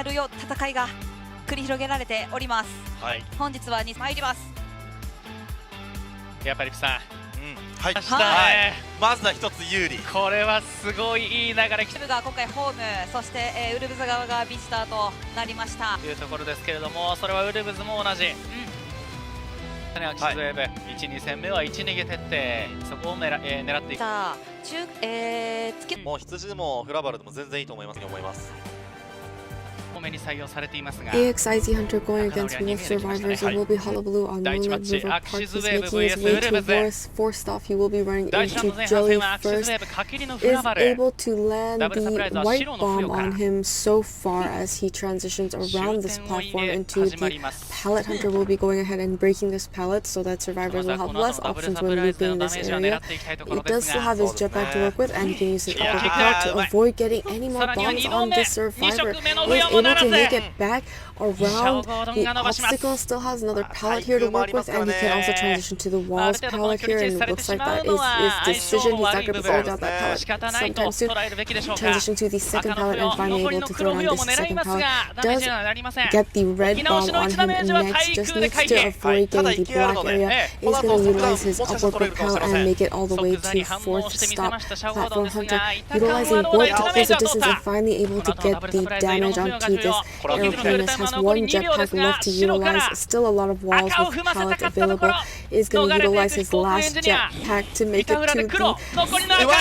るよ戦いが繰り広げられております。はい。本日はに参ります。やっぱりさん、はい。まずは一つ有利。これはすごいいい流れ来てウルブが今回ホーム、そして、ウルブズ側がビジターとなりました。というところですけれども、それはウルブズも同じ。アキシズウェーブ、1、2戦目は1逃げ徹底、そこを狙っていく。さあ、もう羊でもフラバルでも全然いいと思います。多めに採用されていますが、 AXIZ Hunter going against Wolf Survivors. It will be Hullabaloo on Moonlight River Park. He's making his way to forced off. He will be running into Joey first. Is able to land the white bomb on him so far as he transitions around this platform into the pallet. Hunter will be going ahead and breaking this pallet so that survivors will have less options when looping this area. He does still have his jetpack to work with, and he can use his upper propel to avoid getting any more bombs on this survivor. He is able to make it back around the obstacle, still has another pallet here to work with, and he can also transition to the walls pallet here, and it looks like that is his decision. He's not going to be throwing down that pallet sometime soon. Transition to the second pallet and finally able to throw down this second pallet. Does get the red bomb on him next, just needs to avoid getting the black area. Is going to utilize his upward propel and make it all the way to fourth stop platform. Hunter utilizing warp to close the distance and finally able to get the damage onto this airplane. Has one jetpack left to utilize, still a lot of walls with pallets available. Is going to utilize his last jetpack to make it to the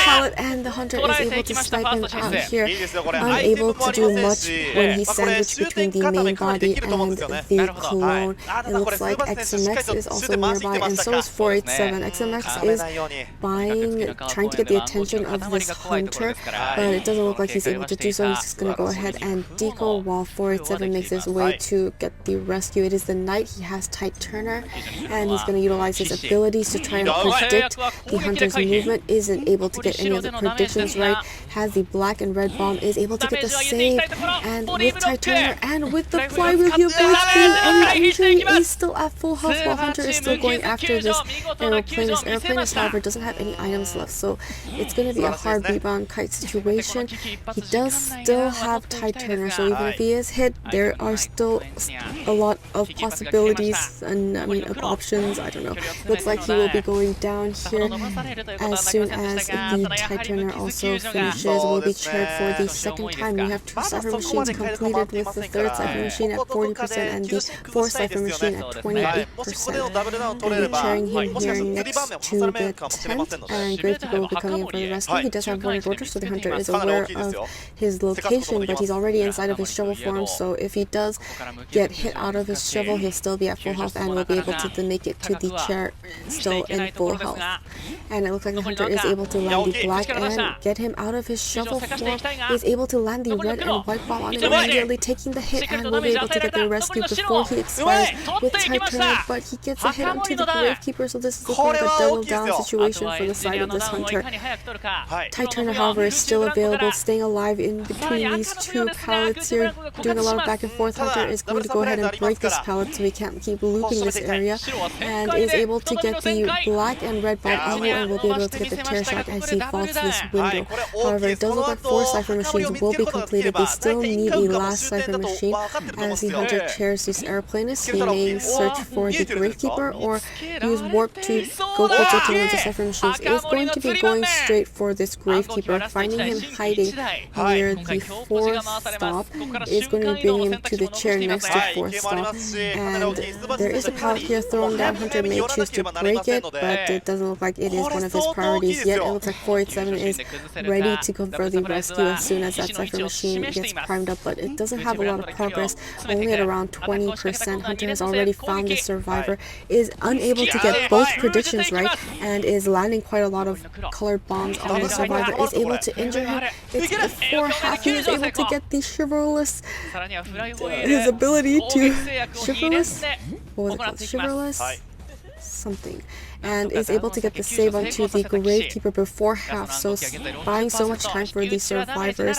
pallet, and the Hunter is able to snipe him out here. Unable to do much when he's sandwiched between the main body and the clone. It looks like XMX is also nearby, and so is 487. XMX is trying to get the attention of this Hunter, but it doesn't look like he's able to do so. He's just going to go ahead and deco while 487 makes his way to get the rescue. It is the Knight. He has tight turner, and he's going to utilize his abilities to try and predict the Hunter's movement. Isn't able to get any of the predictions right. Has the black and red bomb. Is able to get the save, and with tight turner and with the flywheel, he avoids being any injury. Is still at full health while Hunter is still going after this airplane. This airplane, however, doesn't have any items left, so it's going to be a hard rebound kite situation. He does still have tight turner, so even if he is hit, there are still a lot of possibilities and of options. I don't know. Looks like he will be going down here as soon as the tight turner also finishes. Will be chaired for the second time. We have 2 cipher machines completed, with the third cipher machine at 40% and the fourth cipher machine at 28%. We'll be chairing him here next to the tent, and GameKeeper will be coming in for the rescue. He does have warning orders, so the Hunter is aware of his location, but he's already inside of his shovel form, so if he does get hit out of his shovel, he'll still be at full health and will be able to make it to the chair still in full health. And it looks like the Hunter is able to land the black and get him out of his shovel form. He's able to land the red and white bomb on him immediately, taking the hit, and will be able to get the rescue before he expires with tight turner, but he gets a hit onto the Gravekeeper, so this is looking like a double down situation for the side of this Hunter. Tight turner, however, is still available, staying alive in between these 2 pallets here, doing a lot of back and forth. Hunter is going to go ahead and break this pallet so he can't keep looping this area, and is able to get the black and red bomb on him, and will be able to get the tear shock as he falls to this window. However, it does look like 4 cipher machines will be completed. They still need a last cipher machine as the Hunter chairs this airplanist. He may search for the Gravekeeper or use warp to go closer to one of the cipher machines. Is going to be going straight for this Gravekeeper, finding him hiding near the 4th stop. Is going to be bringing him to the chair next to 4th stop, and there is a pallet here thrown down. Hunter may choose to break it, but it doesn't look like it is one of his priorities yet. It looks like 487 is ready to go for the rescue as soon as that cipher machine gets primed up, but it doesn't have a lot of progress, only at around 20%. Hunter has already found the survivor, is unable to get both predictions right, and is landing quite a lot of colored bombs on the survivor. Is able to injure him. It's before half. He is able to get the chivalrous, his ability to chivalrous, what was it called? Chivalrous something, and is able to get the save onto the Gravekeeper before half, so buying so much time for the survivors.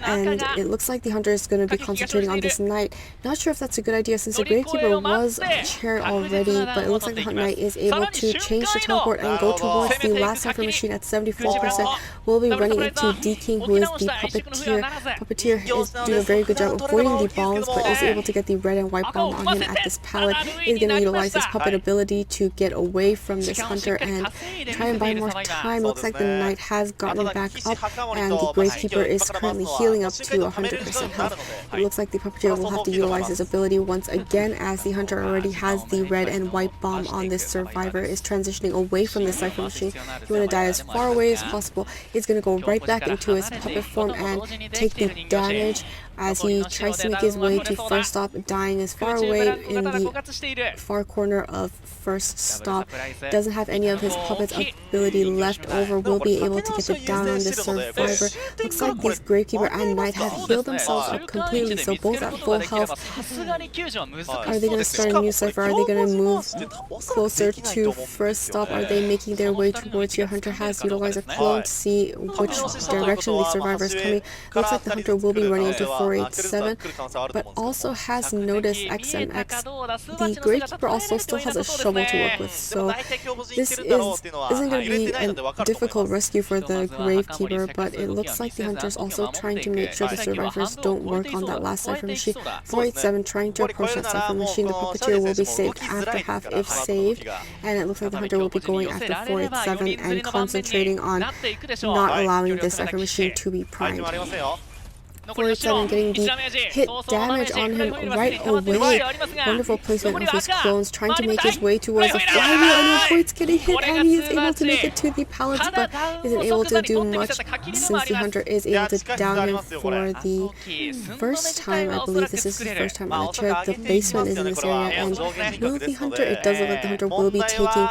and it looks like the hunter is going to be concentrating on this knight. Not sure if that's a good idea since the Gamekeeper was chair already, but it looks like the knight is able to change the teleport and go towards the last cipher machine at 74%. We'll be running into D King, who is the puppeteer. Puppeteer is doing a very good job avoiding the bombs, but is able to get the red and white bomb on him at this pallet. Is going to utilize his puppet ability to get away from this hunter and try and buy more time. Looks like the knight has gotten back up, and the Gamekeeper is currently healing up to 100% health. It looks like the puppeteer will have to utilize his ability once again, as the hunter already has the red and white bomb on this survivor, is transitioning away from the cipher machine. You want to die as far away as possible. It's going to go right back into his puppet form and take the damage as he tries to make his way to first stop, dying as far away in the far corner of first stop. Doesn't have any of his puppet's ability left over. Will be able to get it down on this survivor. Looks like these Gamekeeper and Knight have healed themselves up completely, so both at full health. Are they going to start a new cipher? Are they going to move closer to first stop? Are they making their way towards your hunter? Has utilized a clone to see which direction the survivor is coming. Looks like the hunter will be running into 487, but also has noticed XMX. The Gamekeeper also still has a shovel to work with, so this isn't going to be a difficult rescue for the Gamekeeper, but it looks like the hunter is also trying to make sure the survivors don't work on that last cipher machine. 487 trying to approach that cipher machine. The puppeteer will be saved after half if saved, and it looks like the hunter will be going after 487 and concentrating on not allowing this cipher machine to be primed. 487 getting the hit damage on him right away. Wonderful placement of his clones, trying to make his way towards the flywheel, and avoids getting hit, and he is able to make it to the pallets, but isn't able to do much since the hunter is able to down him for the first time. I believe this is his first time on the chair. The basement is in this area, and will the hunter, it does look like the hunter will be taking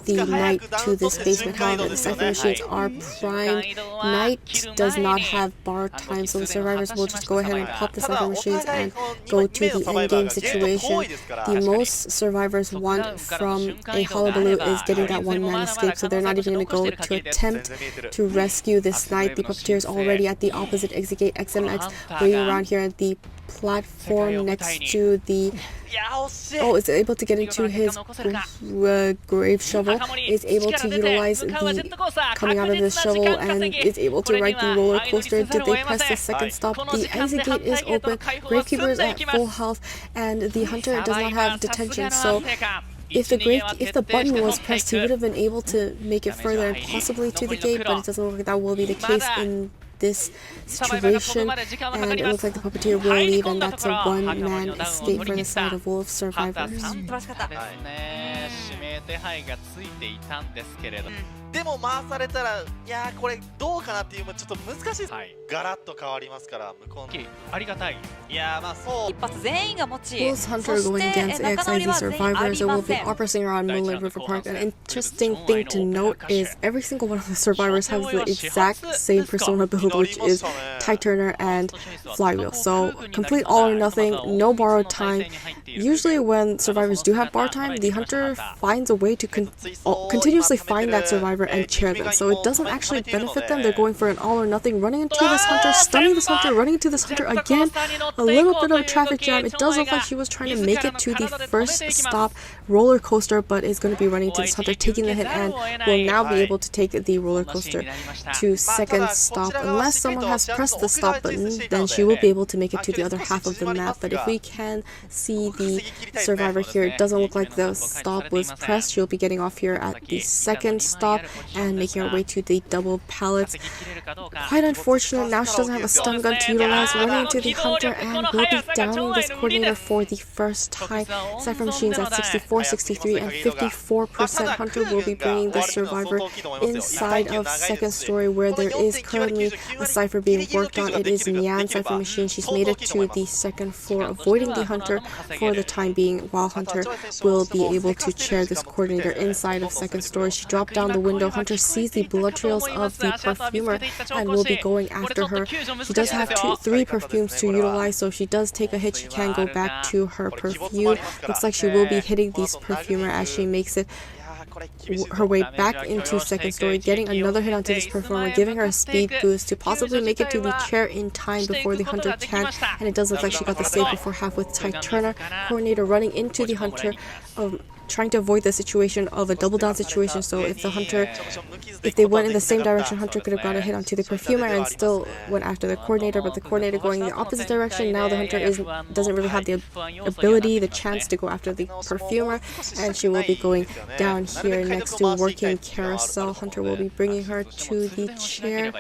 the knight to this basement. However, the cipher machines are primed. Knight does not have bar time, so the survivor will just go ahead and pop the cipher machines and go to the endgame situation. The most survivors want from a Hullabaloo is getting that one-man escape, so they're not even going to go to attempt to rescue this knight. The puppeteer is already at the opposite exit gate. XMX waiting around here at the platform next to the... Oh, is able to get into his grave shovel, is able to utilize the coming out of the shovel, and is able to ride the roller coaster. Did they press the second stop? The exit gate is open. Gamekeeper is at full health, and the hunter does not have detention, so if the button was pressed, he would have been able to make it further and possibly to the gate, but it doesn't look like that will be the case in this situation, and it looks like the puppeteer will leave, and that's a one-man escape for the side of Wolf survivors. でも回されたら、いやーこれどうかなっていうちょっと難しいです。ガラッと変わりますから向こうの。ありがたい。いやーまあそう。一発全員が持ち。Wolves Hunter going against AXIZ survivors. It will be operating around Moonlit River Park. An interesting thing to note is every single one of the survivors has the exact same persona build, which is Tide Turner and Flywheel. So complete all or nothing, no borrowed time. Usually when survivors do have borrowed time, the hunter finds a way to continuously find that survivor and chair them, so it doesn't actually benefit them. They're going for an all or nothing, running into this hunter, stunning this hunter, running into this hunter again. A little bit of a traffic jam. It does look like she was trying to make it to the first stop roller coaster, but is going to be running to this hunter, taking the hit, and will now be able to take the roller coaster to second stop. Unless someone has pressed the stop button, then she will be able to make it to the other half of the map. But if we can see the survivor here, it doesn't look like the stop was pressed. She'll be getting off here at the second stop and making her way to the double pallets. Quite unfortunate. Now she doesn't have a stun gun to utilize, running into the hunter, and will be downing this coordinator for the first time. Cipher machines at 64, 63, and 54%. Hunter will be bringing the survivor inside of second story, where there is currently a cipher being worked on. It is Nyan cipher machine. She's made it to the second floor, avoiding the hunter for the time being, while Hunter will be able to chair this coordinator inside of second story. She dropped down the window. Hunter sees the blood trails of the perfumer and will be going after her. She does have 3 perfumes to utilize, so if she does take a hit, she can go back to her perfume. Looks like she will be hitting this perfumer as she makes it her way back into second story, getting another hit onto this performer, giving her a speed boost to possibly make it to the chair in time before the hunter can. And it does look like she got the save before half with Ty Turner. Coordinator running into the hunter, trying to avoid the situation of a double down situation. So if the hunter, if they went in the same direction, hunter could have got a hit onto the perfumer and still went after the coordinator, but the coordinator going in the opposite direction. Now the hunter doesn't really have the ability, the chance to go after the perfumer, and she will be going down here next to working carousel. Hunter will be bringing her to the chair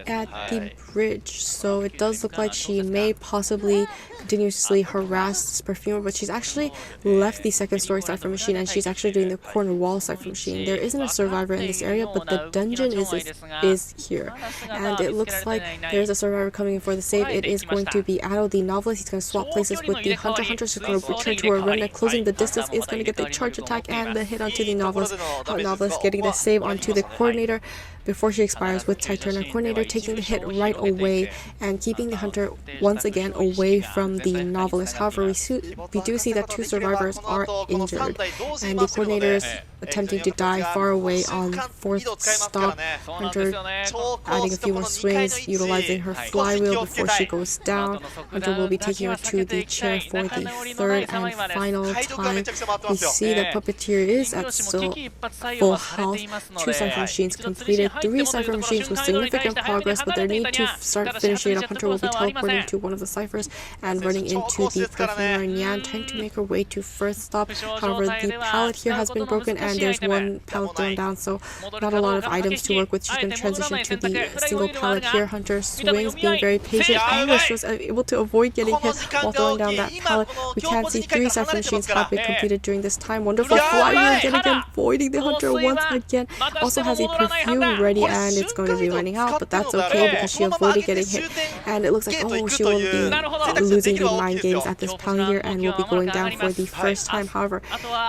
at the bridge. So it does look like she may possibly continuously harass this perfumer, but she's actually left the second story cipher machine and she's actually doing the corner wall cipher machine. There isn't a survivor in this area, but the dungeon is here, and it looks like there's a survivor coming in for the save. It is going to be Ado, the novelist. He's going to swap places with the hunter. Hunter's going to return to her run, closing the distance, is going to get the charge attack and the hit onto the novelist. Novelist getting the save onto the coordinator before she expires with Ty Turner. Coordinator taking the hit right away and keeping the hunter once again away from the novelist. However, we do see that two survivors are injured, and the coordinator is attempting to die far away on fourth stop. Hunter adding a few more swings, utilizing her flywheel before she goes down. Hunter will be taking her to the chair for the third and final time. We see that Puppeteer is at still full health. 2 cipher machines completed. 3 cipher machines with significant progress, but their need to start finishing it up. Hunter will be teleporting to one of the ciphers and running into the perfumer Nyan, trying to make her way to first stop. However, the pallet here has been broken and there's one pallet thrown down, so not a lot of items to work with. She's going to transition to the single pallet here. Hunter swings, being very patient. She was able to avoid getting hit while throwing down that pallet. We can see 3 cipher machines have been completed during this time. Wonderful flywheel again, avoiding the hunter once again. Also has a perfume ready, and it's going to be running out, but that's okay because she avoided getting hit. And it looks like, oh, she will be losing the mind games at this pallet here and will be going down for the first time. However,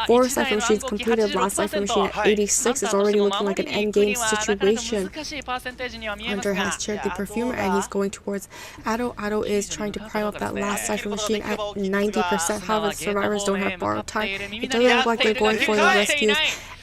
4 cipher machines completed. Last cipher machine at 86 is already looking like an endgame situation. Hunter has chaired the perfumer and he's going towards Ado. Ado is trying to prime up that last cipher machine at 90%. However, the survivors don't have borrowed time. It doesn't look like they're going for the rescues,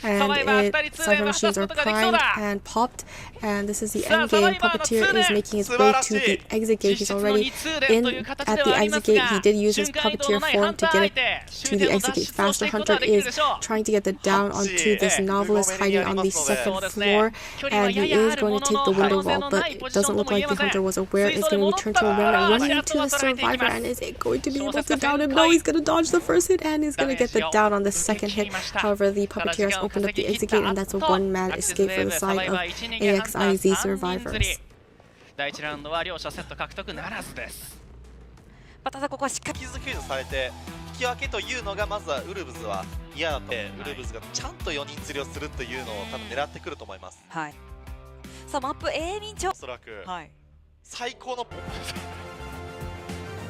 and cipher machines are primed and popped, and this is the end game. Puppeteer is making his way to the exit gate. He's already in at the exit gate. He did use his Puppeteer form to get it to the exit gate faster. Hunter is trying to get the down onto this novelist hiding on the second floor, and he is going to take the window wall, but it doesn't look like the hunter was aware. It's going to return to a remnant, running into the survivor, and is it going to be able to down him? No, he's going to dodge the first hit and he's going to get the down on the second hit. However, the Puppeteer has opened up the exit gate, and that's a one-man escape for the side of AXIZ survivors. 第1ラウンドは両者セット獲得ならずです。ただここはしっかり傷クイズされて引き分けというのがまずはウルブズは嫌だと、ウルブズがちゃんと4人釣りをするというのを多分狙ってくると思います。はい。さあマップ A 民調。おそらく最高の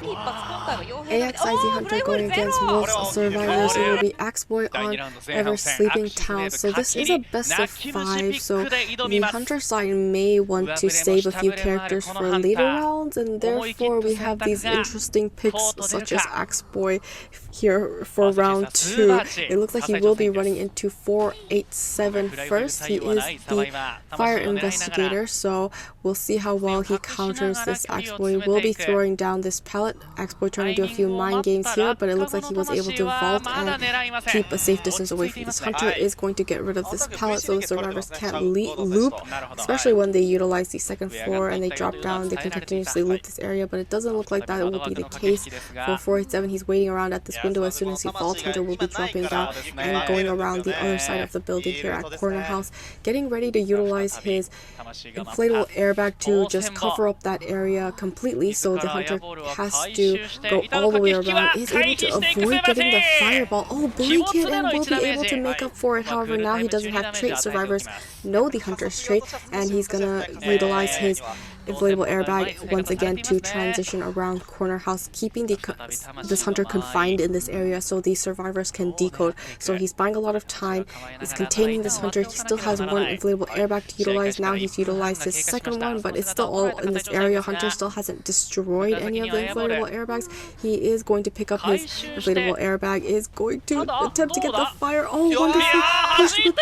AXIZ Hunter going against Wolves survivors. It will be Axeboy on Ever Sleeping Town. So this is a best of 5. So the Hunter side may want to save a few characters for later rounds, and therefore we have these interesting picks such as Axeboy here for round 2. It looks like he will be running into 487 first. He is the fire investigator, so we'll see how well he counters this. Axeboy will be throwing down this pallet. Axeboy trying to do a few mind games here, but it looks like he was able to vault and keep a safe distance away from this. Hunter is going to get rid of this pallet so the survivors can't loop, especially when they utilize the second floor and they drop down. They can continuously loop this area, but it doesn't look like that will be the case for 487. He's waiting around at this window. As soon as he vaults, Hunter will be dropping down and going around the other side of the building here at Corner House, getting ready to utilize his inflatable airbag to just cover up that area completely, so the Hunter has to go all the way around. Is able to avoid getting the fireball. Oh, blink it and will be able to make up for it. However, now he doesn't have trait. Survivors know the Hunter's trait, and he's gonna utilize his inflatable airbag once again to transition around corner house, keeping this hunter confined in this area so the survivors can decode. So he's buying a lot of time, he's containing this hunter. He still has one inflatable airbag to utilize. Now he's utilized his second one, but it's still all in this area. Hunter still hasn't destroyed any of the inflatable airbags. He is going to pick up his inflatable airbag, is going to attempt to get the fire. Oh, wonderful push with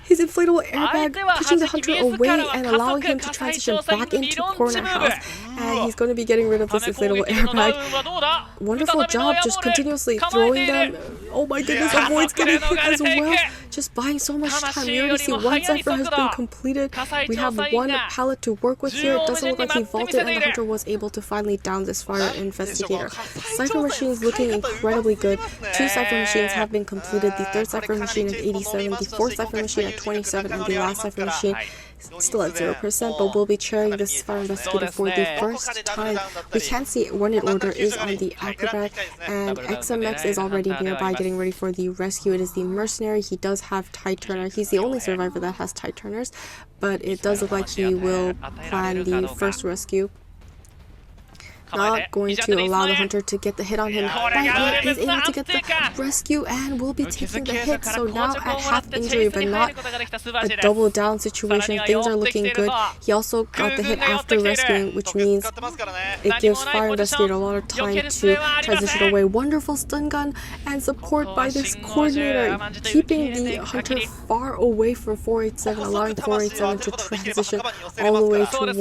his inflatable airbag, pushing the hunter away and allowing him to transition back into corner house. And he's going to be getting rid of this inflatable airbag. Wonderful job, just continuously throwing them. Oh my goodness, avoids getting hit as well. Just buying so much time. We already see one cipher has been completed. We have one pallet to work with here. It doesn't look like he vaulted, and the hunter was able to finally down this fire investigator. Cipher machines looking incredibly good. 2 cipher machines have been completed. The 3rd cipher machine at 87, the 4th cipher machine at 27, and the last cipher machine still at 0%, but we'll be chairing this fire investigator for the first time. We can see wanted order is on the acrobat, and XMX is already nearby getting ready for the rescue. It is the mercenary. He does have tide turner. He's the only survivor that has tide turners, but it does look like he will plan the first rescue. Not going to allow the hunter to get the hit on him. But he is able to get the rescue and will be taking the hit. So now at half injury, but not a double down situation. Things are looking good. He also got the hit after rescuing, which means it gives fire investigator a lot of time to transition away. Wonderful stun gun and support by this coordinator, keeping the hunter far away from 487, allowing 487 to transition all the way towards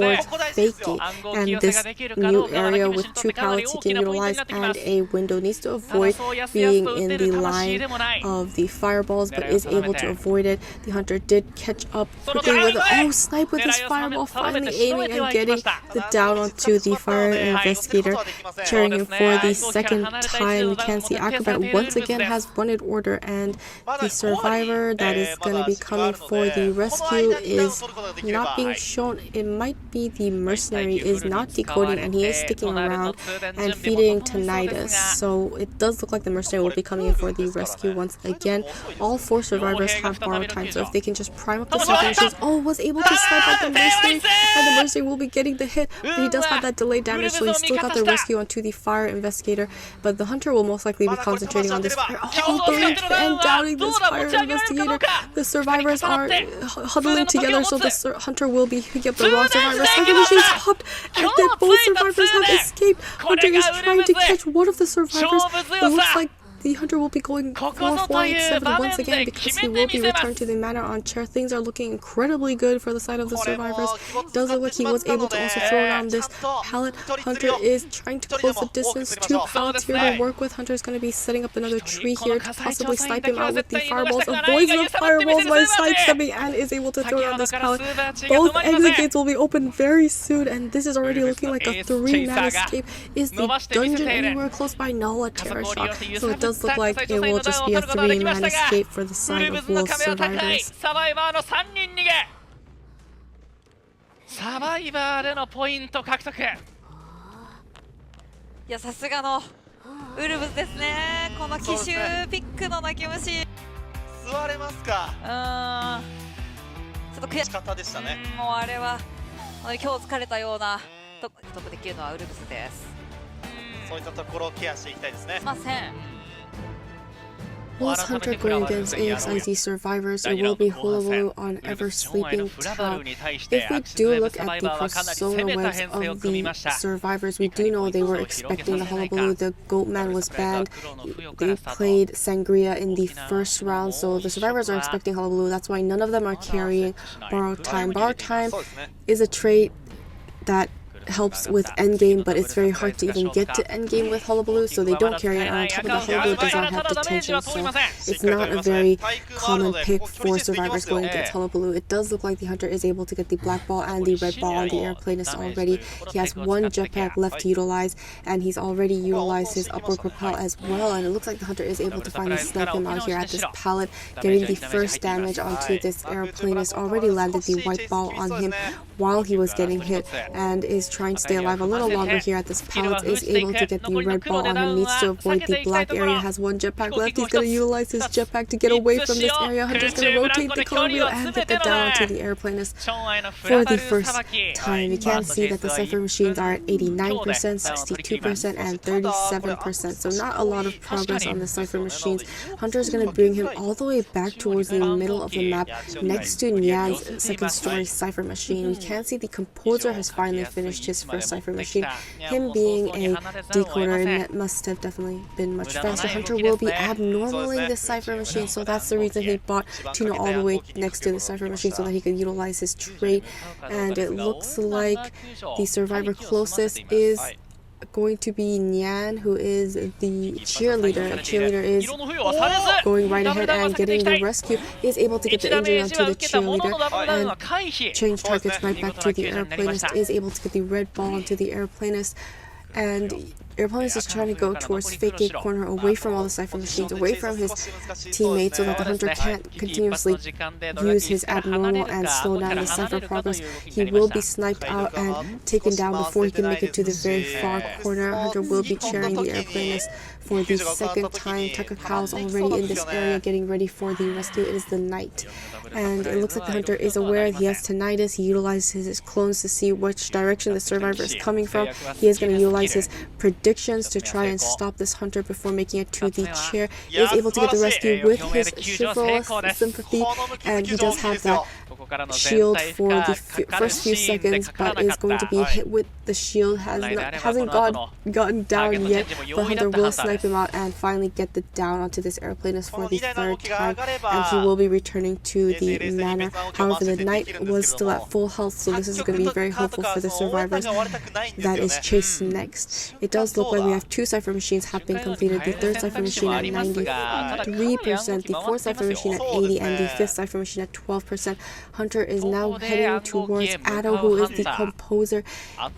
faking. And this new area with 2 pallets he can utilize and a window, needs to avoid being in the line of the fireballs, but is able to avoid it. The hunter did catch up quickly with snipe with his fireball, finally aiming and getting the down onto the fire investigator, cheering him for the second time. We can see Acrobat once again has wanted order, and the survivor that is going to be coming for the rescue is not being shown. It might be the mercenary is not decoding, and he is sticking around and feeding tinnitus. So it does look like the mercenary will be coming in for the rescue once again. All 4 survivors have borrowed time, so if they can just prime up the civilizations. Was able to snipe out the mercenary, and the mercenary will be getting the hit, but he does have that delayed damage, so he still got the rescue onto the fire investigator. But the hunter will most likely be concentrating on this fire. And downing this fire investigator. The survivors are huddling together, so the hunter will be picking up the wrong survivor. Second machine's popped, and then both survivors have escaped. Hunter is trying to catch one of the survivors. It looks like the hunter will be going for 487 once again, because he will be returned to the manor on chair. Things are looking incredibly good for the side of the survivors. Does look like he was able to also throw down this pallet. Hunter is trying to close the distance. 2 pallets here to work with. Hunter is going to be setting up another tree here to possibly snipe him out with the fireballs. Avoids the fireballs by sidestepping and is able to throw down this pallet. Both exit gates will be open very soon, and this is already looking like a 3-man escape. Is the dungeon anywhere close by? No, a terror shot. So it does look like it will just be a 3-man escape for the side of Wolf survivors. サバイバーでのポイント獲得。いや、さすがのウルブズですね。この奇襲ピックの泣き虫。座れますか。ちょっと悔し方でしたね。もうあれは今日疲れたようなトップできるのはウルブズです。そういったところをケアしていきたいですね。しません。Was Hunter going against AXIZ survivors? It will be Hullabaloo on Ever Sleeping Town. If we do look at the persona webs of the survivors, we do know they were expecting the Hullabaloo. The Goatman was banned. They played Sangria in the first round, so the survivors are expecting Hullabaloo. That's why none of them are carrying Borrowed Time. Borrowed Time is a trait that helps with endgame, but it's very hard to even get to endgame with Hullabaloo, so they don't carry it. On top of the Hullabaloo does not have detention, so it's not a very common pick for survivors going against Hullabaloo. It does look like the hunter is able to get the black ball and the red ball on the airplanist already. He has 1 jetpack left to utilize, and he's already utilized his upward propel as well, and it looks like the hunter is able to finally snipe him out here at this pallet, getting the first damage onto this airplanist. Already landed the white ball on him while he was getting hit, and is trying to stay alive a little longer here at this pallet, is able to get the red ball on him, needs to avoid the black area, has one jetpack left. He's going to utilize his jetpack to get away from this area. Hunter's going to rotate the color wheel and get the down onto the airplanist for the first time. You can see that the Cypher machines are at 89%, 62%, and 37%. So not a lot of progress on the Cypher machines. Hunter's going to bring him all the way back towards the middle of the map next to Nyan's second story Cypher machine. We can see the Composer has finally finished his first Cypher machine. Him being a decoder, it must have definitely been much faster. Hunter will be abnormaling this Cypher machine, so that's the reason he bought Tuna all the way next to the Cypher machine so that he could utilize his trait. And it looks like the survivor closest is going to be Nyan, who is the cheerleader. Cheerleader is going right ahead and getting the rescue, is able to get the injury onto the cheerleader and change targets right back to the airplanist, is able to get the red ball onto the airplanist, and Airplanist is trying to go towards fake gate corner, away from all the Cypher machines, away from his teammates, so that the Hunter can't continuously use his abnormal and slow down the Cypher progress. He will be sniped out and taken down before he can make it to the very far corner. Hunter will be cheering the Airplanist for the second time. Kakaka is already in this area getting ready for the rescue. It is the night, and it looks like the Hunter is aware he has tinnitus. He utilizes his clones to see which direction the survivor is coming from. He is going to utilize his predictions to try and stop this Hunter before making it to the chair. He is able to get the rescue with his chivalrous sympathy, and he does have that shield for the first few seconds, but is going to be hit with the shield. Hasn't gotten down yet. The Hunter will snipe him out and finally get the down onto this airplanist for the third time, and he will be returning to the manor. However, the knight was still at full health, so this is going to be very hopeful for the survivors that is chased next. It does look like we have 2 Cypher machines have been completed. The 3rd Cypher machine at 93%, the 4th Cypher machine at 80%, and the 5th Cypher machine at 12%. Hunter is now heading towards Addo, who is the composer.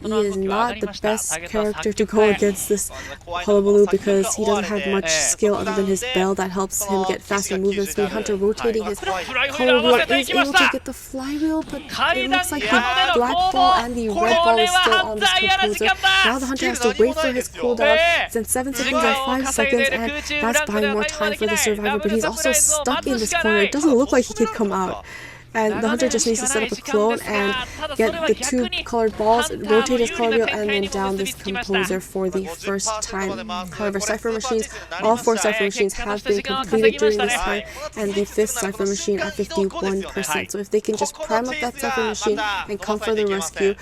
He is not the best character to go against this Hullabaloo because he doesn't have much skill other than his bell that helps him get faster movement speed. Hunter rotating his color wheel is able to get the flywheel, but it looks like the black ball and the red ball is still on this composer. Now the Hunter has to wait for his cooldown. Since 7 seconds and 5 seconds, and that's buying more time for the survivor, but he's also stuck in this corner. It doesn't look like he can come out. And the Hunter just needs to set up a clone and get the 2 colored balls, rotate his color wheel, and then down this composer for the first time. However, Cypher machines, all 4 Cypher machines have been completed during this time, and the 5th Cypher machine at 51%. So if they can just prime up that Cypher machine and come for the rescue,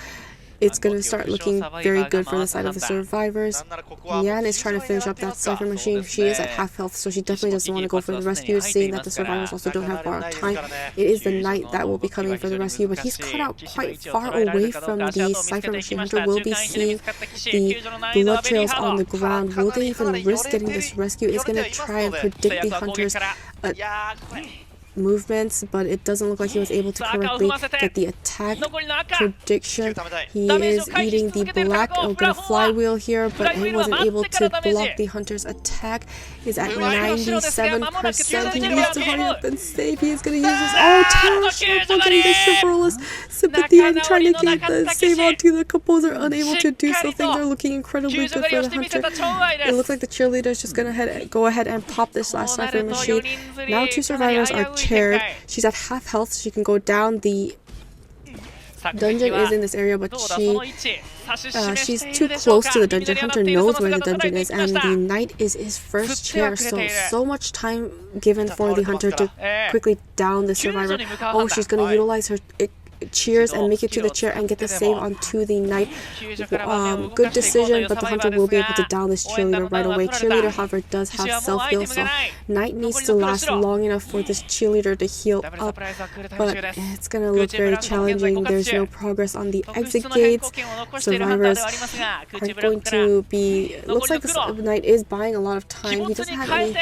it's going to start looking very good for the side of the survivors. Nyan is trying to finish up that Cypher machine. She is at half health, so she definitely doesn't want to go for the rescue, seeing that the survivors also don't have borrowed time. It is the knight that will be coming for the rescue, but he's cut out quite far away from the Cypher machine. Hunter will be seeing the blood trails on the ground. Will they even risk getting this rescue? Is going to try and predict the Hunter's movements, but it doesn't look like he was able to correctly get the attack prediction. He is eating the black. Got a flywheel here, but he wasn't able to block the Hunter's attack. He's at 97%. He needs to hurry up and save. He is going to use his terrible getting the chivalrous sympathy and trying to get the save onto the composer, unable to do so. Things are looking incredibly good for the Hunter. It looks like the cheerleader is just going to go ahead and pop this last Cypher machine. Now 2 survivors are chaired. She's at half health, so she can go down. The dungeon is in this area, but she's too close to the dungeon. Hunter knows where the dungeon is, and the knight is his first chair, so much time given for the Hunter to quickly down the survivor. Oh, she's going to utilize her cheers and make it to the chair and get the save onto the knight. Good decision, but the Hunter will be able to down this cheerleader right away. Cheerleader, however, does have self-heal, so knight needs to last long enough for this cheerleader to heal up, but it's gonna look very challenging. There's no progress on the exit gates. Survivors are going to be... Looks like this knight is buying a lot of time. He doesn't have any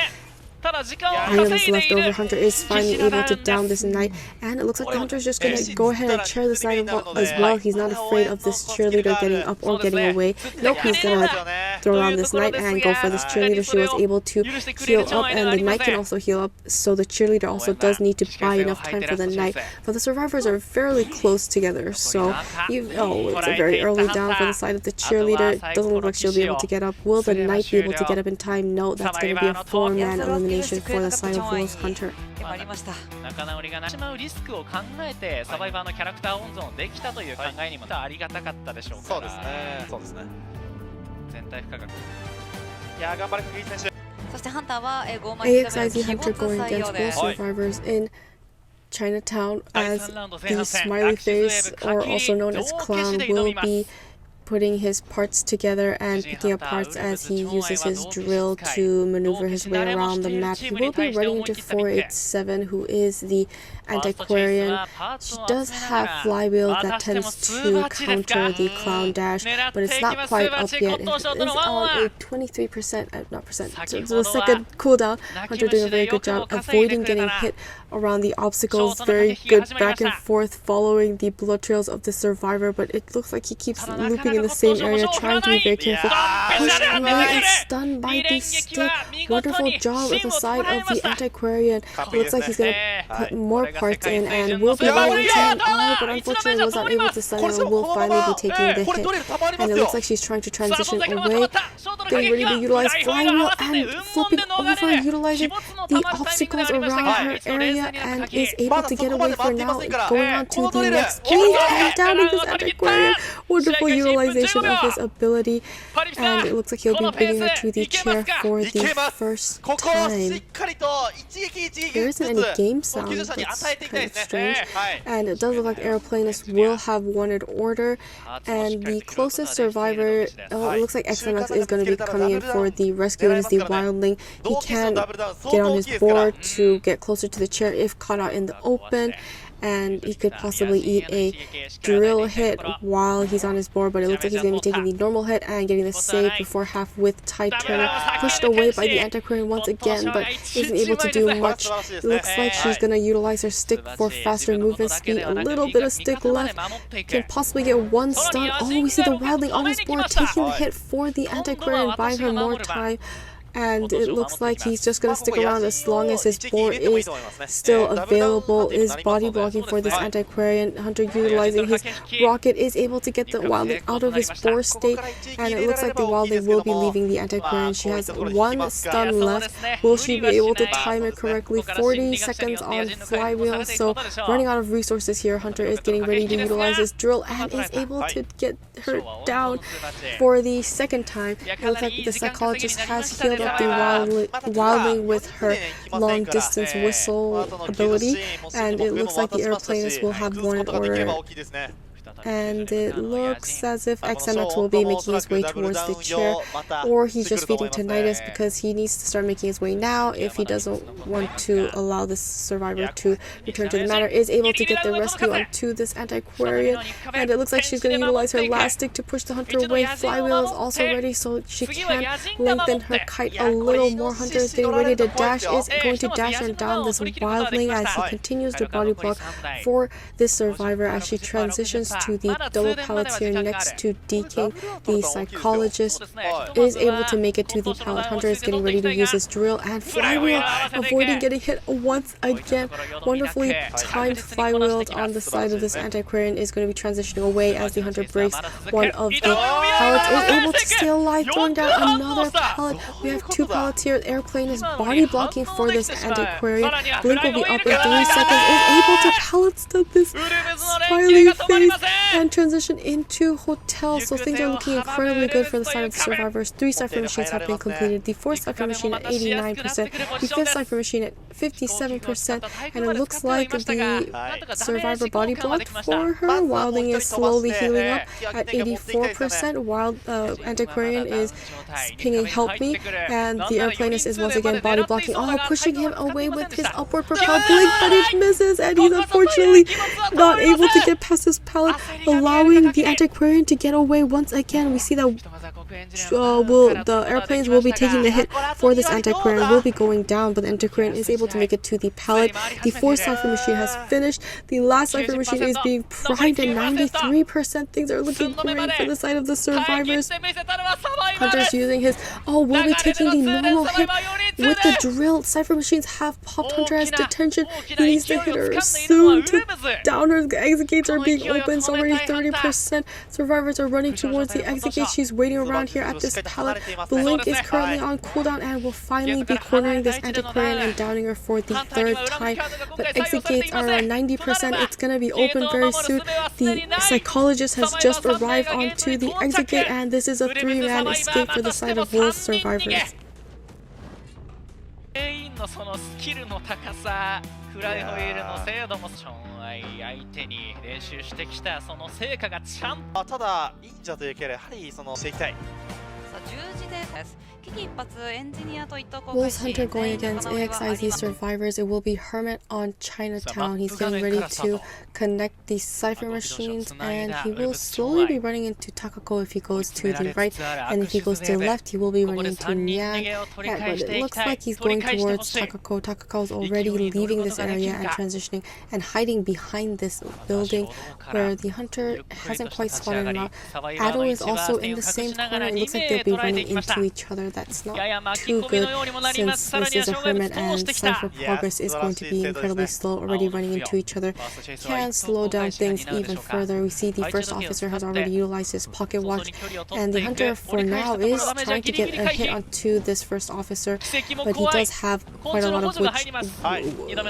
items left over. Hunter is finally able to down this knight, and it looks like the Hunter is just going to go ahead and chair this knight as well. He's not afraid of this cheerleader getting up or getting away. Nope, he's going to throw around this Knight and go for this cheerleader. She was able to heal up, and the Knight can also heal up, so the cheerleader also does need to buy enough time for the Knight. But the survivors are fairly close together, so it's a very early down for the side of the cheerleader. It doesn't look like she'll be able to get up. Will the Knight be able to get up in time? No, that's going to be a 4-man elimination for the side of Will's Hunter. 仲直りがなしまうリスクを考えてサバイバーのキャラクター温存できたという考えにもありがたかったでしょうから。そうですね。そうですね。全体不可逆。いや頑張れkakiri選手。そしてハンターはAXIZ Hunter going against both survivors in Chinatown, as the smiley face, or also known as clown, will be putting his parts together and picking up parts as he uses his drill to maneuver his way around the map. He will be running into 487, who is the Antiquarian. She does have flywheel that tends to counter the clown dash, but it's not quite up yet. It is on a 23%, not percent, so the second cooldown. Hunter doing a very good job avoiding getting hit around the obstacles. Very good back and forth following the blood trails of the survivor, but it looks like he keeps looping in the same area, trying to be very careful. Pushed away and stunned by the stick. Wonderful job at the side of the Antiquarian. It looks like he's going to put more parts in and will be maintaining all, but unfortunately was not able to stun and will finally be taking the hit. And it looks like she's trying to transition away, getting ready to utilize flywheel and flipping over, utilizing the obstacles around her area, and is able to get away for now. Going on to the next game and downing this Antiquarian. Wonderful utilization of his ability, and it looks like he'll be bringing her to the chair for the first time. There isn't any game sound, that's kind of strange, and it does look like Aeroplanist will have wanted order, and the closest survivor, it looks like XMX is going to be coming in for the rescue. It is the Wildling. He can get on his board to get closer to the chair if caught out in the open, and he could possibly eat a drill hit while he's on his board, but it looks like he's going to be taking the normal hit and getting the save before half with Tide Turner. Pushed away by the Antiquarian once again, but isn't able to do much. It looks like she's going to utilize her stick for faster movement speed. A little bit of stick left. Can possibly get one stun. Oh, we see the Wildling on his board taking the hit for the Antiquarian, buying her more time. And it looks like he's just going to stick around as long as his board is still available. Is body blocking for this Antiquarian. Hunter utilizing his rocket is able to get the Wildling out of his board state, and it looks like the Wildling will be leaving the Antiquarian. She has one stun left. Will she be able to time it correctly? 40 seconds on flywheel, so running out of resources here. Hunter is getting ready to utilize his drill and is able to get her down for the second time. It looks like the psychologist has healed up the Wildling with her long distance whistle ability, and it looks like the Aeroplanist will have wanted order. And it looks as if XMX will be making his way towards the chair, or he's just feeding tinnitus because he needs to start making his way now if he doesn't want to allow this survivor to return to the matter. Is able to get the rescue onto this Antiquarian, and it looks like she's going to utilize her last stick to push the Hunter away. Flywheel is also ready, so she can lengthen her kite a little more. Hunter is getting ready to dash, is going to dash and down this Wildling as he continues to body block for this survivor as she transitions to the double pallets here next to DK. The psychologist is able to make it to the pallet. Hunter is getting ready to use his drill and flywheel, avoiding getting hit once again. Wonderfully timed flywheel on the side of this Antiquarian is going to be transitioning away as the Hunter breaks one of the pallets. Is able to stay alive, throwing down another pallet. We have two pallets here. Airplane is body blocking for this Antiquarian. Blink will be up in 3 seconds. Is able to pallet stun this smiley face and transition into hotel, so things are looking incredibly good for the side of the survivors. 3 cipher machines have been completed. The 4th cipher machine at 89%, the 5th cipher machine at 57%, and it looks like the survivor body blocked for her. Wildling is slowly healing up at 84%. Antiquarian is pinging help me, and the Airplanist is once again body blocking. Oh, pushing him away with his upward propel blink, but it misses, and he's unfortunately not able to get past his pallet, allowing the Antiquarian to get away once again. We see that the airplanes will be taking the hit for this anti-Quarian, will be going down, but the anti-Quarian is able to make it to the pallet. The fourth cipher machine has finished. The last cipher machine is being primed at 93%. Things are looking great for the side of the survivors. Hunter's using his... Oh, will be taking the normal hit with the drill. Cipher machines have popped. Hunter has detention. He needs to hit her soon to down her. The exit gates are being opened. So already 30%. Survivors are running towards the exit gate. She's waiting around here at this pallet. Blink is currently on cooldown and will finally be cornering this anti-Quarian and downing her for the third time. But exit gates are at 90%. It's going to be open very soon. The psychologist has just arrived onto the exit gate, and this is a 3-man escape for the side of Wolves survivors. そのスキルの高さ、フライホイールの精度もChoAi相手に練習してきたその成果がちゃんと。ただ忍者というキャラやはりそのしていきたい。さあ十字です。危機一髪エンジニアといった公 Wolves Hunter going against AXIZ survivors. It will be Hermit on Chinatown. He's getting ready to connect the cipher machines, and he will slowly be running into Takako if he goes to the right, and if he goes to the left, he will be running into Nyan. Yeah, but it looks like he's going towards Takako. Takako is already leaving this area and transitioning and hiding behind this building where the hunter hasn't quite spotted him out. Ado is also in the same corner. It looks like they'll be running into each other. That's not too good since this is a Hermit and cipher progress is going to be incredibly slow, already running into each other. Can slow down things even further. We see the first officer has already utilized his pocket watch, and the hunter for now is trying to get a hit onto this first officer, but he does have quite a lot of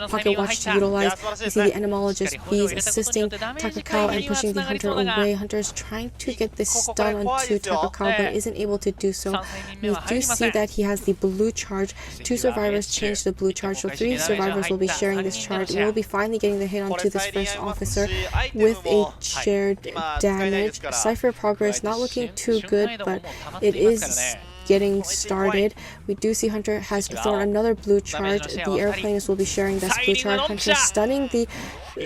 pocket watch to utilize. We see the entomologist Bees assisting Takako and pushing the hunter away. Hunter is trying to get this stun onto Takako, but isn't able to do so. We do see that he has the blue charge. 2 survivors change the blue charge, so 3 survivors will be sharing this charge. We will be finally getting the hit onto this first officer with a shared damage. Cipher progress not looking too good, but it is getting started. We do see Hunter has thrown another blue charge. The airplanes will be sharing this blue charge. Hunter stunning the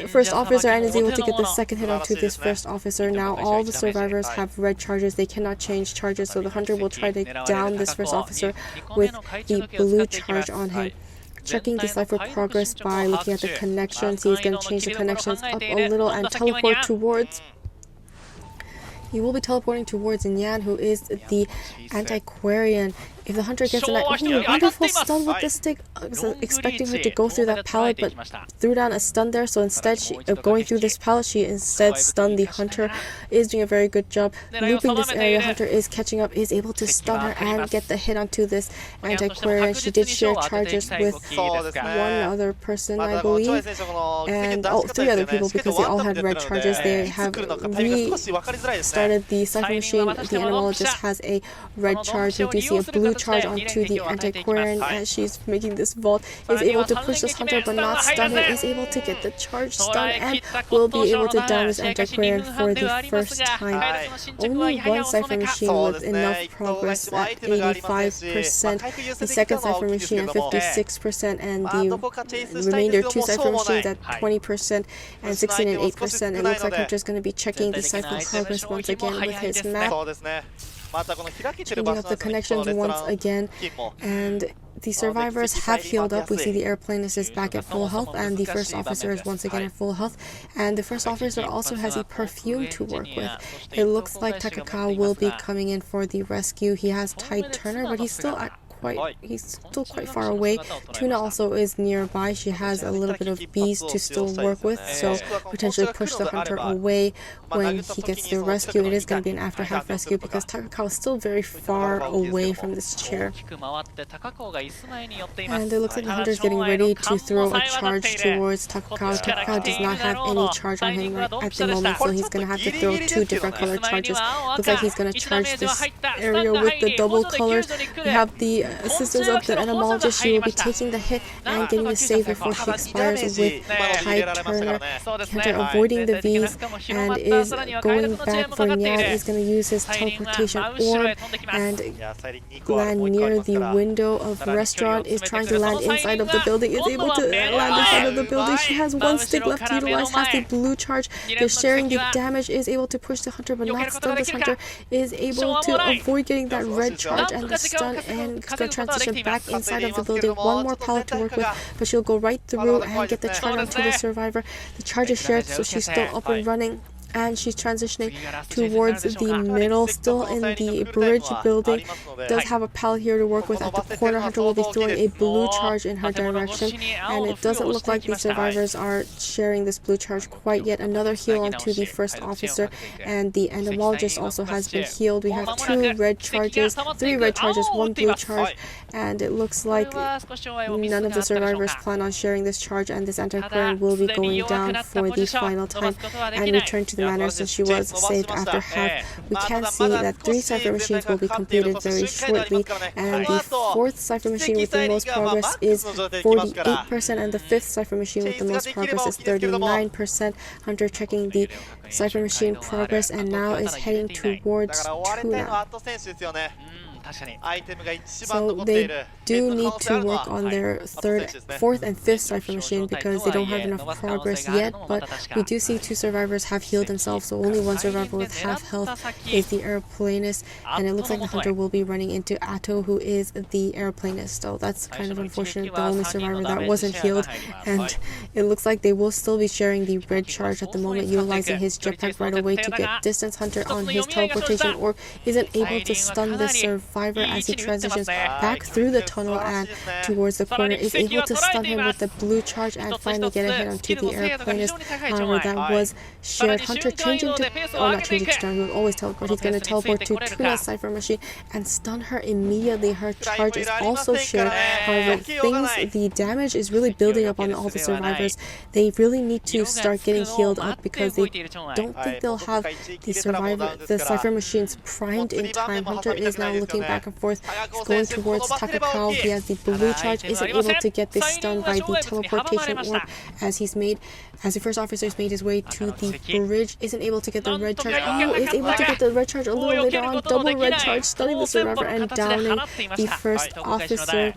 first officer and is able to get the second hit onto this first officer. Now all the survivors have red charges. They cannot change charges, so the hunter will try to down this first officer with the blue charge on him. Checking the cipher progress by looking at the connections. He's going to change the connections up a little and teleport towards... He will be teleporting towards Nyan, who is the anti-Quarian. If the hunter gets a wonderful stun with the stick, expecting her to go through that pallet, but threw down a stun there. So instead, going through this pallet, she instead stunned the hunter. Is doing a very good job looping this area. Hunter is catching up, is able to stun her and get the hit onto this anti-Quarian. She did share charges with one other person, I believe, and 3 other people because they all had red charges. They have restarted the cipher machine. The entomologist has a red charge. We do see a blue charge onto the anti-Quarian as she's making this vault. Is able to push this hunter but not stun it. Is able to get the charge stun and will be able to down this anti-Quarian for the first time. Only 1 cipher machine with enough progress at 85%. The second cipher machine at 56%, and the remainder 2 cipher machines at 20% and 16 and 8%. It looks like Hunter's going to be checking the cipher progress once again with his map. Changing up the connections once again, and the survivors have healed up. We see the airplanist is back at full health, and the first officer is once again at full health, and the first officer also has a perfume to work with. It looks like Takaka will be coming in for the rescue. He has Tide Turner, but he's still quite far away. Tuna also is nearby. She has a little bit of bees to still work with, so potentially push the hunter away when he gets the rescue. It is going to be an after half rescue because Takako is still very far away from this chair. And it looks like the hunter is getting ready to throw a charge towards Takako. Takako does not have any charge on him at the moment, so he's going to have to throw 2 different color charges. Looks like he's going to charge this area with the double colors. We have the assistance of the entomologist, she will be taking the hit and getting the save before she expires with Tide Turner. Hunter avoiding the V's and is going back for Nyad. Is going to use his teleportation orb and land near the window of the restaurant. Is trying to land inside of the building. Is able to land inside of the building. She has one stick left to utilize. Has the blue charge. They're sharing the damage. Is able to push the Hunter but not stun. This Hunter is able to avoid getting that red charge and the stun and going to transition back inside of the building. One more pallet to work with, but she'll go right through and get the charge onto the survivor. The charge is shared, so she's still up and running. And she's transitioning towards the middle, still in the bridge building. Does have a pallet here to work with. At the corner, Hunter will be throwing a blue charge in her direction. And it doesn't look like the survivors are sharing this blue charge quite yet. Another heal onto the first officer. And the entomologist also has been healed. We have 2 red charges, 3 red charges, 1 blue charge. And it looks like none of the survivors plan on sharing this charge. And this anti-current will be going down for the final time and return to the manner since she was saved after half. We can see that 3 cipher machines will be completed very shortly, and the 4th cipher machine with the most progress is 48%, and the 5th cipher machine with the most progress is 39%. Hunter checking the cipher machine progress and now is heading towards Tuna. So they do need to work on their 3rd, 4th, and 5th cipher machine because they don't have enough progress yet, but we do see 2 survivors have healed themselves, so only 1 survivor with half health is the aeroplanist, and it looks like the Hunter will be running into Atto, who is the aeroplanist, so that's kind of unfortunate, the only survivor that wasn't healed, and it looks like they will still be sharing the red charge at the moment, utilizing his jetpack right away to get distance. Hunter on his teleportation orb isn't able to stun the survivor as he transitions back through the tunnel and towards the corner, is able to stun him with the blue charge and finally get a hit onto the aeroplanist. However, that was shared. Hunter changing to, not changing to stun, he will always teleport. He's going to teleport to Tuna's cipher machine and stun her immediately. Her charge is also shared. However, the damage is really building up on all the survivors. They really need to start getting healed up because they don't think they'll have the cipher machines primed in time. Hunter is now looking back and forth. He's going towards Takakao. He has the blue charge, isn't able to get this stun by the teleportation orb as the first officer has made his way to the bridge, isn't able to get the red charge. Oh, is able to get the red charge a little later on. Double red charge, stunning the survivor and downing the first officer.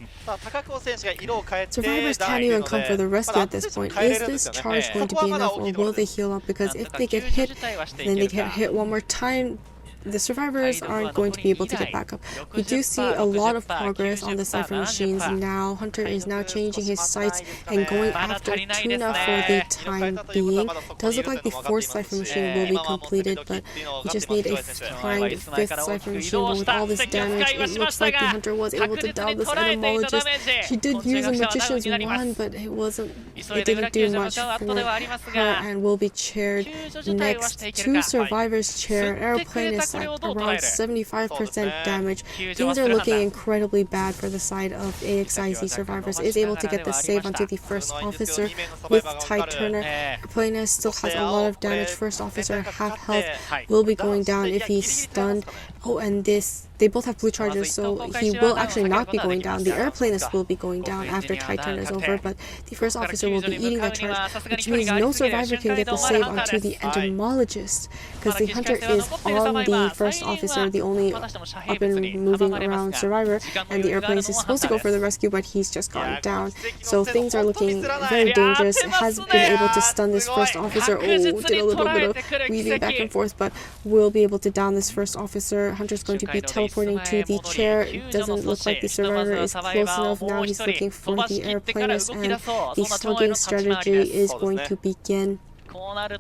Survivors can't even come for the rescue at this point. Is this charge going to be enough, or will they heal up? Because if they get hit, then they get hit one more time, the survivors aren't going to be able to get back up. We do see a lot of progress on the cipher machines now. Hunter is now changing his sights and going after Tuna for the time being. Does look like the 4th cipher machine will be completed, but we just need a primed 5th cipher machine. But with all this damage, it looks like the Hunter was able to down this entomologist. She did use a magician's wand, but it didn't do much for her and will be chaired next. 2 survivors chair, aeroplanist at around 75% damage. Things are looking incredibly bad for the side of AXIZ survivors. Is able to get the save onto the first officer with Tide Turner. Airplanist still has a lot of damage. First officer half health will be going down if he's stunned. Oh, and they both have blue charges, so he will actually not be going down. The airplanist will be going down after Tide Turner is over, but the first officer will be eating that charge, which means no survivor can get the save onto the entomologist, because the Hunter is on the first officer, the only up and moving around survivor, and the airplanist is supposed to go for the rescue, but he's just gone down. So things are looking very dangerous. It has been able to stun this first officer. Oh, did a little bit of weaving back and forth, but will be able to down this first officer. Hunter's going to be teleporting to the chair. It doesn't look like the survivor is close enough. Now he's looking for the airplanist, and the slugging strategy is going to begin. And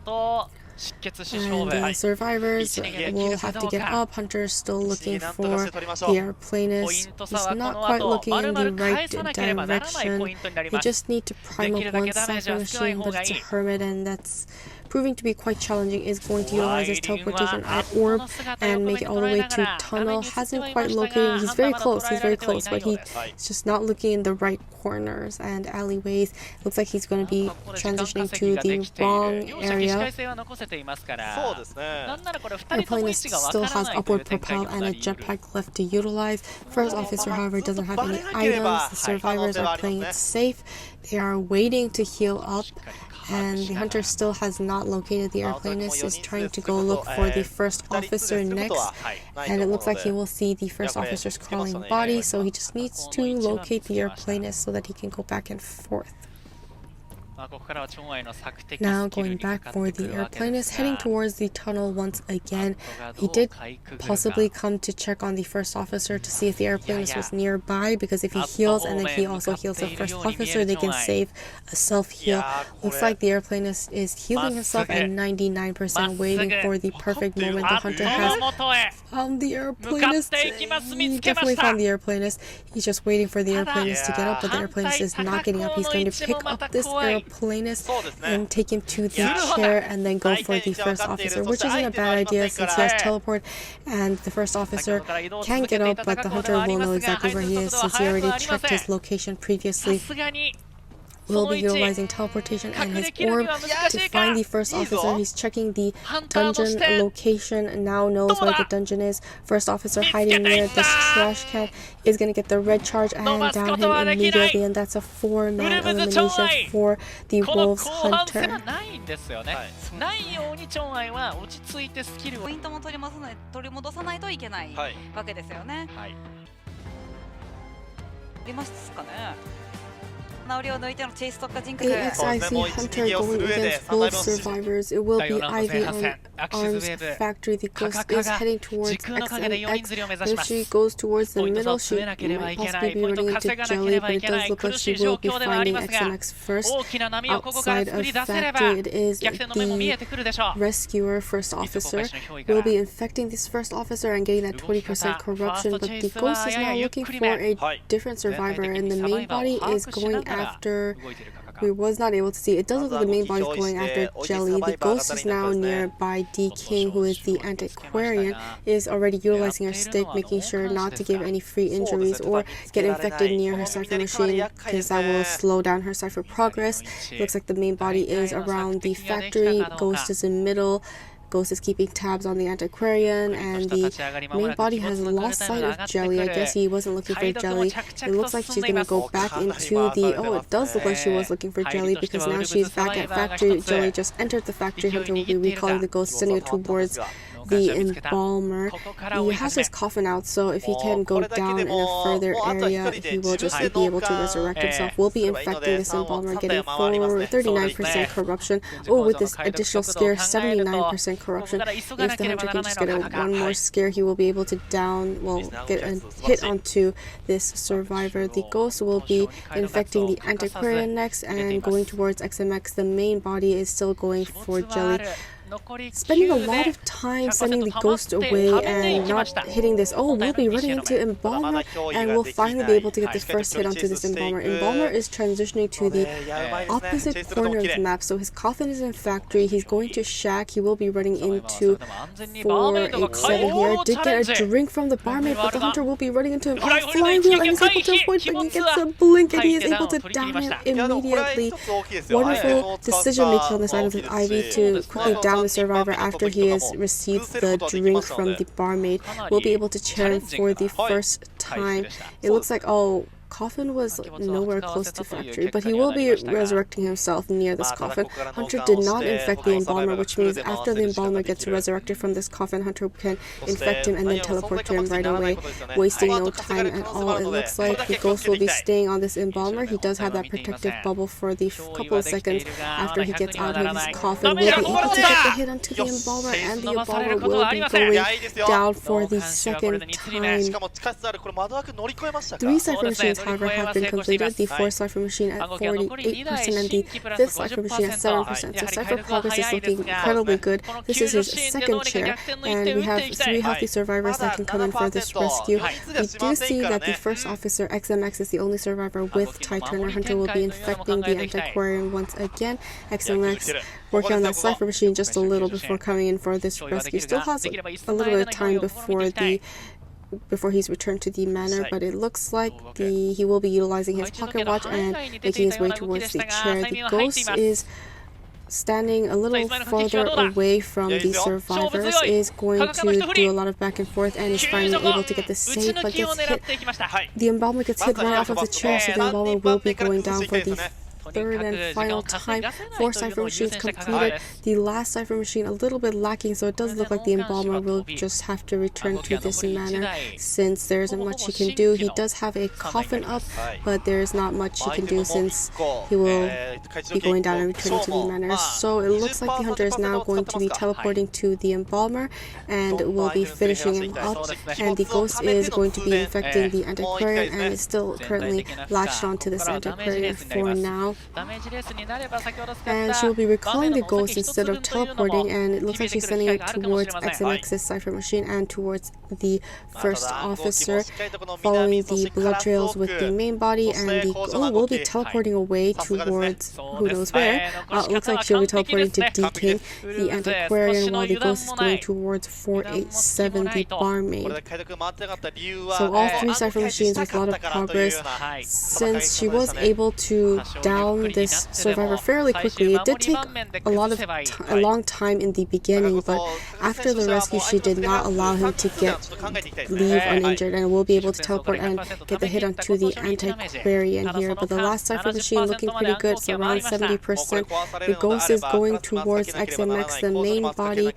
the survivors will have to get up. Hunter's still looking for the airplanist. He's not quite looking in the right direction. They just need to prime up 1 cipher machine, but it's a Hermit, and that's proving to be quite challenging, is going to utilize his teleportation at Orb and make it all the way to Tunnel. Hasn't quite located. He's very close, but he's just not looking in the right corners and alleyways. Looks like he's going to be transitioning to the wrong area. Airplanist still has upward propel and a jetpack left to utilize. First officer, however, doesn't have any items. The survivors are playing it safe. They are waiting to heal up, and the hunter still has not located the airplanist. Is trying to go look for the first officer next, and it looks like he will see the first officer's crawling body, so he just needs to locate the airplanist so that he can go back and forth. Now going back for the airplanist, heading towards the tunnel once again. He did possibly come to check on the first officer to see if the airplanist was nearby, because if he heals and then he also heals the first officer, they can save a self-heal. Looks like the airplanist is healing himself at 99%, waiting for the perfect moment. The hunter has found the airplanist. He definitely found the airplanist. He's just waiting for the airplanist to get up, but the airplanist is not getting up. He's going to pick up this airplanist and take him to the chair and then go for the first officer, which isn't a bad idea since he has teleport and the first officer can get up, but the hunter will know exactly where he is since he already checked his location previously. Will be utilizing teleportation and his orb to find the first officer. He's checking the dungeon location, now knows where the dungeon is. First officer hiding near this trash can is going to get the red charge and down him immediately, and that's a 4-man elimination for the Wolves Hunter. ポイントも取り戻さないといけないわけですよね。出ますかね。 The AXIZ Hunter going against Wolf survivors. It will be Ivy on Arms Factory. The ghost is heading towards XMX. If she goes towards the middle, she might possibly be running into Jelly, but it does look like she will be finding XMX first. Outside of Factory, it is the Rescuer First Officer. Will be infecting this first officer and getting that 20% corruption, but the ghost is now looking for a different survivor, and the main body is going after. We was not able to see. It does look like the main body is going after Jelly. The ghost is now nearby D King, who is the antiquarian, is already utilizing her stick, making sure not to give any free injuries or get infected near her cipher machine, because that will slow down her cipher progress. It looks like the main body is around the factory. Ghost is in middle. Ghost is keeping tabs on the antiquarian, and the main body has lost sight of Jelly. I guess he wasn't looking for Jelly. It looks like she's gonna go back into the... Oh, it does look like she was looking for Jelly, because now she's back at Factory. Jelly just entered the Factory. Hunter will be recalling the ghost, sending it towards the embalmer. He has his coffin out, so if he can go down in a further area, he will just be able to resurrect himself. We'll be infecting this embalmer, getting 39% corruption. Oh, with this additional scare, 79% corruption. If the hunter can just get one more scare, he will be able to get a hit onto this survivor. The ghost will be infecting the antiquarian next and going towards XMX. The main body is still going for Jelly. Spending a lot of time sending the ghost away and not hitting this. Oh, we'll be running into Embalmer, and we'll finally be able to get this first hit onto this Embalmer. Embalmer is transitioning to the opposite corner of the map, so his coffin is in Factory. He's going to Shack. He will be running into 487 here. Did get a drink from the barmaid, but the hunter will be running into him. Oh, flying wheel, and he's able to avoid, but he gets a blink, and he is able to down him immediately. Wonderful decision making on the side of the Ivy to quickly down the survivor after he has received the drink from the barmaid. Will be able to chair him for the first time. It looks like, oh, coffin was nowhere close to Factory, but he will be resurrecting himself near this coffin. Hunter did not infect the embalmer, which means after the embalmer gets resurrected from this coffin, Hunter can infect him and then teleport to him right away, wasting no time at all. It looks like the ghost will be staying on this embalmer. He does have that protective bubble for the couple of seconds after he gets out of his coffin. Will be able to get the hit onto the embalmer, and the embalmer will be going down for the second time. 3 cipher machines however, have been completed. The 4th cipher machine at 48% and the 5th cipher machine at 7%. So cipher progress is looking incredibly good. This is his 2nd chair, and we have 3 healthy survivors that can come in for this rescue. We do see that the first officer, XMX, is the only survivor with TIE Turner. Hunter will be infecting the antiquarian once again. XMX working on that cipher machine just a little before coming in for this rescue. Still has a little bit of time before he's returned to the manor, but it looks like he will be utilizing his pocket watch and making his way towards the chair. The ghost is standing a little farther away from the survivors, is going to do a lot of back and forth, and is finally able to get the save, but gets hit. The embalmer gets hit right off of the chair, so the embalmer will be going down for the 3rd and final time. 4 cipher machines completed. The last cipher machine a little bit lacking, so it does look like the embalmer will just have to return to this manor since there isn't much he can do. He does have a coffin up, but there is not much he can do since he will be going down and returning to the manor. So it looks like the hunter is now going to be teleporting to the embalmer and will be finishing him up, and the ghost is going to be infecting the antiquarian and is still currently latched onto this antiquarian for now. And she will be recalling the ghost instead of teleporting, and it looks like she's sending it towards XMX's cipher machine and towards the first officer, following the blood trails with the main body, and the ghost will be teleporting away towards who knows where. It looks like she'll be teleporting to D-King, the antiquarian, while the ghost is going towards 487, the barmaid. So all 3 cipher machines with a lot of progress. Since she was able to down this survivor fairly quickly, it did take a long time in the beginning, but after the rescue she did not allow him to leave uninjured, and will be able to teleport and get the hit onto the antiquarian here. But the last cipher machine looking pretty good, so around 70%. The ghost is going towards XMX. The main body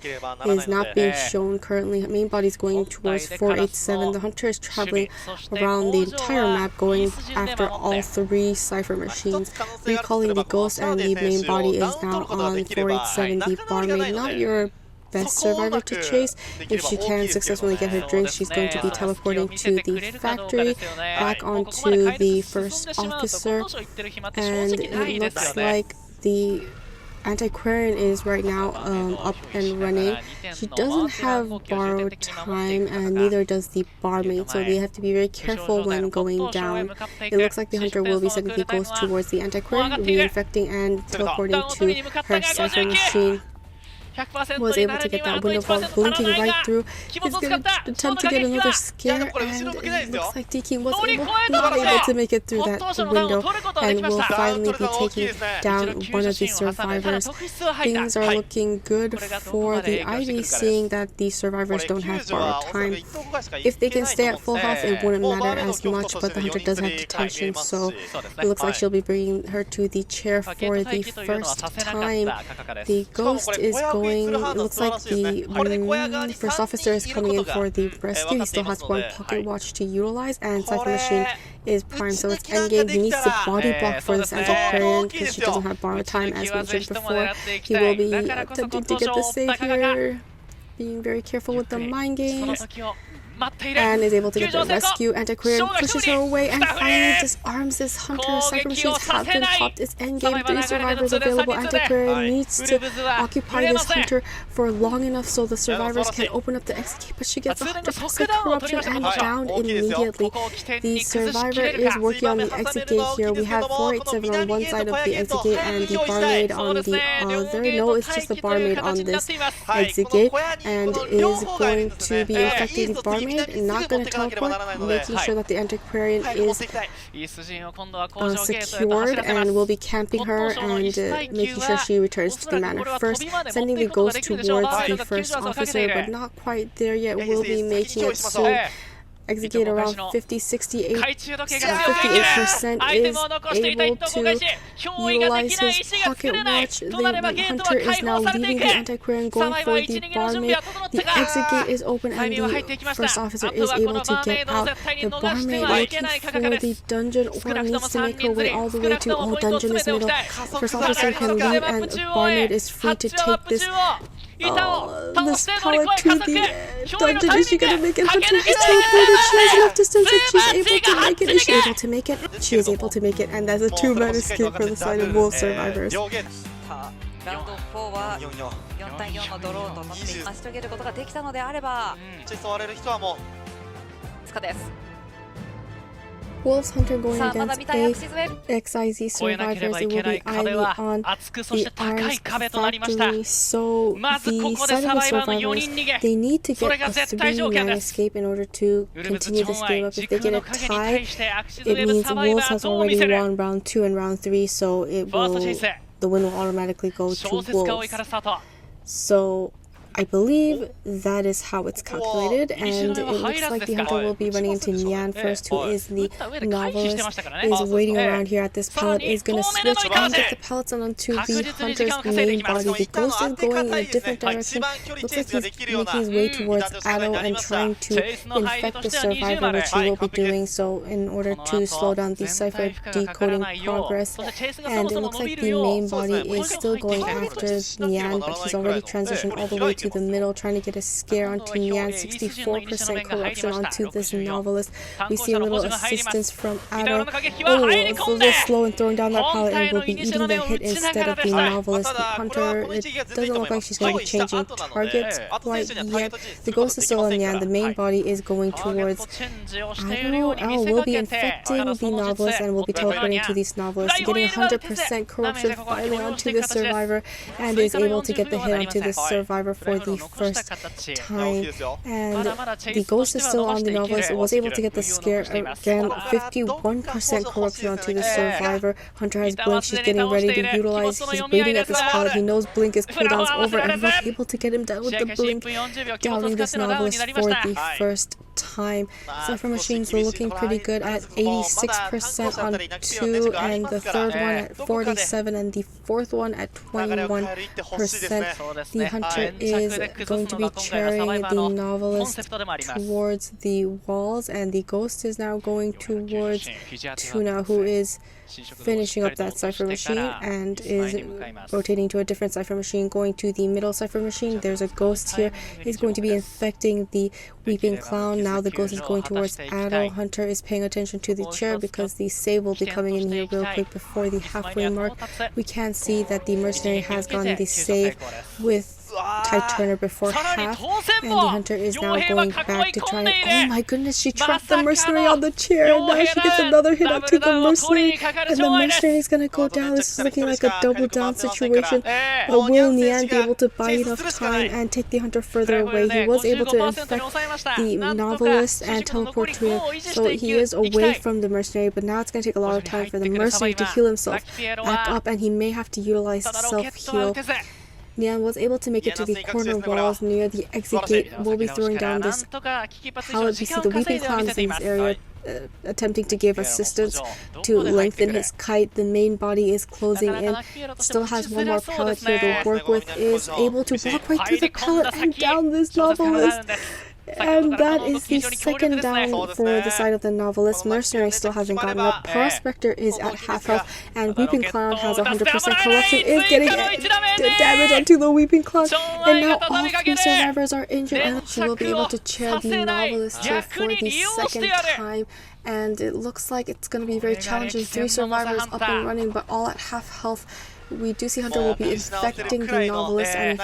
is not being shown currently. The main body is going towards 487. The hunter is traveling around the entire map, going after all 3 cipher machines. Recalling the ghost, and the main body is now on 487, the barmaid. Not your best survivor to chase. If she can successfully get her drink, she's going to be teleporting to the factory, back onto the first officer, and it looks like the antiquarian is right now up and running. She doesn't have borrowed time, and neither does the barmaid, so they have to be very careful when going down. It looks like the hunter will be sending the ghost towards the antiquarian, reinfecting and teleporting to her cipher machine. Was able to get that window while blinking right through. He's going to attempt to get another scare, and it looks like D-King was not able to make it through that window, and will finally be taking down one of the survivors. Things are looking good for the ID, seeing that the survivors don't have borrowed time. If they can stay at full health, it wouldn't matter as much, but the hunter does have detention, so it looks like she'll be bringing her to the chair for the first time. The ghost is going. It looks like the first officer is coming in for the rescue. He still has 1 pocket watch to utilize, and cipher machine is primed, so it's endgame. He needs to body block for this antiquarian because she doesn't have borrowed time, as mentioned before. He will be attempting to get the save here, being very careful with the mind games, and is able to get the rescue. Antiquarian pushes her away and finally disarms this hunter. Cipher machines have been popped. It's endgame. 3 survivors available. Antiquarian needs to occupy this hunter for long enough so the survivors can open up the exit gate, but she gets 100% corruption and downed immediately. The survivor is working on the exit gate here. We have 487 on one side of the exit gate and the barmaid on the other. No, it's just the barmaid on this exit gate, and is going to be infecting the barmaid. Not going to teleport, making sure that the antiquarian is secured, and will be camping her and making sure she returns to the manor. First, sending the ghost towards the first officer, but not quite there yet. Will be making it soon. Exit gate around 58% is able to utilize his pocket watch. The hunter is now leaving the antiquarian, going for the barmaid. The exit gate is open, and the first officer is able to get out. The barmaid looking for the dungeon, or needs to make her way all the way to dungeon is middle. First officer can leave, and the barmaid is free to take this this pallet to the dungeon. Is she gonna make it? Hunter is teleported. She has enough distance and she's able to make it. Is she able to make it? She is able to make it, and that's a 2-man escape for the side of Wolf survivors. ラウンド4は4対4のドローと取って成し遂げることができたのであれば、触れる人はもうつかです。 Wolves Hunter going against AXIZ survivors. It will be Ivy on the AXIZ Factory. So the side of the survivors, they need to get a 3-man escape in order to continue this game up. If they get a tie, it means Wolves has already won round 2 and round 3, so the win will automatically go to Wolves. So I believe that is how it's calculated, and it looks like the Hunter will be running into Nyan first, who is the novelist, is waiting around here at this pallet, is going to switch and get the pallets onto the Hunter's main body. The Ghost is going in a different direction. Looks like he's making his way towards Addo and trying to infect the survivor, which he will be doing so in order to slow down the cipher decoding progress. And it looks like the main body is still going after Nyan, but he's already transitioned all the way to the middle, trying to get a scare onto Nyan. 64% corruption onto this novelist. We see a little assistance from Addo. Oh, it's a little slow in throwing down that pallet, and will be eating the hit instead of the novelist. The Hunter, it doesn't look like she's going to be changing targets quite yet. The Ghost is still on Nyan. The main body is going towards Addo. Oh, will be infecting the novelist and will be teleporting to this novelist, getting 100% corruption finally onto this survivor, and is able to get the hit onto this survivor for the first time. And the Ghost is still on the novelist. It was able to get the scare again. 51% corruption onto the survivor. Hunter has Blink. She's getting ready to utilize. He's waiting at this pallet. He knows Blink is cooldown's over, and was able to get him down with the Blink, downing this novelist for the first time. Cypher Machine's looking pretty good at 86% on 2, and the third one at 47, and the fourth one at 21%. The Hunter is going to be carrying the novelist towards the walls, and the Ghost is now going towards Tuna, who is finishing up that Cypher Machine and is rotating to a different Cypher Machine, going to the middle Cypher Machine. There's a Ghost here. He's going to be infecting the Weeping Clown. Now the Ghost is going towards Addo. Hunter is paying attention to the chair because the save will be coming in here real quick before the halfway mark. We can see that the Mercenary has gotten the save with Tide Turner before half, and the Hunter is now going back to try and, oh my goodness, she trapped the Mercenary on the chair, and now she gets another hit onto the Mercenary, and the Mercenary is going to go down. This is looking like a double down situation. Will Nyan be able to buy enough time and take the Hunter further away? He was able to infect the novelist and teleport to him, so he is away from the Mercenary, but now it's going to take a lot of time for the Mercenary to heal himself back up, and he may have to utilize self-heal. Nyan was able to make it to the corner walls near the exit gate. Will be throwing down this pallet. We see the Weeping Clowns in this area attempting to give assistance to lengthen his kite. The main body is closing in. Still has one more pallet here to work with. Is able to walk right through the pallet and down this novelist. And that is the second down for the side of the novelist. Mercenary still hasn't gotten up. Prospector is at half health, and Weeping Clown has 100% corruption, is getting damage onto the Weeping Clown. And now all 3 survivors are injured, and she will be able to chair the novelist here for the second time. And it looks like it's going to be very challenging. 3 survivors up and running, but all at half health. We do see Hunter will be infecting the novelist and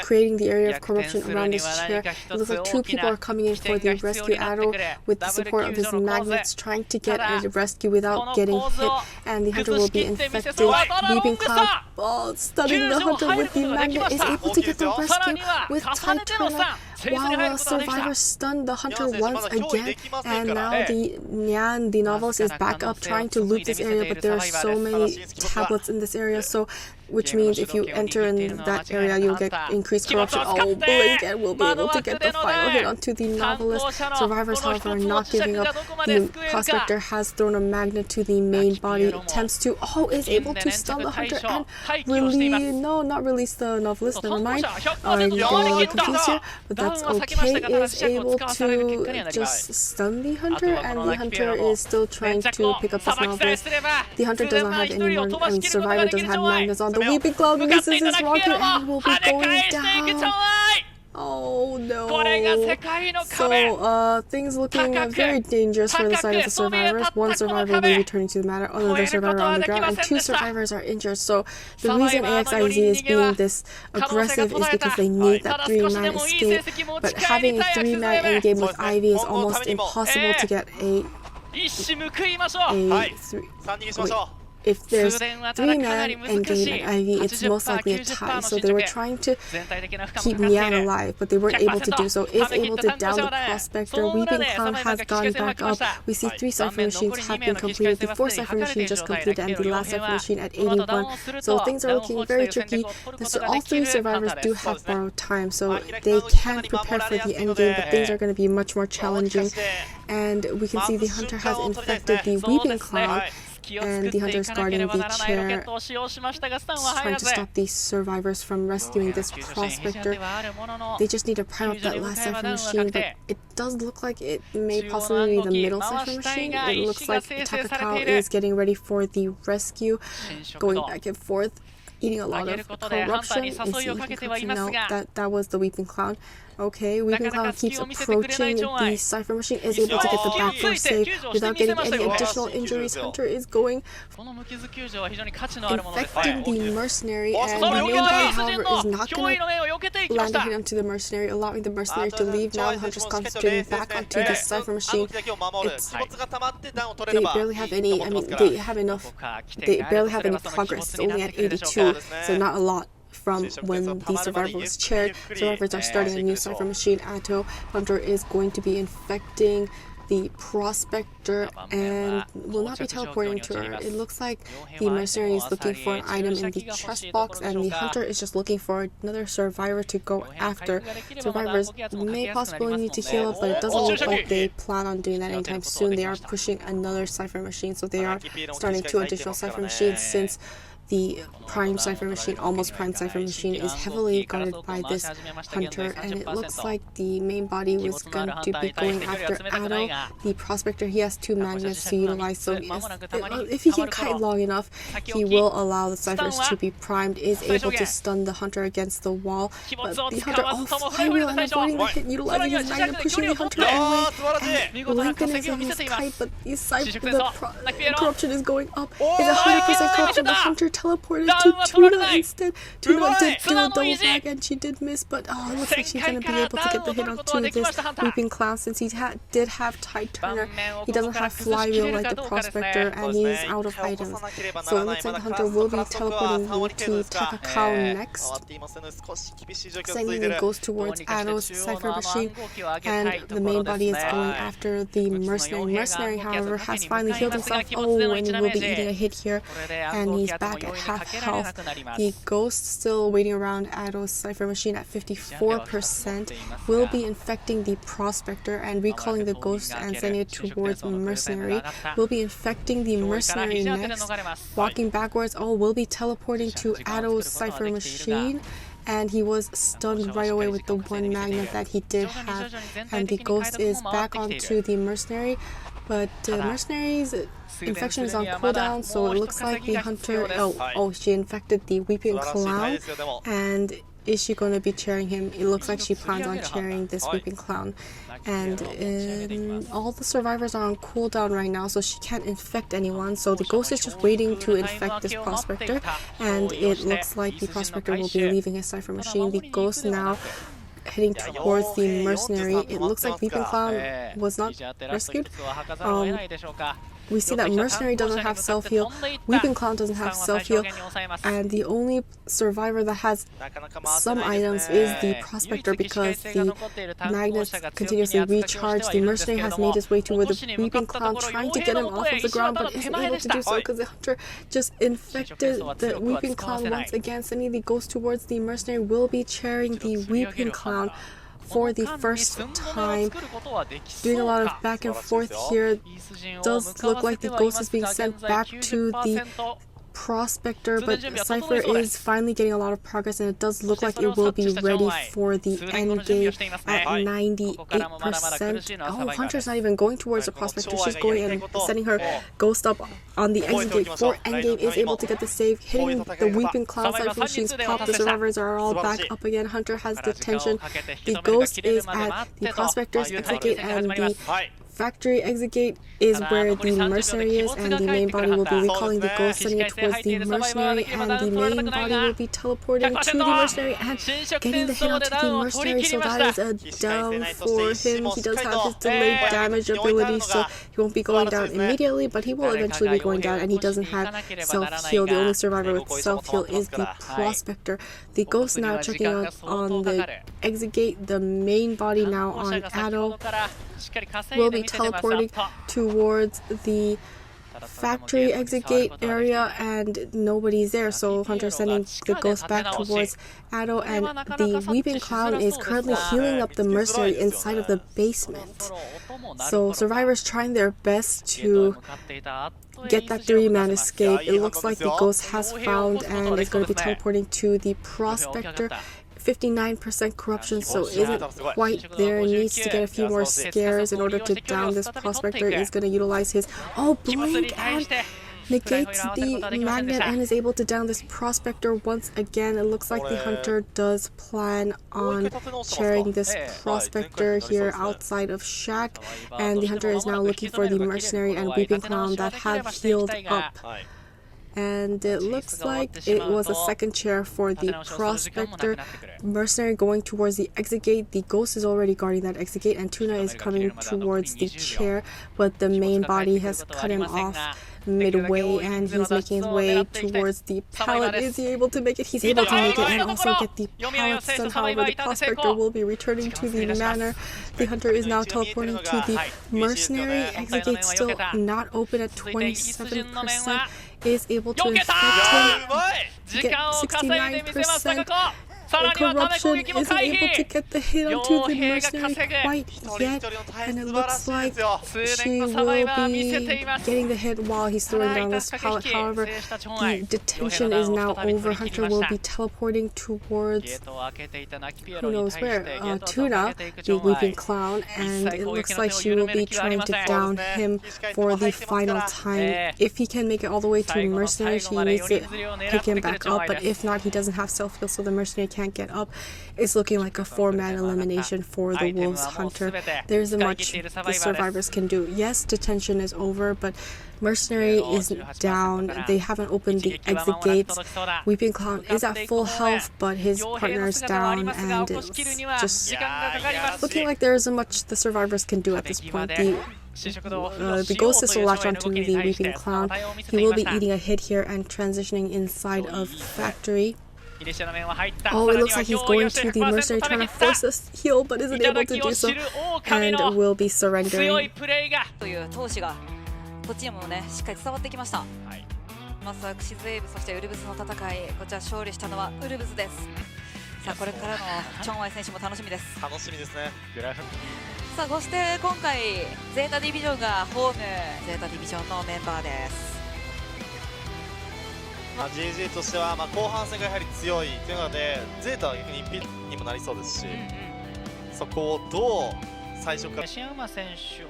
creating the area of corruption around his chair. It looks like 2 people are coming in for the rescue. Addo, with the support of his magnets, trying to get a rescue without getting hit, and the Hunter will be infecting Weeping Cloud. Stunning the Hunter with the magnet, is able to get the rescue with Tide Turner, while the survivor stunned the Hunter once again, and now the Nyan, the novelist, is back up trying to loop this area, but there are so many tablets in this area, so which means if you enter in that area, you'll get increased corruption. Oh, Blink, and will be able to get the final hit onto the novelist. Survivors, however, are not giving up. The Prospector has thrown a magnet to the main body, attempts to, is able to stun the Hunter and not release the novelist, never mind. I'm getting a little confused here, but that's okay. Is able to just stun the Hunter, and the Hunter is still trying to pick up this novelist. The Hunter does not have any more, Survivor doesn't have magnets on The weeping cloud misses his rocket and will be going down. Oh no. So things looking very dangerous for the side of the survivors. One survivor will be returning to the matter, another survivor on the ground, and two survivors are injured. So the reason AXIZ is being this aggressive is because they need that 3-man escape. But having a 3-man endgame with Ivy is almost impossible to get if there's 3-man endgame at Ivy, it's most likely a tie. So they were trying to keep Nian alive, but they weren't able to do so. Is able to down the Prospector. Weeping Clown has gone back up. We see 3 Cypher Machines have been completed. The 4th Cypher Machine just completed, and the last Cypher Machine at 81. So things are looking very tricky. All 3 survivors do have borrowed time, so they can prepare for the endgame, but things are going to be much more challenging. And we can see the Hunter has infected the Weeping Clown, and the Hunter is guarding the chair, trying to stop these survivors from rescuing this Prospector. They just need to prime up that last Cypher Machine, but it does look like it may possibly be the middle Cypher Machine. It looks like Kakaka is getting ready for the rescue, going back and forth, eating a lot of corruption. Is he cooking? No, that was the Weeping Clown. Okay, Weeping Clown keeps approaching the Cypher Machine, is able to get the back door save without getting any additional injuries. Hunter is going, infecting the Mercenary, and the main guy, however, is not going to land a hit onto the Mercenary, allowing the Mercenary to leave. Now the Hunter's concentrating back onto the Cypher Machine. They barely have any, they have enough, they barely have any progress. It's only at 82, so not a lot from when the survivor was chaired. Survivors are starting a new Cypher Machine. Atto. Hunter is going to be infecting the Prospector and will not be teleporting to her. It looks like the Mercenary is looking for an item in the chest box, and the Hunter is just looking for another survivor to go after. Survivors may possibly need to heal up, but it doesn't look like they plan on doing that anytime soon. They are pushing another Cypher Machine, so they are starting 2 additional Cypher Machines, since the prime Cypher Machine, almost prime Cypher Machine, is heavily guarded by this Hunter, and it looks like the main body was going to be going after Atto. The Prospector, he has 2 magnets to utilize, so if he can kite long enough, he will allow the Cyphers to be primed, is able to stun the Hunter against the wall, but the Hunter flywheel and avoiding the hit, utilizing his magnet, pushing the Hunter away, and lengthening his kite, but the corruption is going up. It's 100% corruption. The Hunter teleported to Tuna instead. Tuna did do a double back and she did miss, but it looks like she's going to be able to get the hit onto this Weeping Clown, since he did have Tide Turner. He doesn't have Flywheel like the Prospector, and he's out of items. So it looks like the Hunter will be teleporting to Kakaka next. Sending goes towards Atto's Cypher Machine, and the main body is going after the Mercenary. Mercenary, however, has finally healed himself. Oh, and he will be eating a hit here, and he's back at half health. The Ghost still waiting around Atto's Cypher Machine at 54%, will be infecting the Prospector and recalling the Ghost and sending it towards Mercenary. Will be infecting the Mercenary next, walking backwards. Oh, will be teleporting to Atto's Cypher Machine, and he was stunned right away with the 1 magnet that he did have, and the Ghost is back onto the Mercenary, but Mercenary's infection is on cooldown, so it looks like the Hunter, she infected the Weeping Clown, and is she going to be chairing him? It looks like she plans on chairing this Weeping Clown, and all the survivors are on cooldown right now, so she can't infect anyone, so the Ghost is just waiting to infect this Prospector, and it looks like the Prospector will be leaving his Cypher Machine. The Ghost now heading towards the Mercenary. It looks like Weeping Clown was not rescued. We see that Mercenary doesn't have self-heal, Weeping Clown doesn't have self-heal, and the only survivor that has some items is the Prospector, because the magnets continuously recharge. The Mercenary has made his way to where the Weeping Clown, trying to get him off of the ground, but isn't able to do so because the Hunter just infected the Weeping Clown once again. Sending the Ghost towards the Mercenary, will be chairing the Weeping Clown for the first time, doing a lot of back and forth here. Does look like the Ghost is being sent back to the Prospector, but Cypher is finally getting a lot of progress, and it does look like it will be ready for the end game at 98%. Oh, Hunter's not even going towards the Prospector. She's going and setting her Ghost up on the exit gate for endgame, is able to get the save, hitting the Weeping Cloud. Cypher machines pop, the survivors are all back up again. Hunter has detention. The Ghost is at the Prospector's exit gate, and the Factory exit gate is where the mercenary is, and the main body will be recalling the Ghost, sending it towards the mercenary, and the main body will be teleporting to the mercenary and getting the hit onto the mercenary, so that is a down for him. He does have his delayed damage ability, so he won't be going down immediately, but he will eventually be going down, and he doesn't have self-heal. The only survivor with self-heal is the Prospector. The Ghost now checking out on the exit gate. The main body now on Addo will be teleporting towards the factory exit gate area, and nobody's there, so Hunter sending the Ghost back towards Addo, and the Weeping Cloud is currently healing up the mercenary inside of the basement. So survivors trying their best to get that 3-man escape. It looks like the Ghost has found and is going to be teleporting to the Prospector. 59% corruption, so isn't quite there. Needs to get a few more scares in order to down this Prospector. Is going to utilize his blink and negates the magnet and is able to down this Prospector once again. It looks like the Hunter does plan on sharing this Prospector here outside of Shack, and the Hunter is now looking for the mercenary and Weeping Clown that have healed up. And it looks like it was a second chair for the Prospector. Mercenary going towards the exit gate. The Ghost is already guarding that exit gate, and Tuna is coming towards the chair, but the main body has cut him off midway, and he's making his way towards the pallet. Is he able to make it? He's able to make it and also get the pallets done. However, the Prospector will be returning to the manor. The Hunter is now teleporting to the mercenary. Exit gate still not open at 27%. Is able to infect him, get 69%. The corruption isn't able to get the hit onto the mercenary quite yet, and it looks like she will be getting the hit while he's throwing down this pallet. However, the detention is now over. Hunter will be teleporting towards who knows where, Tuna, the Weeping Clown, and it looks like she will be trying to down him for the final time. If he can make it all the way to mercenary, she needs to pick him back up, but if not, he doesn't have self-heal, so the mercenary can't get up. It's looking like a 4-man elimination for the Wolves Hunter. There isn't much the survivors can do. Yes, detention is over, but mercenary isn't down. They haven't opened the exit gates. Weeping Clown is at full health, but his partner is down, and it's just looking like there isn't much the survivors can do at this point. The Ghost is will latch onto the Weeping Clown. He will be eating a hit here and transitioning inside of Factory. Oh, it looks like he's going to the mercenary, trying to force us heal, but isn't able to do so, and will be surrendering. という闘志がこっちにもねしっかり伝わってきました。まずはアクシズウェーブ、そしてウルブズの戦い、こちら勝利したのはウルブズです。さあこれからのチョンワイ選手も楽しみです。楽しみですね。さあそして今回ゼータディビジョンがホーム、ゼータディビジョンのメンバーです。GG としては後半戦がやはり強いというので、ゼータは逆にピンにもなりそうですし、そこをどう最初から。新馬選手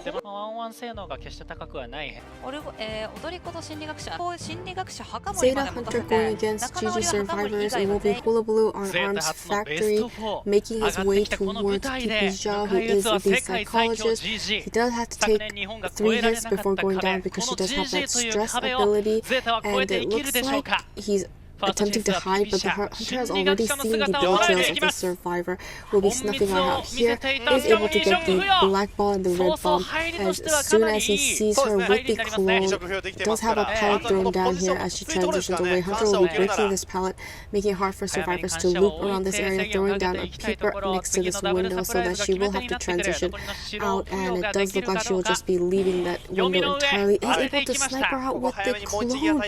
でも1-1性能が決して高くはない。踊り子と心理学者墓森 ZETA Hunter going against GG survivors. It will be Hullabaloo on Arms Factory, making his way towards Pipija, who is the psychologist. He does have to take 3 hits before going down because she does have that stress ability, and it looks like he's attempting to hide, but the Hunter has already seen the details of the survivor. Will be snuffing out here, is able to get the black ball and the red bomb as soon as he sees her with the clone. Does have a pallet thrown down here as she transitions away. Hunter will be breaking this pallet, making it hard for survivors to loop around this area, throwing down a peeper next to this window so that she will have to transition out, and it does look like she will just be leaving that window entirely. Is able to sniper out with the clone.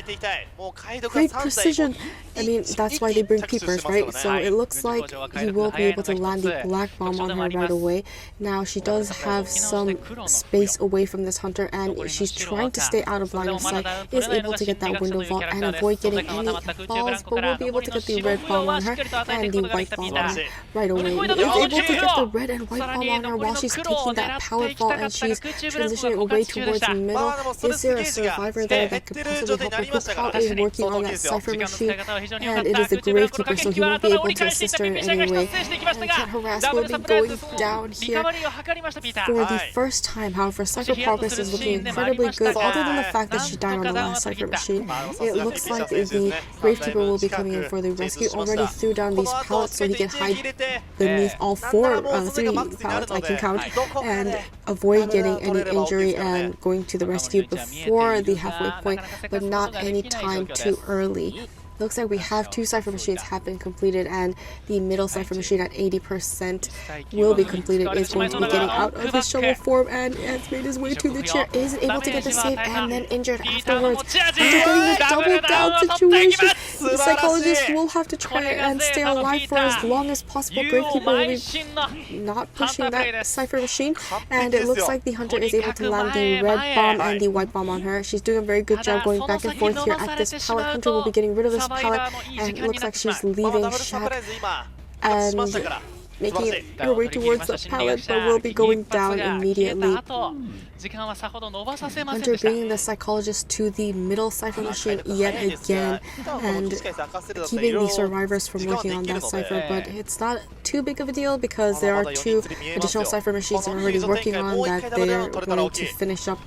Great precision. I mean, that's why they bring keepers, right? So it looks like he will be able to land the black bomb on her right away. Now, she does have some space away from this hunter, and she's trying to stay out of line of sight, is able to get that window vault and avoid getting any balls, but will be able to get the red bomb on her and the white bomb on her right away. Is able to get the red and white bomb on her while she's taking that pallet vault and she's transitioning away towards the middle. Is there a survivor there that could possibly help her? ChoAi is working on that cipher machine, and it is the Gravekeeper, so he won't be able to assist her in any way. And Cat Harass will be going down here for the first time. However, Cipher progress is looking incredibly good, other than the fact that she died on the last Cipher machine. It looks like the Gravekeeper will be coming in for the rescue. Already threw down these pallets so he can hide beneath all three pallets I can count, and avoid getting any injury and going to the rescue before the halfway point, but not any time too early. Looks like we have 2 cipher machines have been completed, and the middle cipher machine at 80% will be completed. Is going to be getting out of his shovel form and has made his way to the chair. Isn't able to get the save and then injured afterwards. After getting a double down situation, the psychologist will have to try and stay alive for as long as possible. Gravekeeper will be not pushing that cipher machine, and it looks like the hunter is able to land the red bomb and the white bomb on her. She's doing a very good job going back and forth here at this pallet. Hunter will be getting rid of this pallet, and it looks like she's leaving Shat and making her way towards the pallet, but will be going down immediately. Hunter bringing the psychologist to the middle cipher machine yet again, and keeping the survivors from working on that cipher, but it's not too big of a deal because there are 2 additional cipher machines they're already working on that they're going to finish up.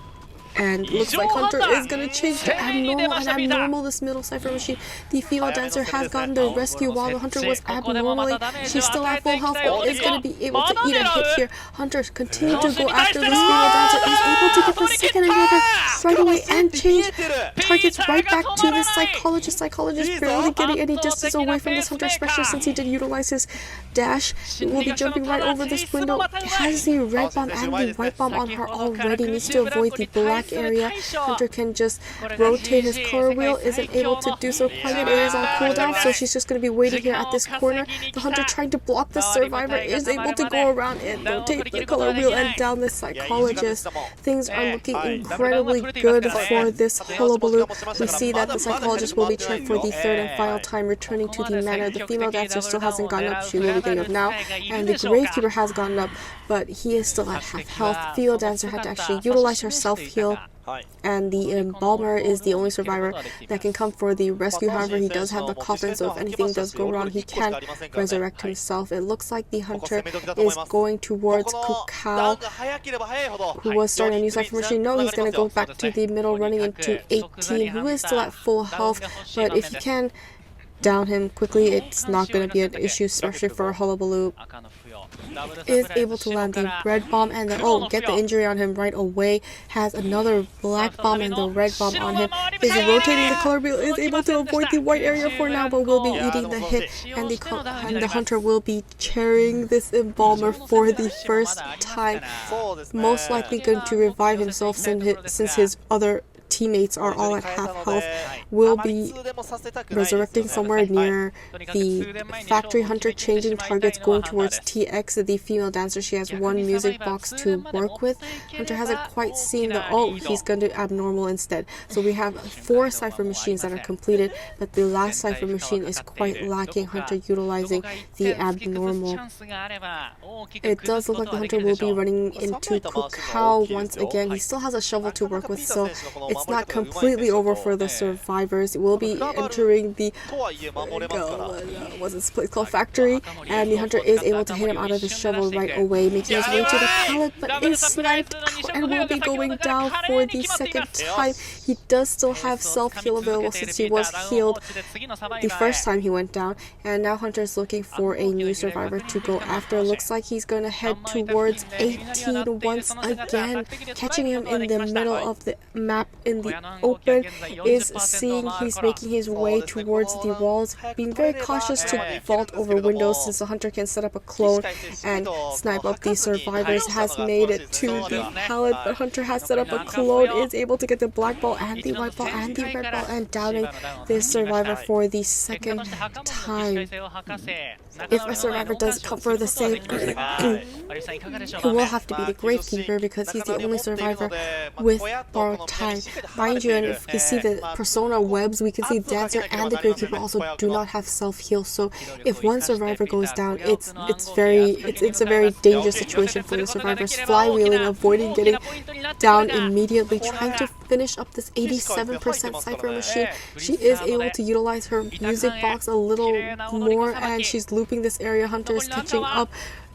And looks like Hunter is going to change to abnormal this middle cipher machine. The female dancer has gotten the rescue while the Hunter was abnormally. She's still at full health, but is going to be able to eat a hit here. Hunter continued to go after this female dancer, is able to get the second inhibitor right away and change targets right back to the psychologist. Psychologist barely getting any distance away from this Hunter, especially since he did utilize his dash. He will be jumping right over this window. Has the red bomb and the white bomb on her already. Needs to avoid the black area. Hunter can just rotate his color wheel, isn't able to do so quite yet. It is on cooldown, so she's just going to be waiting here at this corner. The Hunter trying to block the survivor is able to go around and rotate the color wheel and down the psychologist. Things are looking incredibly good for this Hullabaloo. We see that the psychologist will be checked for the 3rd and final time, returning to the manor. The female dancer still hasn't gotten up. She will be getting up now, and the Gravekeeper has gotten up, but he is still at half health. The female dancer had to actually utilize her self-heal, and the embalmer is the only survivor that can come for the rescue. However, he does have the coffin, so if anything does go wrong, he can resurrect himself. It looks like the Hunter is going towards Kukao, who was starting a new cipher machine. No, he's going to go back to the middle, running into 18, who is still at full health, but if he can down him quickly, it's not going to be an issue, especially for Hullabaloo. Is able to land the red bomb and then get the injury on him right away. Has another black bomb and the red bomb on him. Is rotating the color wheel. Is able to avoid the white area for now, but will be eating the hit. And the Hunter will be carrying this embalmer for the first time. Most likely going to revive himself since his other teammates are all at half health. Will be resurrecting somewhere near the factory. Hunter changing targets, going towards TX, the female dancer. She has 1 music box to work with. Hunter hasn't quite seen the he's going to abnormal instead. So we have 4 cipher machines that are completed, but the last cipher machine is quite lacking. Hunter utilizing the abnormal. It does look like the Hunter will be running into Kukao once again. He still has a shovel to work with, so it's not completely over for the survivors. It will be entering the what's this place called, factory, and the Hunter is able to hit him out of his shovel right away, making his way to the pallet, but is sniped out and will be going down for the second time. He does still have self-heal available since he was healed the first time he went down, and now Hunter is looking for a new survivor to go after. Looks like he's going to head towards 18 once again, catching him in the middle of the map in in the open is seeing he's making his way towards the walls, being very cautious to vault over windows since the hunter can set up a clone and snipe up the survivors. Has made it to the pallet, but hunter has set up a clone, is able to get the black ball and the white ball and the red ball, and downing this survivor for the second time. If a survivor does come for the save, it will have to be the Gravekeeper because he's the only survivor with borrowed time. Mind you, and if you can see the persona webs, we can see Dancer and the Gravekeeper also do not have self-heal. So if one survivor goes down, it's a very dangerous situation for the survivors. Flywheeling, avoiding getting down immediately, trying to finish up this 87% Cypher machine. She is able to utilize her music box a little more, and she's looping this area. Hunter is catching up,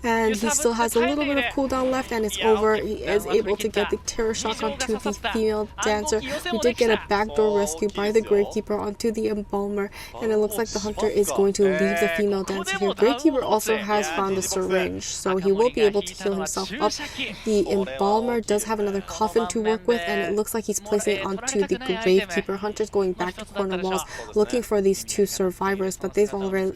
and he still has a little bit of cooldown left, and it's over. He is able to get the terror shock onto the female dancer. We did get a backdoor rescue by the Gravekeeper onto the Embalmer, and it looks like the hunter is going to leave the female dancer here. Gravekeeper also has found a syringe, so he will be able to heal himself up. The Embalmer does have another coffin to work with, and it looks like he's placing it onto the Gravekeeper. Hunter's going back to corner walls looking for these two survivors, but they've already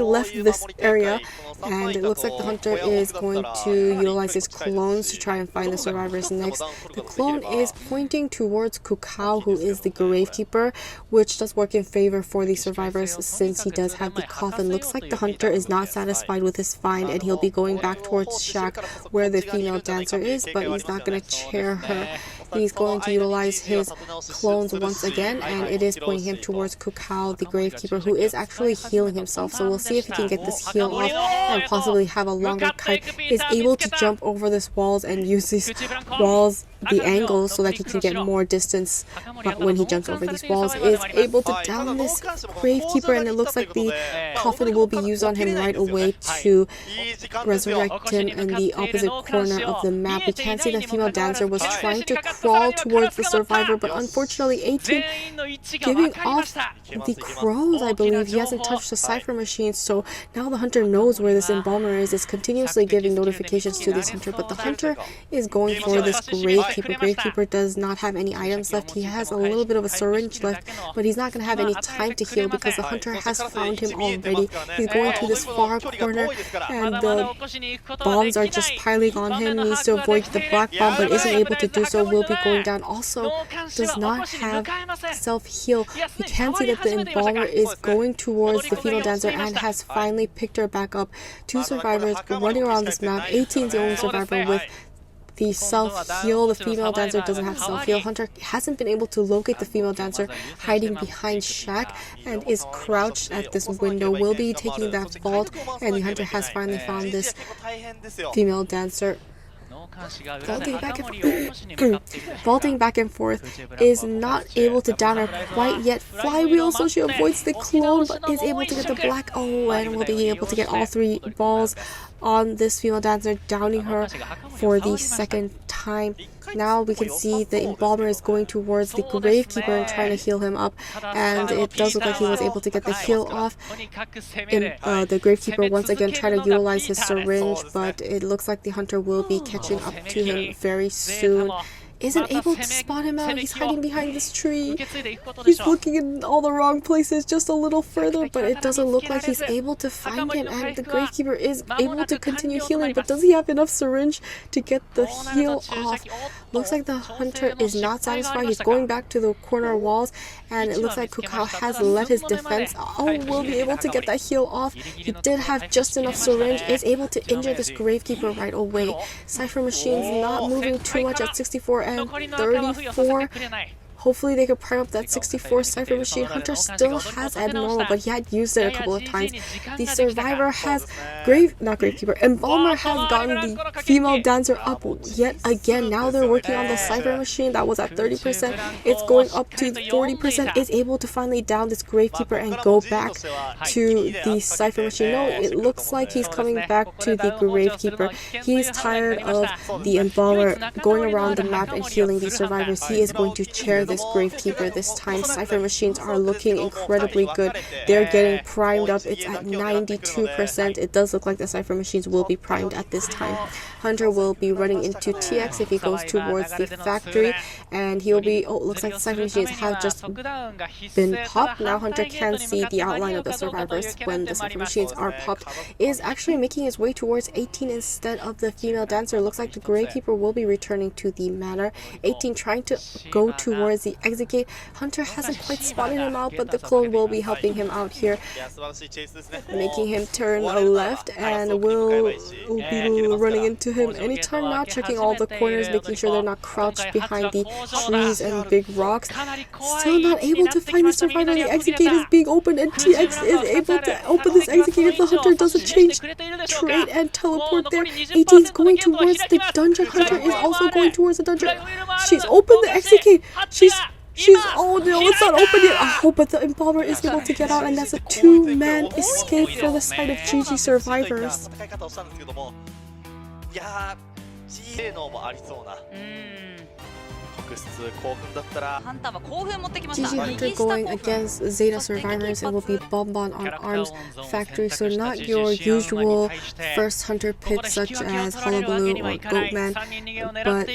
left this area. And it looks like the hunter is going to utilize his clones to try and find the survivors next. The clone is pointing towards Kukao, who is the Gravekeeper, which does work in favor for the survivors since he does have the coffin. Looks like the hunter is not satisfied with his find, and he'll be going back towards Shack where the female dancer is, but he's not going to chair her. He's going to utilize his clones once again, and it is pointing him towards Kukao, the Gravekeeper, who is actually healing himself. So we'll see if he can get this heal off and possibly have a longer kite. Is able to jump over this walls and use these walls, the angles, so that he can get more distance. But when he jumps over these walls, is able to down this Gravekeeper, and it looks like the coffin will be used on him right away to resurrect him in the opposite corner of the map. We can see the female dancer was trying to crawl towards the survivor, but unfortunately 18 giving off the crows, I believe. He hasn't touched the Cypher machine, so now the hunter knows where this Embalmer is. It's continuously giving notifications to this hunter, but the hunter is going for this Gravekeeper. Gravekeeper does not have any items left. He has a little bit of a syringe left, but he's not going to have any time to heal because the hunter has found him already. He's going to this far corner, and the bombs are just piling on him. He needs to avoid the black bomb, but isn't able to do so. Will be going down. Also does not have self-heal. We can see that the Embalmer is going towards the female dancer and has finally picked her back up. Two survivors running around this map. 18's the only survivor with the self-heal. The female dancer doesn't have self-heal. Hunter hasn't been able to locate the female dancer, hiding behind Shack, and is crouched at this window. Will be taking that vault, and the hunter has finally found this female dancer. Vaulting back and forth, is not able to down her quite yet. Flywheel, so she avoids the clone, but is able to get the black. Oh, and will be able to get all three balls on this female dancer, downing her for the second time. Now we can see the Embalmer is going towards the Gravekeeper and trying to heal him up, and it does look like he was able to get the heal off. The Gravekeeper once again tried to utilize his syringe, but it looks like the hunter will be catching up to him very soon. Isn't able to spot him out. He's hiding behind this tree. He's looking in all the wrong places, just a little further, but it doesn't look like he's able to find him, and the Gravekeeper is able to continue healing, but does he have enough syringe to get the heal off? Looks like the hunter is not satisfied. He's going back to the corner walls, and it looks like Kukao has let his defense. Oh, will be able to get that heal off. He did have just enough syringe, is able to injure this Gravekeeper right away. Cypher machine's not moving too much at 64 and 34. Hopefully they could prime up that 64 Cypher machine. Hunter still has abnormal, but he had used it a couple of times. The survivor has Embalmer has gotten the female dancer up yet again. Now they're working on the Cypher machine that was at 30%. It's going up to 40%. Is able to finally down this Gravekeeper and go back to the Cypher machine. No, it looks like he's coming back to the Gravekeeper. He's tired of the Embalmer going around the map and healing these survivors. He is going to chair this Gravekeeper this time. Cypher machines are looking incredibly good. They're getting primed up. It's at 92%. It does look like the Cypher machines will be primed at this time. Hunter will be running into TX if he goes towards the factory, and he'll be, oh, looks like the Cypher machines have just been popped. Now Hunter can see the outline of the survivors when the Cypher machines are popped. Is actually making his way towards 18 instead of the female dancer. Looks like the Gravekeeper will be returning to the manor. 18 trying to go towards the exit gate. Hunter hasn't quite spotted him out, but the clone will be helping him out here, making him turn left, and will be running into him anytime now, checking all the corners, making sure they're not crouched behind the trees and big rocks. Still not able to find the survivor. The exit gate is being opened, and TX is able to open this exit gate if the Hunter doesn't change trade and teleport there. 18 is going towards the dungeon. Hunter is also going towards the dungeon. She's opened the exit gate. She's oh no, it's not open yet. Oh, but the Embalmer is able to get out, and that's a two-man escape for the side of GG survivors. GG Hunter going against ZETA survivors. It will be BonBon on Arms Factory, so not your usual first Hunter pick such as Hullabaloo or Goatman, but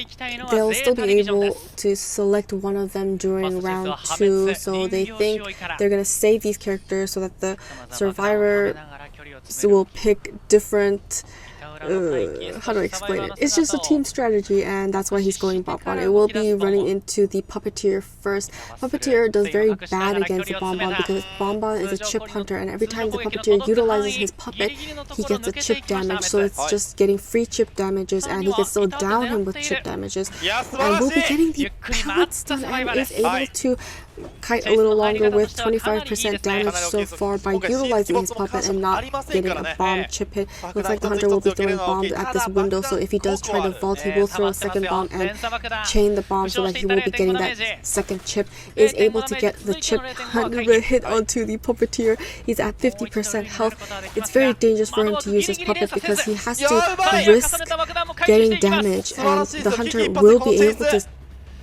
they'll still be able to select one of them during round 2, so they think they're going to save these characters so that the survivor will pick different how do I explain it? It's just a team strategy, and that's why he's going BonBon. It will be running into the Puppeteer first. Puppeteer does very bad against the BonBon because BonBon is a chip hunter, and every time the Puppeteer utilizes his puppet, he gets a chip damage, so it's just getting free chip damages, and he can still down him with chip damages. And we'll be getting the pellet stun, and is able to kite a little longer with 25% damage so far by utilizing his puppet and not getting a bomb chip hit. Looks like the Hunter will be throwing bombs at this window, so if he does try to vault, he will throw a second bomb and chain the bomb so that he will be getting that second chip. Is able to get the chip hit onto the Puppeteer. He's at 50% health. It's very dangerous for him to use his puppet because he has to risk getting damage, and the Hunter will be able to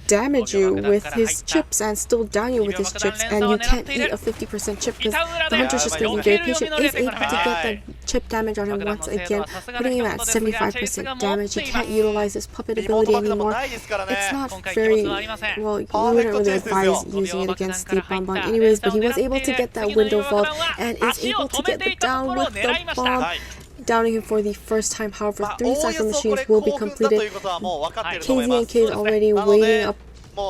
damage you with his chips and still down you with his chips, and you can't eat a 50% chip because the Hunter's just going to be very patient. Is able to get the chip damage on him once again, putting him at 75% damage. He can't utilize his puppet ability anymore. It's not very well, we wouldn't really advise using it against the BonBon anyways, but he was able to get that window vault and is able to get the down with the bomb, downing him for the first time. However, 3 Cypher machines will be completed. KZ and K is already waiting up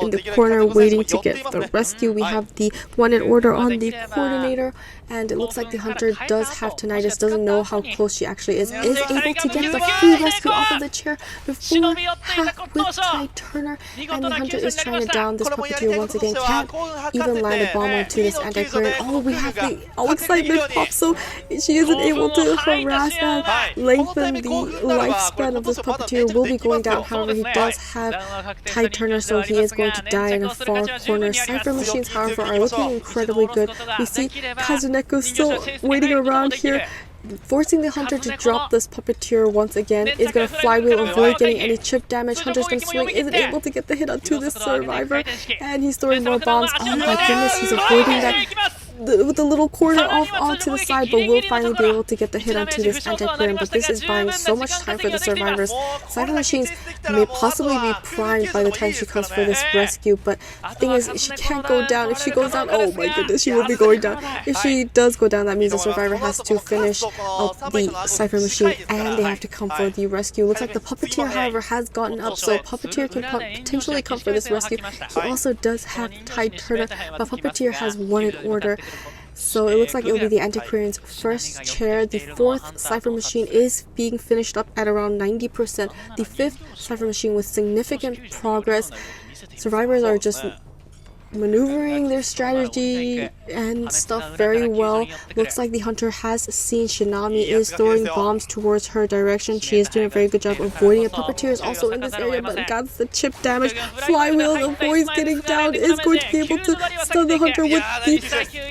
in the corner, waiting to get the rescue. We have the one in order on the coordinator, and it looks like the Hunter does have tinnitus, doesn't know how close she actually is able to get the free rescue off of the chair before half with Ty Turner, and the Hunter is trying to down this Puppeteer once again. Can't even land a bomb onto this anti-current. Oh, we have the excitement pop, so she isn't able to harass and lengthen the lifespan of this Puppeteer. Will be going down. However, he does have Ty Turner, so he is going to die in a far corner. Cypher machines, however, are looking incredibly good. We see Kazuneko still waiting around here, forcing the Hunter to drop this Puppeteer once again. Is going to flywheel, avoid getting any chip damage. Hunter's going to swing, isn't able to get the hit onto this survivor, and he's throwing more bombs. Oh my goodness, he's avoiding that with the little corner off onto the side, but will finally be able to get the hit onto this anti-current. But this is buying so much time for the survivors. Cypher machines may possibly be primed by the time she comes for this rescue, but the thing is, she can't go down. If she goes down, oh my goodness, she will be going down. If she does go down, that means the survivor has to finish up the Cypher machine, and they have to come for the rescue. Looks like the Puppeteer, however, has gotten up, so Puppeteer can potentially come for this rescue. He also does have Ty Turner, but Puppeteer has one in order. So it looks like it will be the Antiquarian's first chair. The 4th Cypher machine is being finished up at around 90%. The 5th Cypher machine with significant progress. Survivors are just maneuvering their strategy and stuff very well. Looks like the hunter has seen Shinami is throwing bombs towards her direction. She is doing a very good job avoiding it. Puppeteer is also in this area, but got the chip damage. Flywheel avoids getting down, is going to be able to stun the hunter with the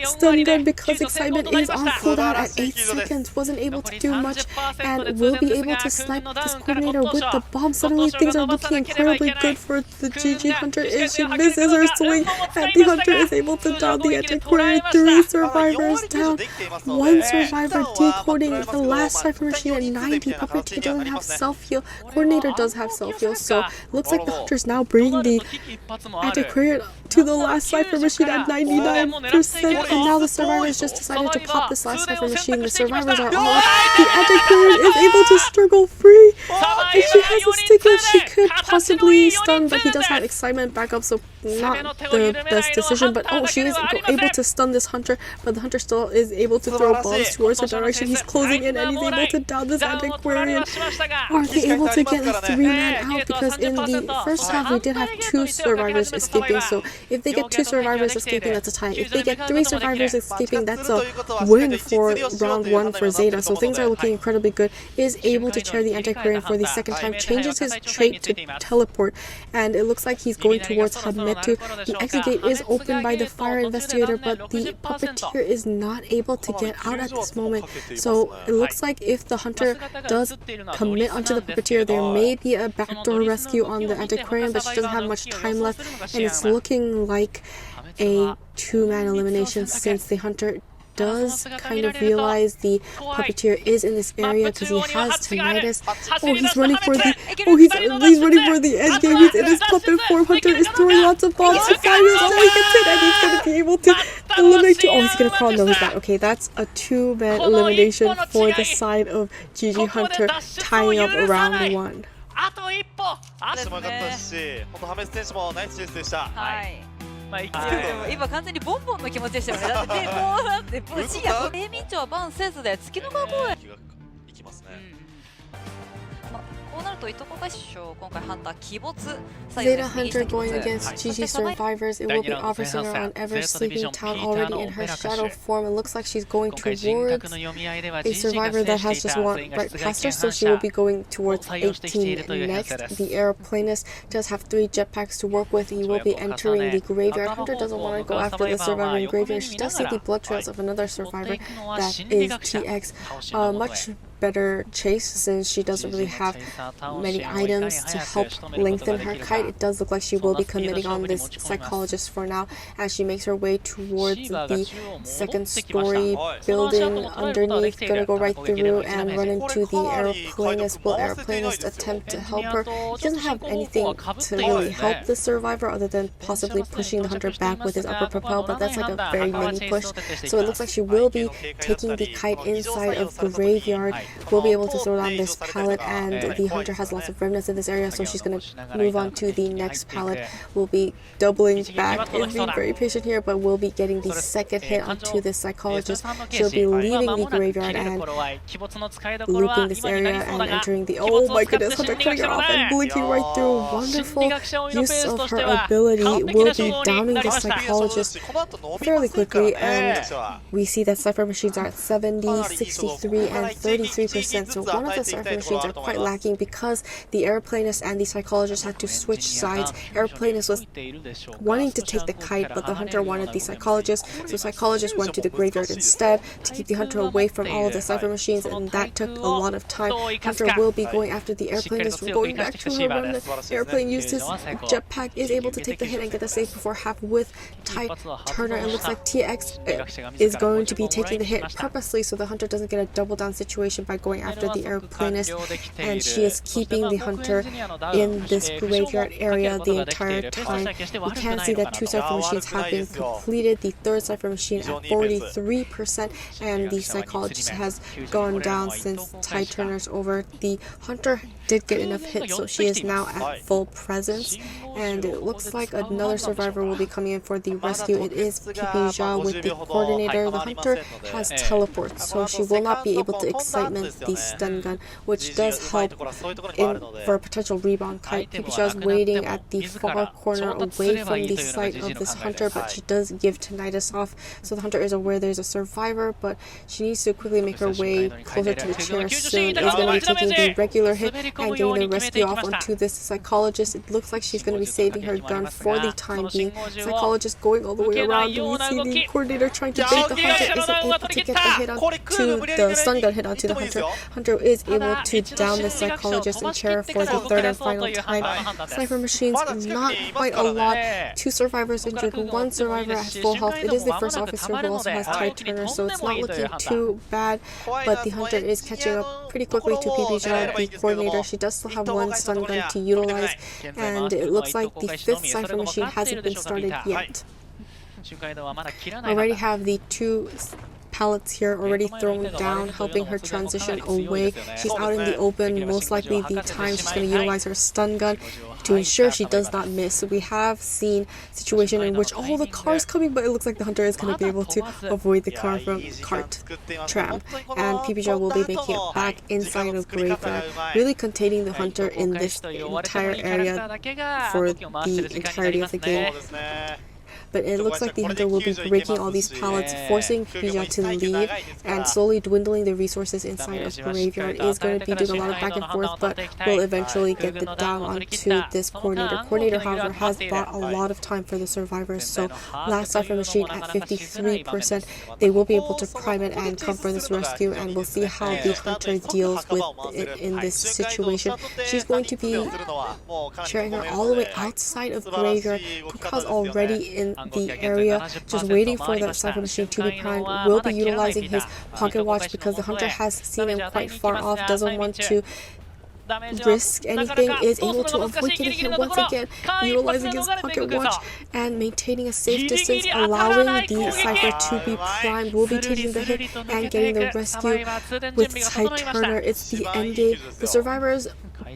stun gun because excitement is on cooldown at 8 seconds. Wasn't able to do much and will be able to snipe this coordinator with the bomb. Suddenly things are looking incredibly good for the GG hunter if she misses her swing, and the hunter is able to down the antiquarian. 3 survivors down, 1 survivor decoding the last Cypher Machine at 90. Puppeteer doesn't have self-heal, coordinator does have self-heal, so looks like the hunter's now bringing the antiquarian to the last Cypher Machine at 99%, and now the survivors just decided to pop this last Cypher Machine. The survivors are all up. The antiquarian is able to struggle free. If she has a stick heal, she could possibly stun, but he does have excitement back up, so not the best decision. But oh, she is able to stun this hunter, but the hunter still is able to throw bombs towards her direction. He's closing in and he's able to down this antiquarian. Are they able to get a 3-man out? Because in the first half we did have 2 survivors escaping, so if they get 2 survivors escaping, that's a tie. If they get 3 survivors escaping, that's a win for round 1 for ZETA, so things are looking incredibly good. Is able to chair the antiquarian for the second time, changes his trait to teleport, and it looks like he's going towards Hermit. The exit gate is opened by the fire investigator, but the puppeteer is not able to get out at this moment. So it looks like if the hunter does commit onto the puppeteer, there may be a backdoor rescue on the antiquarian, but she doesn't have much time left, and it's looking like a 2-man elimination since the hunter does kind of realize the puppeteer is in this area because he has tinnitus. Oh, he's running for the he's running for the end game. He's in his puppet form. Hunter is throwing lots of bombs to find his way. He gets it, and he's gonna be able to eliminate 2. Oh, he's gonna crawl. No, he's not. Okay, that's a 2-man elimination for the side of GG Hunter, tying up round 1. 今完全にボンボンの気持ちでしたよね。だってこうなって深夜平民町はバンせずで月の川公園。いきますね。こうなるといとこ合唱今回ハンター鬼没。ZETA Hunter going against GG survivors. It will be Officer on Ever Sleeping Town already in her shadow form. It looks like she's going towards a survivor that has just one right past her, so she will be going towards 18 next. The aeroplanist does have 3 jetpacks to work with. He will be entering the graveyard. Hunter doesn't want to go after the survivor in graveyard. She does see the blood trails of another survivor, that is TX. Much better chase since she doesn't really have many items to help lengthen her kite. It does look like she will be committing on this psychologist for now as she makes her way towards the 2nd story building underneath. Gonna go right through and run into the aeroplanist. Will aeroplanist attempt to help her? He doesn't have anything to really help the survivor other than possibly pushing the hunter back with his upper propel, but that's like a very mini push. So it looks like she will be taking the kite inside of the graveyard. Will be able to throw down this pallet, and the hunter has lots of remnants in this area, so she's going to move on to the next pallet. Will be doubling back and being very patient here, but will be getting the 2nd hit onto this psychologist. She'll be leaving the graveyard and looping this area and entering the... Oh my goodness, hunter cutting her off and blinking right through. Wonderful use of her ability. Will be downing the psychologist fairly quickly, and we see that Cypher machines are at 70, 63, and 33%. So one of the Cypher machines are quite lacking because the aeroplanist and the psychologist had to switch sides. Aeroplanist was wanting to take the kite, but the hunter wanted the psychologist, so psychologist went to the graveyard instead to keep the hunter away from all of the Cypher machines, and that took a lot of time. Hunter will be going after the airplanist. We're going back to her run. The airplane used his jetpack, is able to take the hit and get the save before half with tight Turner. It looks like TX is going to be taking the hit purposely so the hunter doesn't get a double down situation by going after the airplanist, and she is keeping the hunter in this graveyard area the entire time. We can see that 2 Cypher machines have been completed. The 3rd Cypher machine at 43%, and the psychologist has gone down since Ty Turner's over. The hunter did get enough hits, so she is now at full presence. And it looks like another survivor will be coming in for the rescue. It is PPJ with the coordinator. The hunter has teleport, so she will not be able to excitement the stun gun, which does help for a potential rebound kite. PPJ is waiting at the far corner away from the sight of this hunter, but she does give tinnitus off, so the hunter is aware there's a survivor, but she needs to quickly make her way closer to the chair soon. Is going to be taking the regular hit and getting the rescue off onto this psychologist. It looks like she's going to be saving her gun for the time being. Psychologist going all the way around. We see the coordinator trying to bait the hunter. Isn't able to get the hit onto the stun gun hit onto the hunter. Hunter is able to down the psychologist and chair for the third and final time. Sniper machines, not quite a lot. 2 survivors injured, 1 survivor at full health. It is the first officer who also has Ty Turner, so it's not looking too bad, but the hunter is catching up pretty quickly to PPJ, the coordinator. She does still have 1 stun gun to utilize, and it looks like the 5th cipher machine hasn't been started yet. Already have the 2 pallets here already thrown down, helping her transition away. She's out in the open. Most likely the time she's going to utilize her stun gun to ensure she does not miss. We have seen a situation in which the cars coming, but it looks like the hunter is going to be able to avoid the car from tram, and PPJ will be making it back inside of graveyard, really containing the hunter in this entire area for the entirety of the game. But it looks like the hunter will be breaking all these pallets, forcing PPJ to leave, and slowly dwindling the resources inside of graveyard. Is going to be doing a lot of back and forth, but will eventually get the down onto this coordinator. Coordinator, however, has bought a lot of time for the survivors, so last cipher machine at 53%, they will be able to prime it and come for this rescue, and we'll see how the hunter deals with it in this situation. She's going to be sharing her all the way outside of graveyard. Kuka's already in the area, just waiting for the cipher machine to be primed. Will be utilizing his pocket watch because the hunter has seen him quite far off, doesn't want to risk anything, is able to avoid getting hit once again, utilizing his pocket watch and maintaining a safe distance, allowing the cipher to be primed. Will be taking the hit and getting the rescue with Ty Turner. It's the end game. The survivors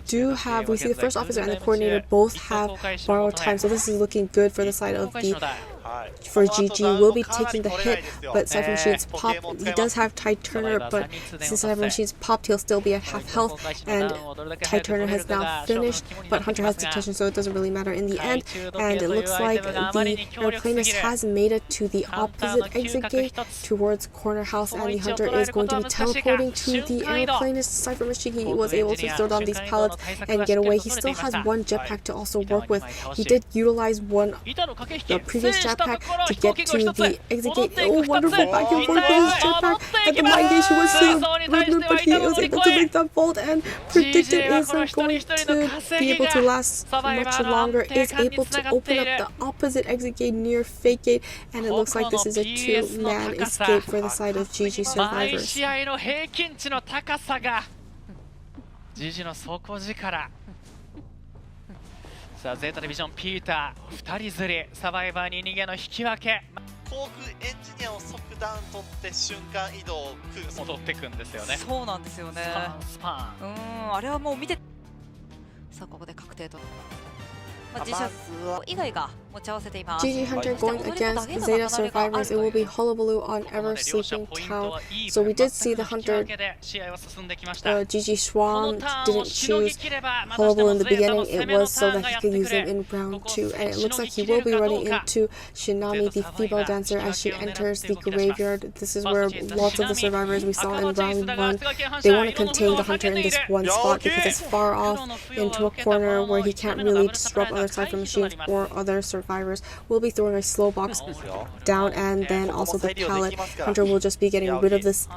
do have, we see the first officer and the coordinator both have borrowed time, so this is looking good for the side of the GG. Will be taking the hit, but cipher machines pop. He does have Ty Turner, but since cipher machines popped, he'll still be at half health, and Ty Turner has now finished, but hunter has detention, so it doesn't really matter in the end. And it looks like the airplanist has made it to the opposite exit gate towards corner house, and the hunter is going to be teleporting to the airplanist cipher machine. He was able to throw down these pallets and get away. He still has 1 jetpack to also work with. He did utilize the previous jetpack to get to the exit gate. Wonderful back and forth with his jetpack. At the mind gate, she was seeing movement, but he was able to make that vault and predicted isn't going to be able to last much longer. Is able to open up the opposite exit gate near fake gate, and it looks like this is a 2-man escape for the side of GG survivors. GG の底力。さあ、ゼータディビジョンピーター2人釣り、サバイバーに逃げの引き分け。航空エンジニアを即ダウン取って瞬間移動戻ってくんですよね。そうなんですよね。スパン。あれはもう見て。さあここで確定と。自社以外が持ち合わせています。 GG Hunter going against ZETA survivors. It will be Hullabaloo on Ever Sleeping Town. So we did see the Hunter, GG Xawm didn't choose Hullabaloo in the beginning. It was so that he could use him in round 2. And it looks like he will be running into Shinami, the female dancer, as she enters the graveyard. This is where lots of the survivors we saw in round 1, they want to contain the Hunter in this one spot because it's far off into a corner where he can't really disrupt other cipher machines or other survivors. Will be throwing a slow box down, and then also the pallet. Hunter will just be getting rid of this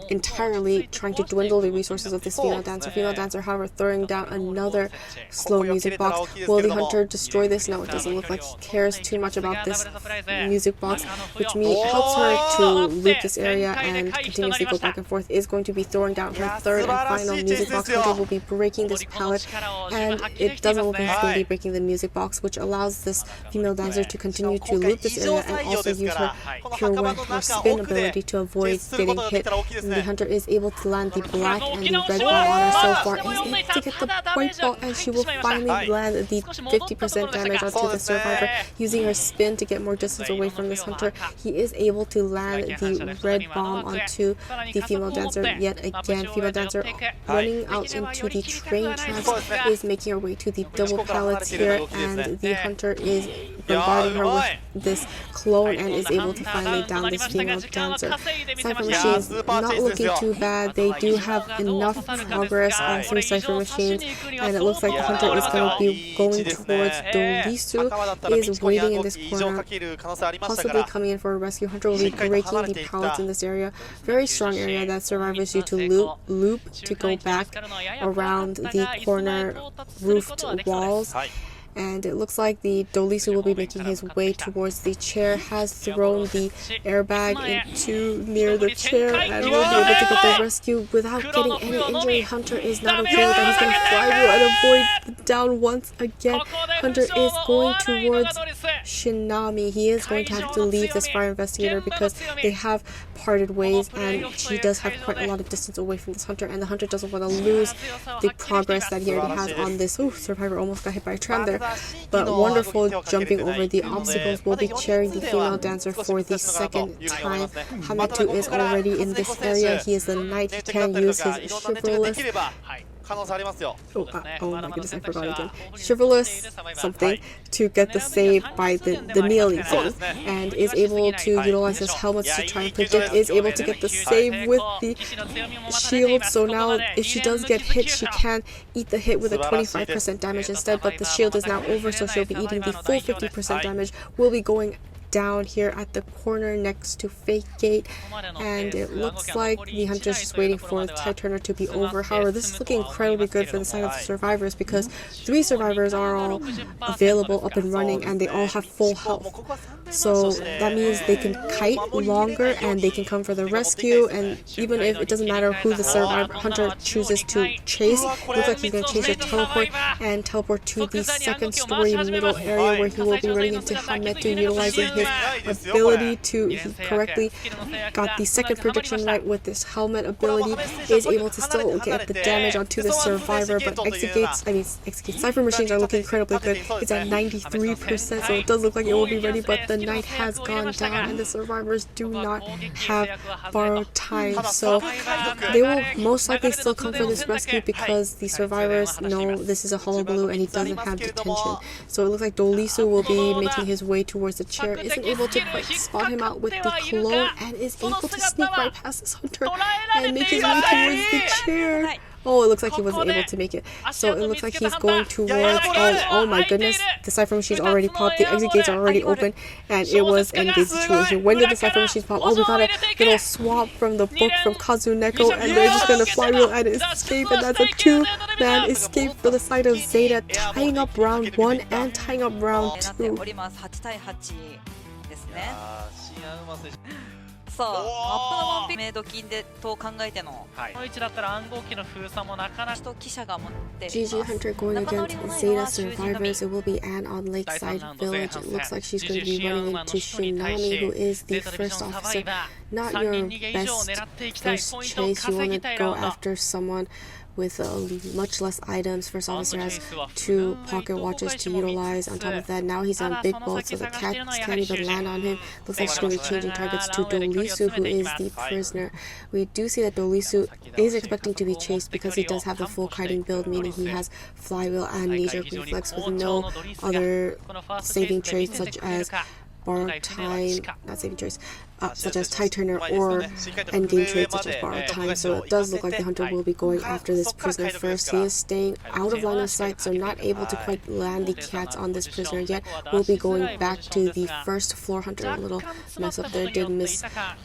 entirely, trying to dwindle the resources of this female dancer. Female dancer, however, throwing down another slow music box. Will the Hunter destroy this? No, it doesn't look like he cares too much about this music box, which helps her to loop this area and continuously go back and forth. Is going to be throwing down her third and final music box. Hunter will be breaking this pallet, and it doesn't look like he's going to be breaking the music box, which allows this female dancer to continue to loop this area and also use her pirouette, her spin ability to avoid getting hit. And the hunter is able to land the black and the red ball on her so far, and is able to get the white ball, and she will finally land the 50% damage onto the survivor using her spin to get more distance away from this hunter. He is able to land the red bomb onto the female dancer yet again. Female dancer running out into the train tracks is making her way to the double pallets here, and the hunter is bombarding her with this clone and is able to finally down this female dancer. Cypher machines not looking too bad. They do have enough progress on 3 cypher machines, and it looks like the hunter is going to be going towards DAY3, is waiting in this corner, possibly coming in for a rescue. Hunter will be breaking the pallets in this area. Very strong area that survivors need to loop to go back around the corner roofed walls. And it looks like the DAY3 will be making his way towards the chair, has thrown the airbag into near the chair, and will be able to get the rescue without getting any injury. Hunter is not okay with that. He's going to fly through and avoid the down once again. Hunter is going towards Shinami. He is going to have to leave this fire investigator because they have parted ways, and she does have quite a lot of distance away from this hunter, and the hunter doesn't want to lose the progress that he already has on this. Ooh, survivor almost got hit by a tram there. But wonderful jumping over the obstacles will be cheering the female dancer for the second time. Hermit is already in this area. He is the knight. He can use his chivalrous. Oh my goodness, I forgot again. Chivalrous something to get the save by the kneeling thing, and is able to utilize his helmets to try and predict, is able to get the save with the shield. So now if she does get hit, she can eat the hit with a 25% damage instead, but the shield is now over, so she'll be eating the full 50% damage. Will be going down here at the corner next to Fake Gate, and it looks like the hunter's just waiting for the tide turner to be over. However, this is looking incredibly good for the side of the survivors because 3 survivors are all available, up and running, and they all have full health. So that means they can kite longer and they can come for the rescue, and even if it doesn't matter who the survivor hunter chooses to chase, it looks like he's going to chase a teleport and teleport to the second story middle area where he will be running into Hermit to utilizing his ability to, he correctly got the second prediction right with this helmet ability, is able to still get the damage onto the survivor, but AXIZ Cypher machines are looking incredibly good. It's at 93%, so it does look like it will be ready, but the knight has gone down and the survivors do not have borrowed time, so they will most likely still come for this rescue because the survivors know this is a Hullabaloo and he doesn't have detention. So it looks like DAY3 will be making his way towards the chair, isn't able to quite spot him out with the clone, and is able to sneak right past this hunter and make his way towards the chair. Oh, it looks like he wasn't able to make it. So it looks like he's going towards, oh my goodness, the cypher machine's already popped, the exit gates are already open, and it was an engage situation. When did the cypher machines pop? Oh, we got a little swap from the book from Kazuneko, and they're just going to flywheel and escape, and that's a 2-man escape for the side of ZETA, tying up round 1 and tying up round 2. さあ、マップのワンピメイド金でと考えての、この位置だったら暗号機の封鎖もなかなか記者が持っています。 GG Hunter going against ZETA survivors. It will be Anne on Lakeside Village. It looks like she's going to be running into Shinami, who is the first officer. Not your best first chase. You want to go after someone with much less items. First officer has 2 pocket watches to utilize. On top of that, now he's on big bolt, so the cats can't even land on him. Looks like she's going to be changing targets to DAY3, who is the prisoner. We do see that DAY3 is expecting to be chased because he does have the full kiting build, meaning he has flywheel and knee-jerk reflex with no other saving traits such as borrowed time, not saving traits, such as tide turner or endgame traits such as borrowed time. So it does look like the hunter will be going after this prisoner first. He is staying out of line of sight, so not able to quite land the cats on this prisoner yet. We'll be going back to the first floor hunter. A little mess up there, did miss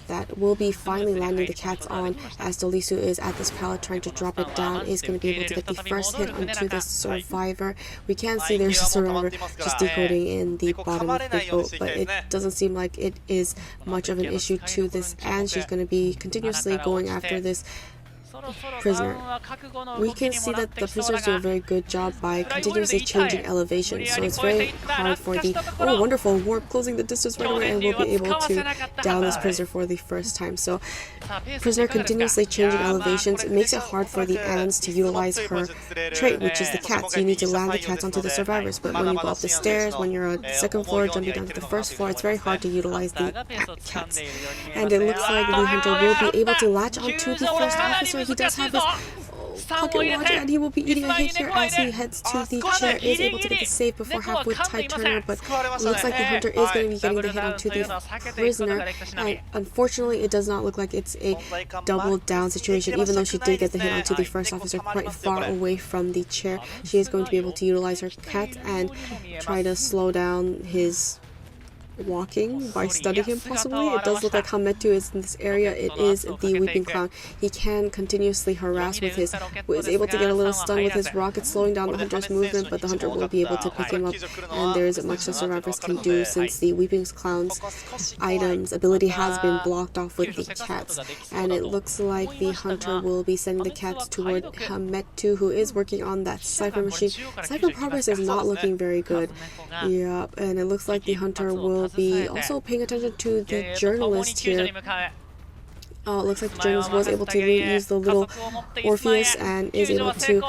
that. We'll be finally landing the cats on as DAY3 is at this pallet trying to drop it down. Is going to be able to get the first hit onto the survivor. We can see there's a survivor just decoding in the bottom of the boat, but it doesn't seem like it is much of an issue to this, and she's going to be continuously going after this prisoner. We can see that the prisoners do a very good job by continuously changing elevation, so it's very hard for the wonderful warp closing the distance right away, and we'll be able to down this prisoner for the first time. So prisoner continuously changing elevations, it makes it hard for the ants to utilize her trait, which is the cats. You need to land the cats onto the survivors, but when you go up the stairs, when you're on the second floor jumping down to the first floor, it's very hard to utilize the cats. And it looks like the hunter will be able to latch onto the first officer. He does have his pocket watch, and he will be eating a hit here as he heads to the chair, is able to get the save before half with Tide Turner, but it looks like the hunter is going to be getting the hit onto the prisoner, and unfortunately it does not look like it's a double down situation. Even though she did get the hit onto the first officer quite far away from the chair, she is going to be able to utilize her cat and try to slow down his walking by stunning him possibly. It does look like Hametu is in this area. It is the Weeping Clown. He can continuously harass with his, is able to get a little stun with his rocket, slowing down the hunter's movement, but the hunter will be able to pick him up, and there isn't much the survivors can do since the Weeping Clown's items ability has been blocked off with the cats. And it looks like the hunter will be sending the cats toward Hametu, who is working on that cipher machine. Cipher progress is not looking very good. Yeah, and it looks like the hunter will be also paying attention to the journalist here. It looks like the journalist was able to use the little Orpheus and is able to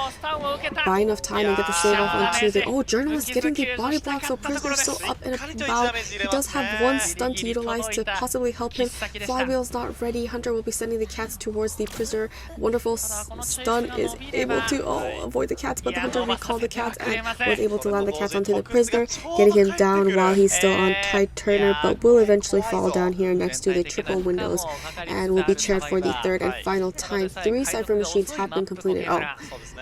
buy enough time and get the save off onto the journalist getting the body block, so prisoner still up and about. He does have one stun to utilize to possibly help him. Flywheel's not ready. Hunter will be sending the cats towards the prisoner. Wonderful stun is able to avoid the cats, but the hunter recalled the cats and was able to land the cats onto the prisoner, getting him down while he's still on Tide Turner, but will eventually fall down here next to the triple windows and will be chaired for the third and final time. 3 cipher machines have been completed.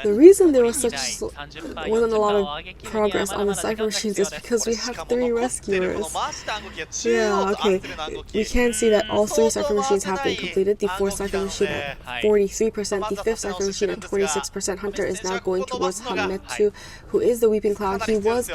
The reason there was wasn't a lot of progress on the cipher machines is because we have 3 rescuers. Yeah, okay. We can see that all 3 cipher machines have been completed. The 4th cipher machine at 43%, the 5th cipher machine at 26%. Hunter is now going towards Hametu, who is the Weeping Clown. He was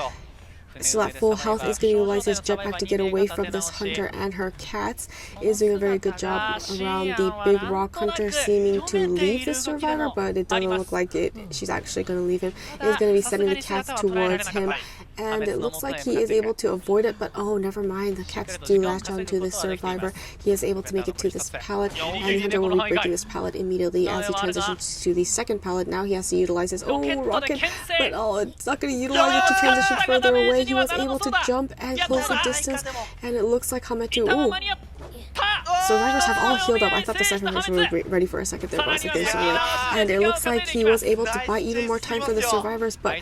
still at full health, is going to utilize his jetpack to get away from this hunter and her cats. Is doing a very good job around the big rock hunter, seeming to leave the survivor, but it doesn't look like it. She's actually going to leave him. Is going to be sending the cats towards him, and it looks like he is able to avoid it, but never mind, the cats do latch onto the survivor. He is able to make it to this pallet, and the hunter will be breaking this pallet immediately as he transitions to the second pallet. Now he has to utilize his rocket, but it's not going to utilize it to transition further away. He was able to jump and close the distance, and it looks like Hametu. Survivors have all healed up. I thought the cipher machines were ready for a second there, but I was like, there's no way. And it looks like he was able to buy even more time for the survivors, but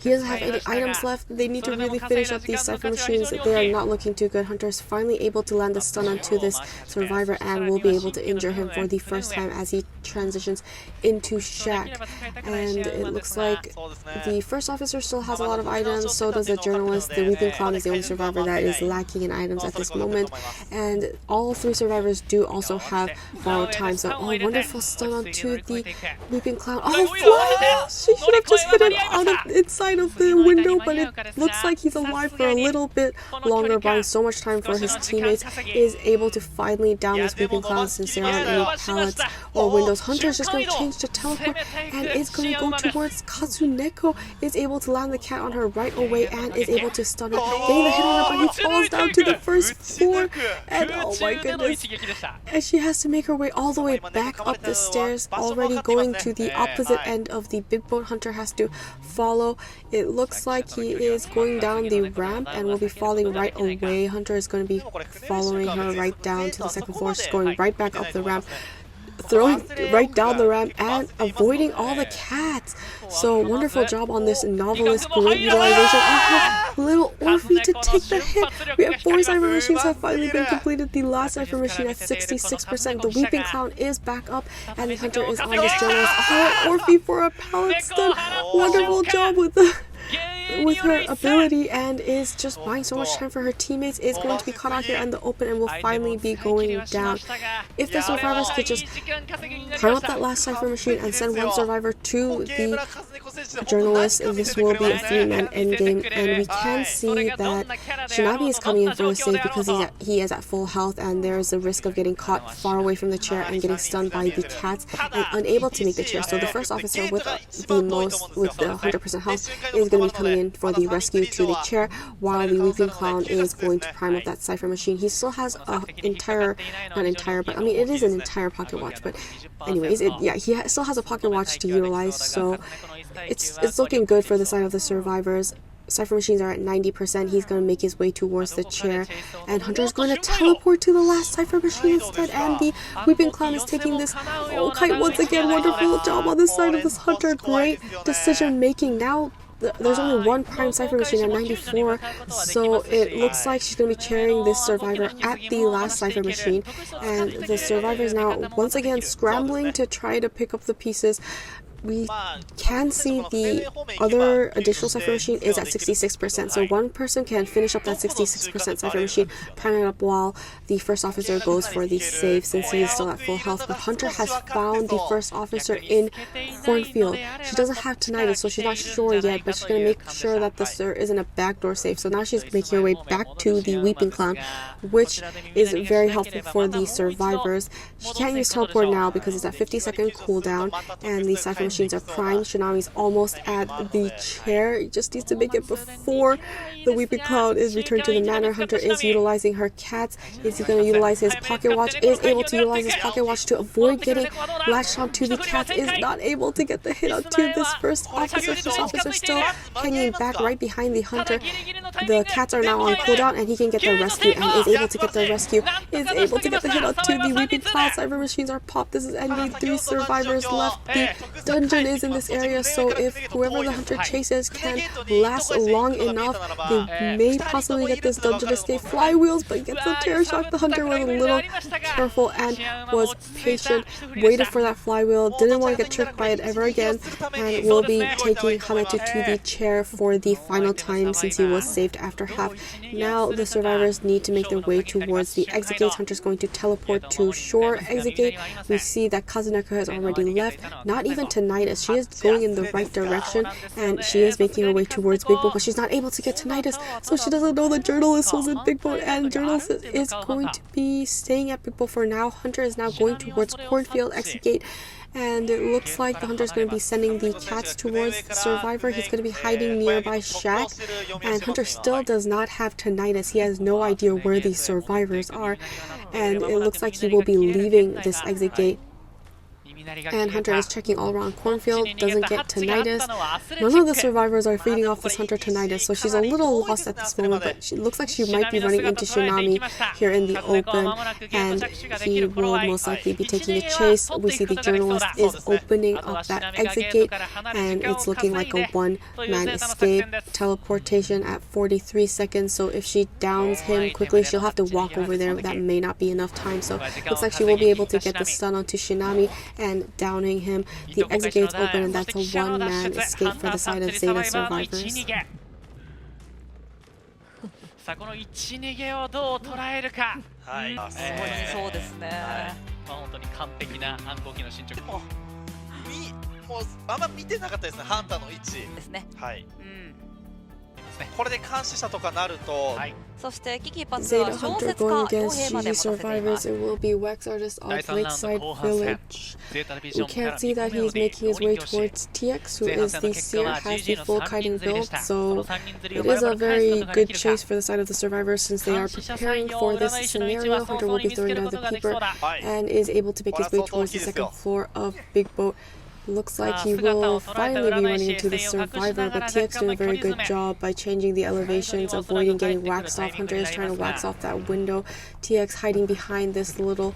he doesn't have any items left. They need to really finish up these cipher machines. They are not looking too good. Hunter is finally able to land the stun onto this survivor and will be able to injure him for the first time as he transitions into Shack. And it looks like the first officer still has a lot of items, so does the journalist. The Weeping Clown is the only survivor that is lacking in items at this moment, and all 3 survivors do also have borrowed time. So wonderful stun onto the Weeping Clown. She should have just hit him inside of the window, but it looks like he's alive for a little bit longer, buying so much time for his teammates. Is able to finally down this Weeping Clown since there aren't any pallets or windows. Hunter is just going to change to teleport and is going to go towards Katsuneko. Is able to land the cat on her right away and is able to stun her, getting the hit on her, but he falls down to the first floor, and oh my goodness, and she has to make her way all the way back up the stairs, already going to the opposite end of the big boat. Hunter has to follow. It looks like he is going down the ramp and will be falling right away. Hunter is going to be following her right down to the second floor. She's going right back up the ramp, throwing right down the ramp and avoiding all the cats. So wonderful job on this novelist, great utilization of little Orphe to take the hit. We have 4 cipher machines have finally been completed. The last cipher machine at 66%. The Weeping Clown is back up and the hunter is on this journalist. Orphe for a pallet stun. Wonderful job with her ability, and is just buying so much time for her teammates. Is going to be caught out here in the open and will finally be going down. If the survivors could just climb up that last cipher machine and send one survivor to the journalists, this will be a 3-man endgame, and we can see that Shinabi is coming in for the save because he is at full health, and there is a risk of getting caught far away from the chair and getting stunned by the cats and unable to make the chair. So the first officer with the 100% health is going to be coming in for the rescue to the chair, while the Weeping Clown is going to prime up that Cypher machine. He still has an entire, not entire, but I mean it is an entire pocket watch, but anyways, he still has a pocket watch to utilize, so it's looking good for the side of the survivors. Cypher machines are at 90%. He's going to make his way towards the chair, and Hunter is going to teleport to the last Cypher machine instead, and the Weeping Clown is taking this. Oh, Kite once again, wonderful job on the side of this Hunter. Great decision making. Now there's only one prime Cypher machine at 94, so it looks like she's going to be chairing this survivor at the last Cypher machine, and the survivor is now once again scrambling to try to pick up the pieces. We can see the other additional Cypher machine is at 66%, so one person can finish up that 66% Cypher machine, priming it up while the first officer goes for the save since he is still at full health. But Hunter has found the first officer in Cornfield. She doesn't have tinnitus, so she's not sure yet, but she's going to make sure that there isn't a backdoor save. So now she's making her way back to the Weeping Clown, which is very helpful for the survivors. She can't use teleport now because it's at 50-second cooldown, and the Cypher machines are primed. Shinami's almost at the chair. He just needs to make it before the Weeping Clown is returned to the manor. Hunter is utilizing her cats. Is he going to utilize his pocket watch? Is able to utilize his pocket watch to avoid getting latched onto the cats. Is not able to get the hit onto this first officer. First officer still hanging back right behind the Hunter. The cats are now on cooldown, and he can get the rescue, and is able to get the rescue. Is able to get the hit onto the Weeping Clown. Cypher machines are popped. This is ending. 3 survivors left. The dungeon is in this area, so if whoever the Hunter chases can last long enough, they may possibly get this dungeon escape. Flywheels, but gets a terror shock. The Hunter was a little careful and was patient, waited for that flywheel, didn't want to get tricked by it ever again, and will be taking Hametu to the chair for the final time since he was saved after half. Now the survivors need to make their way towards the exit gates. Hunter's going to teleport to shore exit gate. We see that Kazuneko has already left, not even tinnitus. She is going in the right direction, and she is making her way towards Big Boat, but she's not able to get tinnitus, so she doesn't know the journalist was in Big Boat, and journalist is going to be staying at Big Boat for now. Hunter is now going towards Cornfield exit gate, and it looks like the Hunter is going to be sending the cats towards the survivor. He's going to be hiding nearby Shack, and Hunter still does not have tinnitus. He has no idea where these survivors are, and it looks like he will be leaving this exit gate. And Hunter is checking all around Cornfield, doesn't get tinnitus. None of the survivors are feeding off this Hunter tinnitus, so she's a little lost at this moment, but she looks like she might be running into Shinami here in the open, and he will most likely be taking a chase. We see the journalist is opening up that exit gate, and it's looking like a one-man escape. Teleportation at 43 seconds, so if she downs him quickly, she'll have to walk over there. That may not be enough time, so looks like she will be able to get the stun onto Shinami and downing him. The exit gate's open, and that's a one-man escape for the side of ZETA survivors. さあこの1逃げをどう捉えるか。はい。そうですね。まあ本当に完璧な暗号機の進捗。もうあんま見てなかったですね、ハンターの位置ですね。はい。これで監視者とかなると。そして危機一髪は ZETA 小 Hunter 説 going 家傭 against 兵まで GG 持たせていま survivors. す。 It will be Wax Artist of Lakeside Village. We can't see that he is making his way towards TX, who is the Seer, has the full kiting build, so it is a very good chase for the side of the survivors since they are preparing for this scenario. Hunter will be throwing down the peeper and is able to make his way towards the second floor of Big Boat. Looks like he will finally be running into the survivor, but TX doing a very good job by changing the elevations, avoiding getting waxed off. Hunter is trying to wax off that window. TX hiding behind this little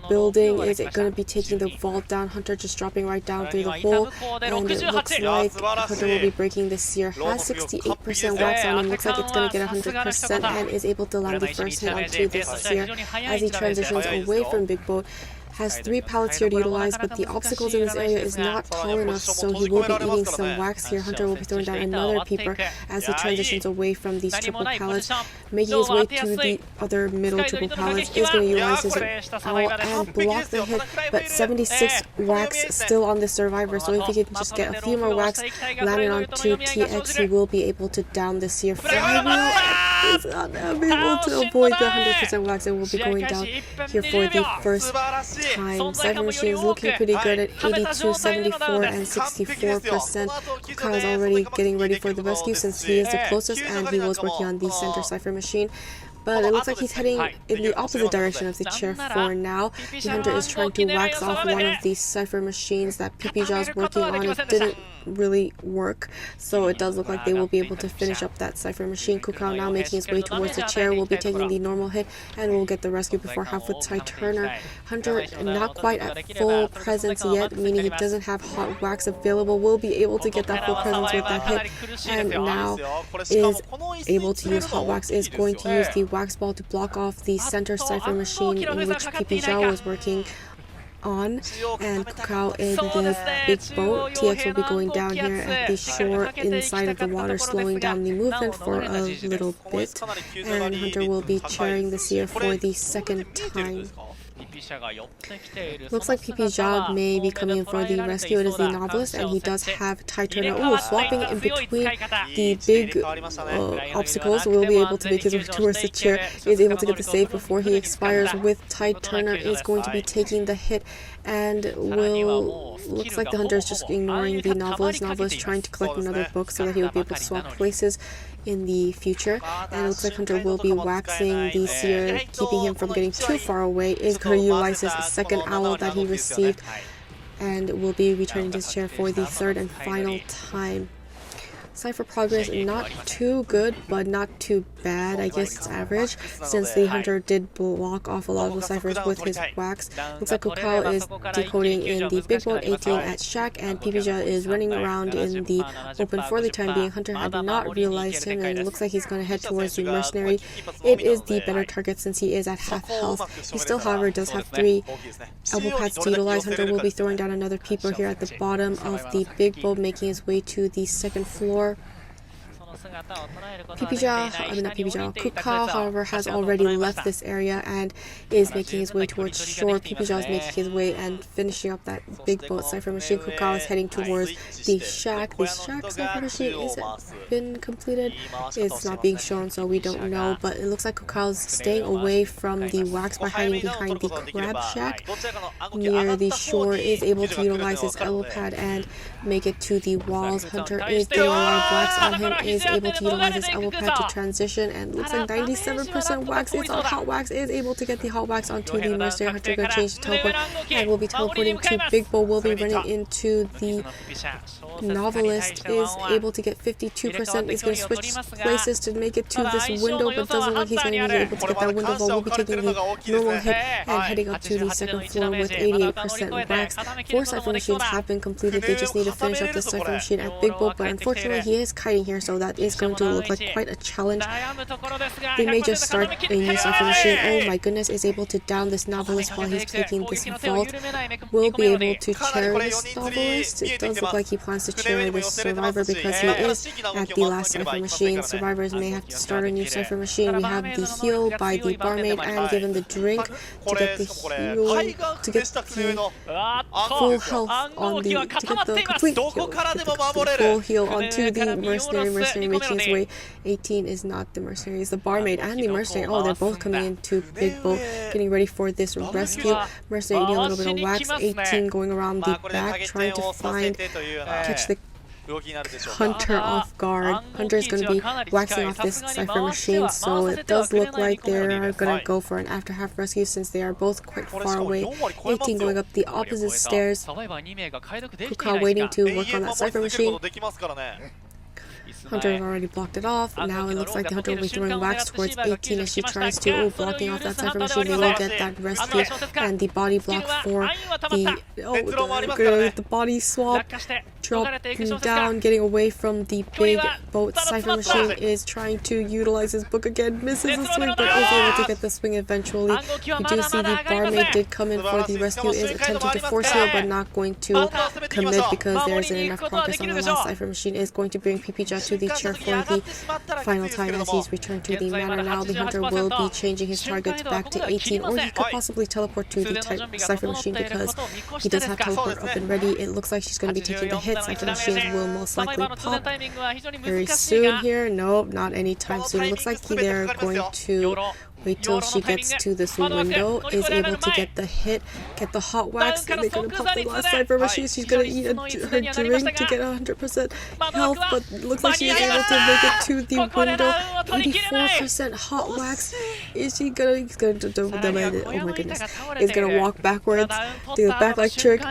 building. Is it going to be taking the vault down? Hunter just dropping right down through the hole, and it looks like Hunter will be breaking the Seer. Has 68% wax on him. Looks like it's going to get 100% and is able to land the first hit onto this Seer as he transitions away from Big Boat. has 3 pallets here to utilize, but the obstacles in this area is not tall enough, so he will be eating some wax here. Hunter will be throwing down another peeper as he transitions away from these triple pallets, making his way to the other middle triple pallets. Is going to utilize his owl and block the hit, but 76 wax still on the survivor, so if he can just get a few more wax landed onto TX, he will be able to down this here. Flywheel is unable to avoid the 100% wax and will be going down here for the first time. Cypher Machine is looking pretty good at 82, 74, and 64%. Kakaka is already getting ready for the rescue since he is the closest and he was working on the center Cypher Machine. But it looks like he's heading in the opposite direction of the chair for now. The Hunter is trying to wax off one of these Cypher Machines that PPJA is working on. It didn't really work, so it does look like they will be able to finish up that Cypher Machine. Kakaka now making his way towards the chair, will be taking the normal hit and will get the rescue before half with Ty Turner. Hunter not quite at full presence yet, meaning he doesn't have hot wax available, will be able to get that full presence with that hit, and now is able to use hot wax, is going to use the wax ball to block off the center Cypher Machine in which PPJA was working on, and Kakao in the big boat. TX will be going down here at the shore inside of the water, slowing down the movement for a little bit, and Hunter will be chairing this here for the second time. Looks like PPJA may be coming in for the rescue. It is the novelist, and he does have Ty Turner. Oh, swapping in between the big obstacles, will be able to make his way towards the chair. He is able to get the save before he expires with Ty Turner is going to be taking the hit, and looks like the Hunter is just ignoring the novelist. Novelist trying to collect another book so that he will be able to swap places in the future, and it looks like Hunter will be waxing the seer, keeping him from getting too far away. Is going to utilize his second owl that he received and will be returning to his chair for the third and final time. Cypher progress not too good, but not too bad. I guess it's average, since the Hunter did block off a lot of the ciphers with his wax. Looks like Kakao is decoding in the big boat 18 at Shack, and PPJA is running around in the open for the time being. Hunter had not realized him, and it looks like he's going to head towards the mercenary. It is the better target since he is at half health. He still, however, does have 3 elbow pads to utilize. Hunter will be throwing down another peeper here at the bottom of the big boat, making his way to the second floor. Kakao, however, has already left this area and is making his way towards shore. PPJA is making his way and finishing up that big boat Cypher Machine. Kakao is heading towards the Shack. The Shack Cypher Machine isn't been completed. It's not being shown, so we don't know, but it looks like Kakao is staying away from the wax by hiding behind the Crab Shack near the shore. Is able to utilize his elbow pad and make it to the walls. Hunter is getting a lot of wax on him, is able to utilize his elbow pad to transition, and looks like 97% wax is on hot wax, is able to get the hot wax onto the mercenary. Hunter gonna change the teleport and will be teleporting to Big Bo, will be running into the novelist, is able to get 52%, is going to switch places to make it to this window, but doesn't look he's going to be able to get that window ball. Will be taking the normal hit and heading up to the second floor with 88% wax. 4 Cypher Machines have been completed, they just need to finish up this Cypher Machine at Big Bo, but unfortunately he is kiting here, so that is going to look like quite a challenge. They may just start a new Cypher Machine. Oh my goodness, is able to down this novelist while he's taking this vault. Will be able to chair this novelist. It does look like he plans to chair this survivor because he is at the last Cypher Machine. Survivors may have to start a new Cypher Machine. We have the heal by the barmaid and give him the drink to get the heal, to get the full health on the, to get the complete heal, full heal onto the mercenary. Mercenary making his way. 18 is not the mercenary, it's the barmaid and the mercenary. Oh, they're both coming into Big Boat, getting ready for this rescue. Mercenary eating a little bit of wax. 18 going around the back, trying to catch the Hunter off guard. Hunter is going to be waxing off this Cypher Machine, so it does look like they're going to go for an after half rescue since they are both quite far away. 18 going up the opposite stairs. Kakao waiting to work on that Cypher Machine. Hunter has already blocked it off. Now it looks like the Hunter will be throwing wax towards 18 as she tries to blocking off that Cypher Machine. They will get that rescue and the body block for the the body swap. dropping down, getting away from the big boat. Cypher Machine is trying to utilize his book again, misses the swing, but is able to get the swing eventually. You do see the barmaid did come in for the rescue, is attempting to force heal, but not going to commit because there isn't enough progress on the last. Cypher Machine is going to bring PP-Ja to the chair for the final time as he's returned to the manor. Now the hunter will be changing his targets back to 18, or he could possibly teleport to the Cypher Machine because he does have teleport up and ready. It looks like she's going to be taking the hit. Cypher Machine will most likely pop very soon here. Nope, not anytime soon. It looks like they're going to wait till she gets to this window, is able to get the hit, get the hot wax, and they're going to pop the last Cypher Machine. She's going to eat her drink to get 100% health, but it looks like she is able to make it to the window. 84% hot wax. Is she going to, oh my goodness, is going to walk backwards, do the back leg trick,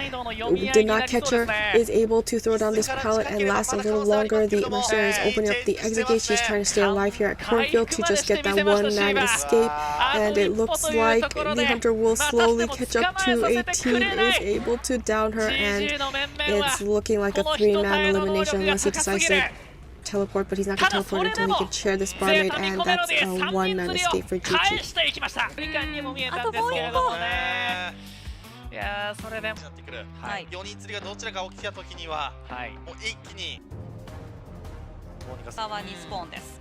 did not catch her, is able to throw down this pallet and last a little longer. The mercenary is opening up the exit gate. She's trying to stay alive here at Cornfield to just get that one-man escape. And it looks like the hunter will slowly catch up to 18, is able to down her, and it's looking like a 3-man elimination unless he decides to teleport, but he's not going to teleport until he can share this barmaid, and that's a 1-man escape for GG. いやーそれでも4人釣りがどちらか起きたときにはもう一気にサーバーにスポーンです。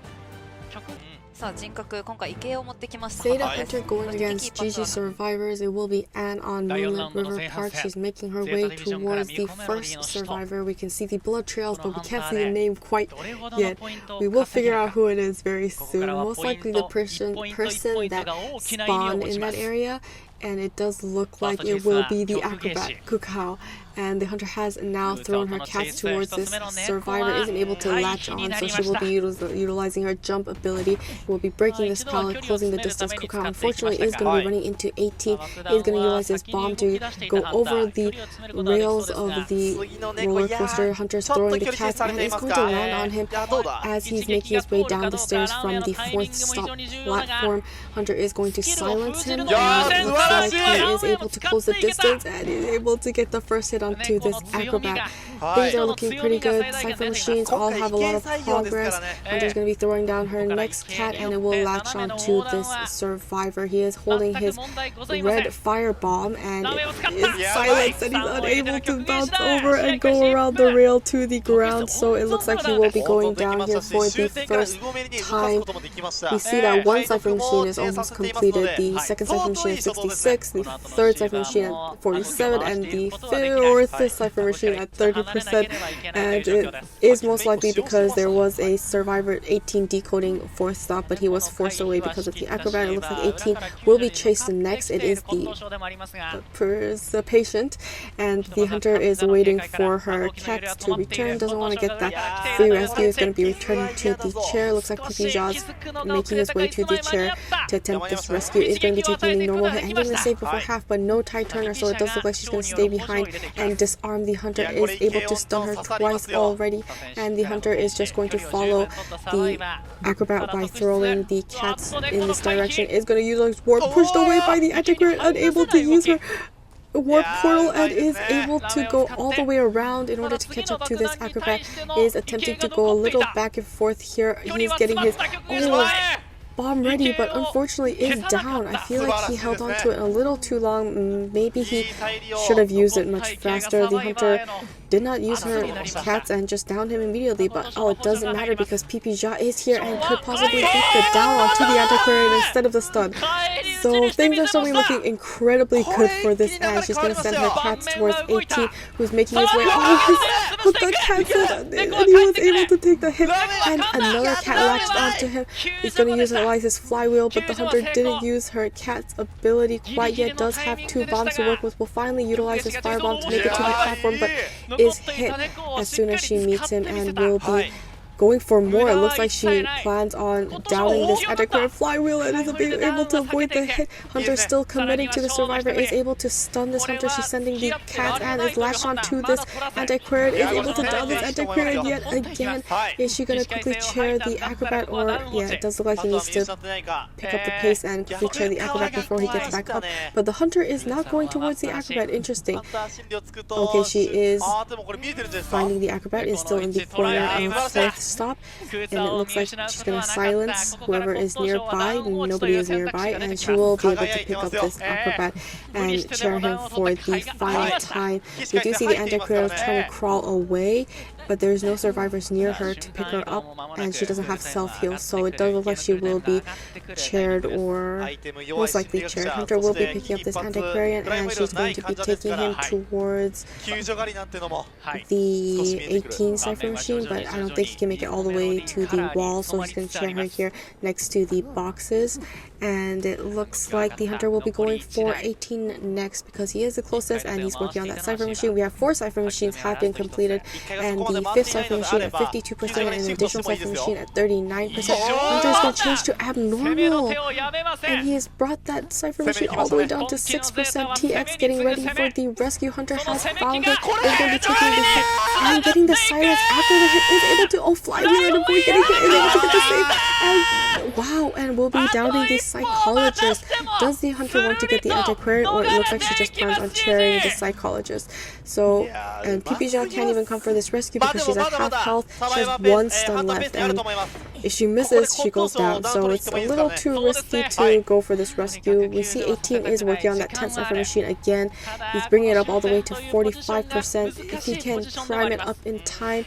さあ人格今回池江を持ってきました。 ZETA Hunter going against GG survivors. It will be Anne on Moonlit River Park. She's making her way towards the first survivor. We can see the blood trails, but we can't see the name quite yet. We will figure out who it is very soon. Most likely the person that spawned in that area. And it does look like it will be the acrobat Kakao. And the hunter has now thrown her cats towards this survivor, isn't able to latch on, so she will be utilizing her jump ability. Will be breaking this pallet, closing the distance. Kakao unfortunately is going to be running into 18, is going to utilize his bomb to go over the rails of the roller coaster. Hunter's throwing the cats and is going to land on him as he's making his way down the stairs from the 4th stop platform. Hunter is going to silence him, and it looks like he is able to close the distance and is able to get the first hit onto this acrobat. Things are looking pretty good. Cypher machines all have a lot of progress. Hunter's going to be throwing down her next cat, and it will latch onto this survivor. He is holding his red fire bomb, and it is silenced, and he's unable to bounce over and go around the rail to the ground. So it looks like he will be going down here for the first time. We see that one Cypher machine is almost completed. The second Cypher machine at 66, the third Cypher machine at 47, and the fourth Cypher machine at 30%. And it is most likely because there was a survivor at 18 decoding 4th stop, but he was forced away because of the acrobat. It looks like 18 will be chased next. It is the patient, and the hunter is waiting for her cats to return. Doesn't want to get that free rescue. Is going to be returning to the chair. Looks like PP-Ja's making his way to the chair to attempt this rescue. Is going to be taking the normal hit and getting the save before half, but no tie turner, so it does look like she's going to stay behind and disarm the hunter. Is able to stun her twice already, and the hunter is just going to follow the acrobat by throwing the cats in this direction. Is going to use warp, pushed away by the antiquary, unable to use her warp portal, and is able to go all the way around in order to catch up to this acrobat. Is attempting to go a little back and forth here. He's getting his bomb ready, but unfortunately is down. I feel like he held on to it a little too long. Maybe he should have used it much faster. The hunter did not use her cats and just downed him immediately, but oh, it doesn't matter because PP-Ja is here and could possibly beat the down onto the antiquarian instead of the stun. So things are suddenly looking incredibly good for this Anne. She's going to send her cats towards 18, who's making his way. Oh, he hooked the cats in, and he was able to take the hit, and another cat latched onto him. He's going to utilize his flywheel, but the hunter didn't use her cat's ability quite yet. Does have 2 bombs to work with. Will finally utilize his firebomb to make it to the platform, but is hit as soon as she meets him, and will be going for more. It looks like she plans on downing this anti-queer flywheel and is able to avoid the hit. Hunter still committing to the survivor, is able to stun this hunter. She's sending the cat and is lashed onto this anti-queer, is able to down this anti-queer yet again. Is she gonna quickly chair the acrobat, or yeah, it does look like he needs to pick up the pace and quickly chair the acrobat before he gets back up. But the hunter is not going towards the acrobat. Interesting. Okay, she is finding the acrobat, is still in the corner of fourth stop, and it looks like she's gonna silence whoever is nearby. Nobody is nearby, and she will be able to pick up this acrobat and chair him for the final time. We do see the anti-queer trying to crawl away, but there's no survivors near her to pick her up, and she doesn't have self-heal, so it does look like she will be chaired, or most likely chaired. Hunter will be picking up this antiquarian, and she's going to be taking him towards the 18 cipher machine, but I don't think he can make it all the way to the wall, so he's going to chair her here next to the boxes. And it looks like the hunter will be going for 18 next because he is the closest and he's working on that cipher machine. We have 4 cipher machines have been completed, and the 5th cipher machine at 52% and an additional cipher machine at 39%. Hunter is going to change to abnormal, and he has brought that cipher machine all the way down to 6%. TX getting ready for the rescue. Hunter has found it, is going to be taking the hit and getting the silence after the hit, is able to flywheel and avoid getting hit, is able to get the save, and wow, and will be downing the psychologist. Does the hunter want to get the antiquarian, or it looks like she just plans on chairing the psychologist? So, and PPJ can't even come for this rescue because she's at half health. She has 1 stun left, and if she misses, she goes down. So it's a little too risky to go for this rescue. We see 18 is working on that 10th cipher machine again. He's bringing it up all the way to 45%. If he can prime it up in time,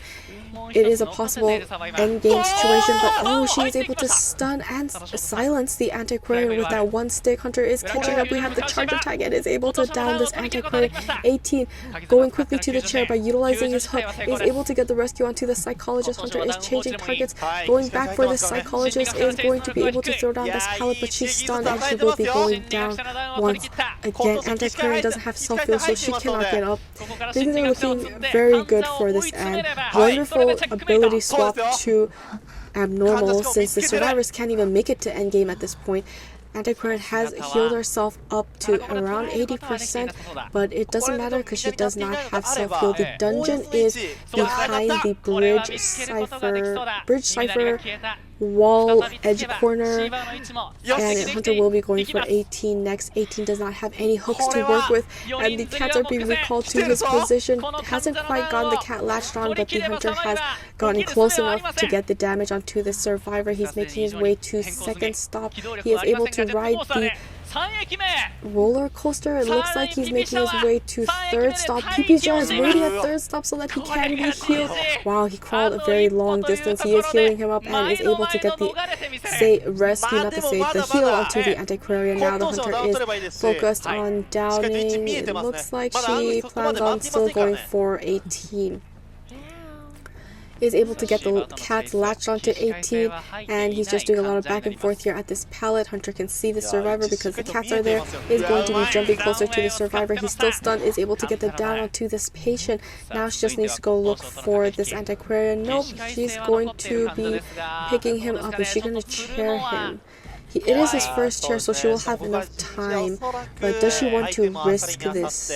it is a possible end game situation, but oh, she is able to stun and silence the antiquarian with that 1 stick. Hunter is catching up. We have the charger tag and is able to down this antiquarian. 18 going quickly to the chair by utilizing his hook, is able to get the rescue onto the psychologist. Hunter is changing targets, going back for the psychologist, is going to be able to throw down this pallet, but she's stunned and she will be going down once again. Antiquarian doesn't have self-heal, so she cannot get up. Things are looking very good for this end. Wonderful ability swap to abnormal, since the survivors can't even make it to endgame at this point. Antiquarian has healed herself up to around 80%, but it doesn't matter because she does not have self-heal. The dungeon is behind the bridge cipher wall edge corner, and Hunter will be going for 18 next. 18 does not have any hooks to work with, and the cats are being recalled to his position. Hasn't quite gotten the cat latched on, but the hunter has gotten close enough to get the damage onto the survivor. He's making his way to 2nd stop. He is able to ride the roller coaster. It looks like he's making his way to 3rd stop. PPJ is waiting at 3rd stop so that he can be healed. Wow, he crawled a very long distance. He is healing him up and is able to get the the heal onto the antiquarian. Now the hunter is focused on downing. It looks like she plans on still going for 18. Is able to get the cats latched onto 18, and he's just doing a lot of back and forth here at this pallet. Hunter can see the survivor because the cats are there, is going to be jumping closer to the survivor. He's still stunned, is able to get the down onto this patient. Now she just needs to go look for this antiquarian. Nope, she's going to be picking him up. Is she going to chair him? It is his first chair, so she will have enough time, but does she want to risk this?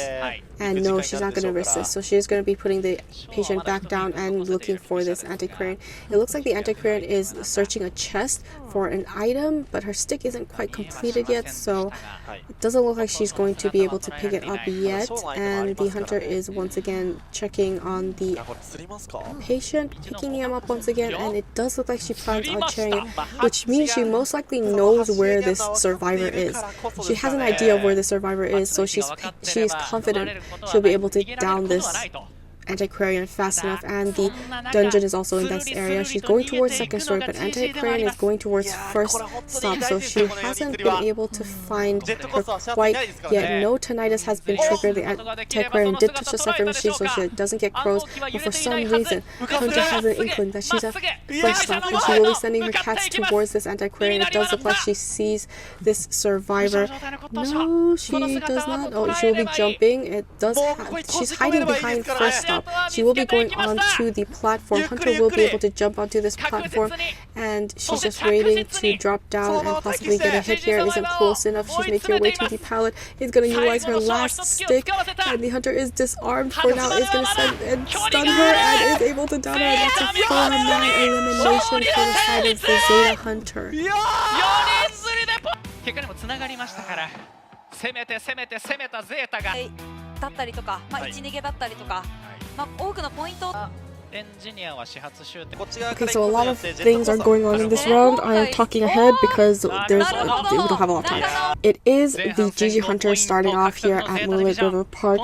And no, she's not going to risk this, so she is going to be putting the patient back down and looking for this antiquarian. It looks like the antiquarian is searching a chest for an item, but her stick isn't quite completed yet, so it doesn't look like she's going to be able to pick it up yet. And the hunter is once again checking on the patient, picking him up once again, and it does look like she plans on chairing it, which means she most likely knows where this survivor is. She has an idea of where the survivor is, so she's confident she'll be able to down this antiquarian fast enough, and the dungeon is also in this area. She's going towards 2nd story, but antiquarian is going towards 1st stop, so she hasn't been able to find her quite yet. No tinnitus has been triggered. The antiquarian did touch the cipher machine, so she doesn't get crows, but for some reason Hunter has an inkling that she's at 1st stop, and she will be sending her cats towards this antiquarian. It does look like she sees this survivor. No, she does not. Oh, she will be jumping. It does she's hiding behind 1st stop. stop. She will be going onto the platform. Hunter will be able to jump onto this platform, and she's just waiting to drop down and possibly get a hit here. Isn't close enough. She's making her way to the pallet. Is going to utilize her last stick, and the Hunter is disarmed for now. Is going to send and stun her, and is able to down her. That's a 4-man elimination for the side of the ZETA Hunter. 結果にもつながりましたから、攻めて攻めて攻めたゼータがだったりとか、1逃げだったりとか、多くのポイント。エンジニアは始発終点。 Okay, so a lot of things are going on in this round. I am talking ahead because we don't have a lot of time. It is the GG Hunters starting off here at Moonlit River Park.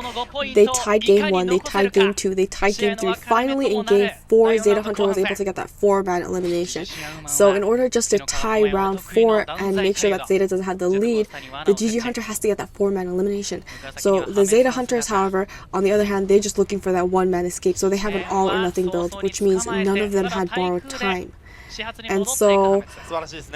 They tied game 1, they tied game 2, they tied game 3. Finally, in game 4, ZETA Hunter was able to get that 4-man elimination. So in order just to tie round 4 and make sure that ZETA doesn't have the lead, the GG Hunter has to get that 4-man elimination. So the ZETA Hunters, however, on the other hand, they're just looking for that 1-man escape. So they have an all or nothing build, which means none of them had borrowed time. And so,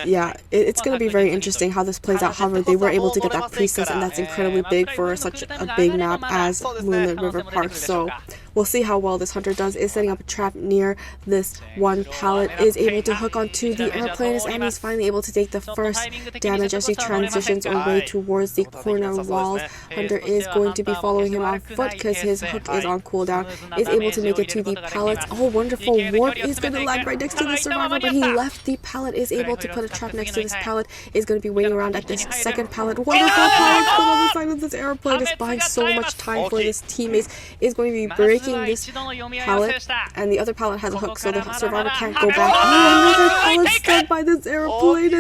yeah, it's going to be very interesting how this plays out. However, they were able to get that priestess, and that's incredibly big for such a big map as Moonlit River Park. So we'll see how well this Hunter does. Is setting up a trap near this one pallet, is able to hook onto the airplane, and he's finally able to take the first damage as he transitions away towards the corner walls. Hunter is going to be following him on foot because his hook is on cooldown. Is able to make it to the pallets. Oh, wonderful warp is going to land right next to the survivor, but he left the pallet. Is able to put a trap next to this pallet. Is going to be waiting around at this second pallet. Wonderful pallet from on the side of this airplane. Is buying so much time for his teammates. Is going to be breaking this pallet, and the other pallet has a hook, so the survivor can't go back. Oh, another pallet stunned by this airplane.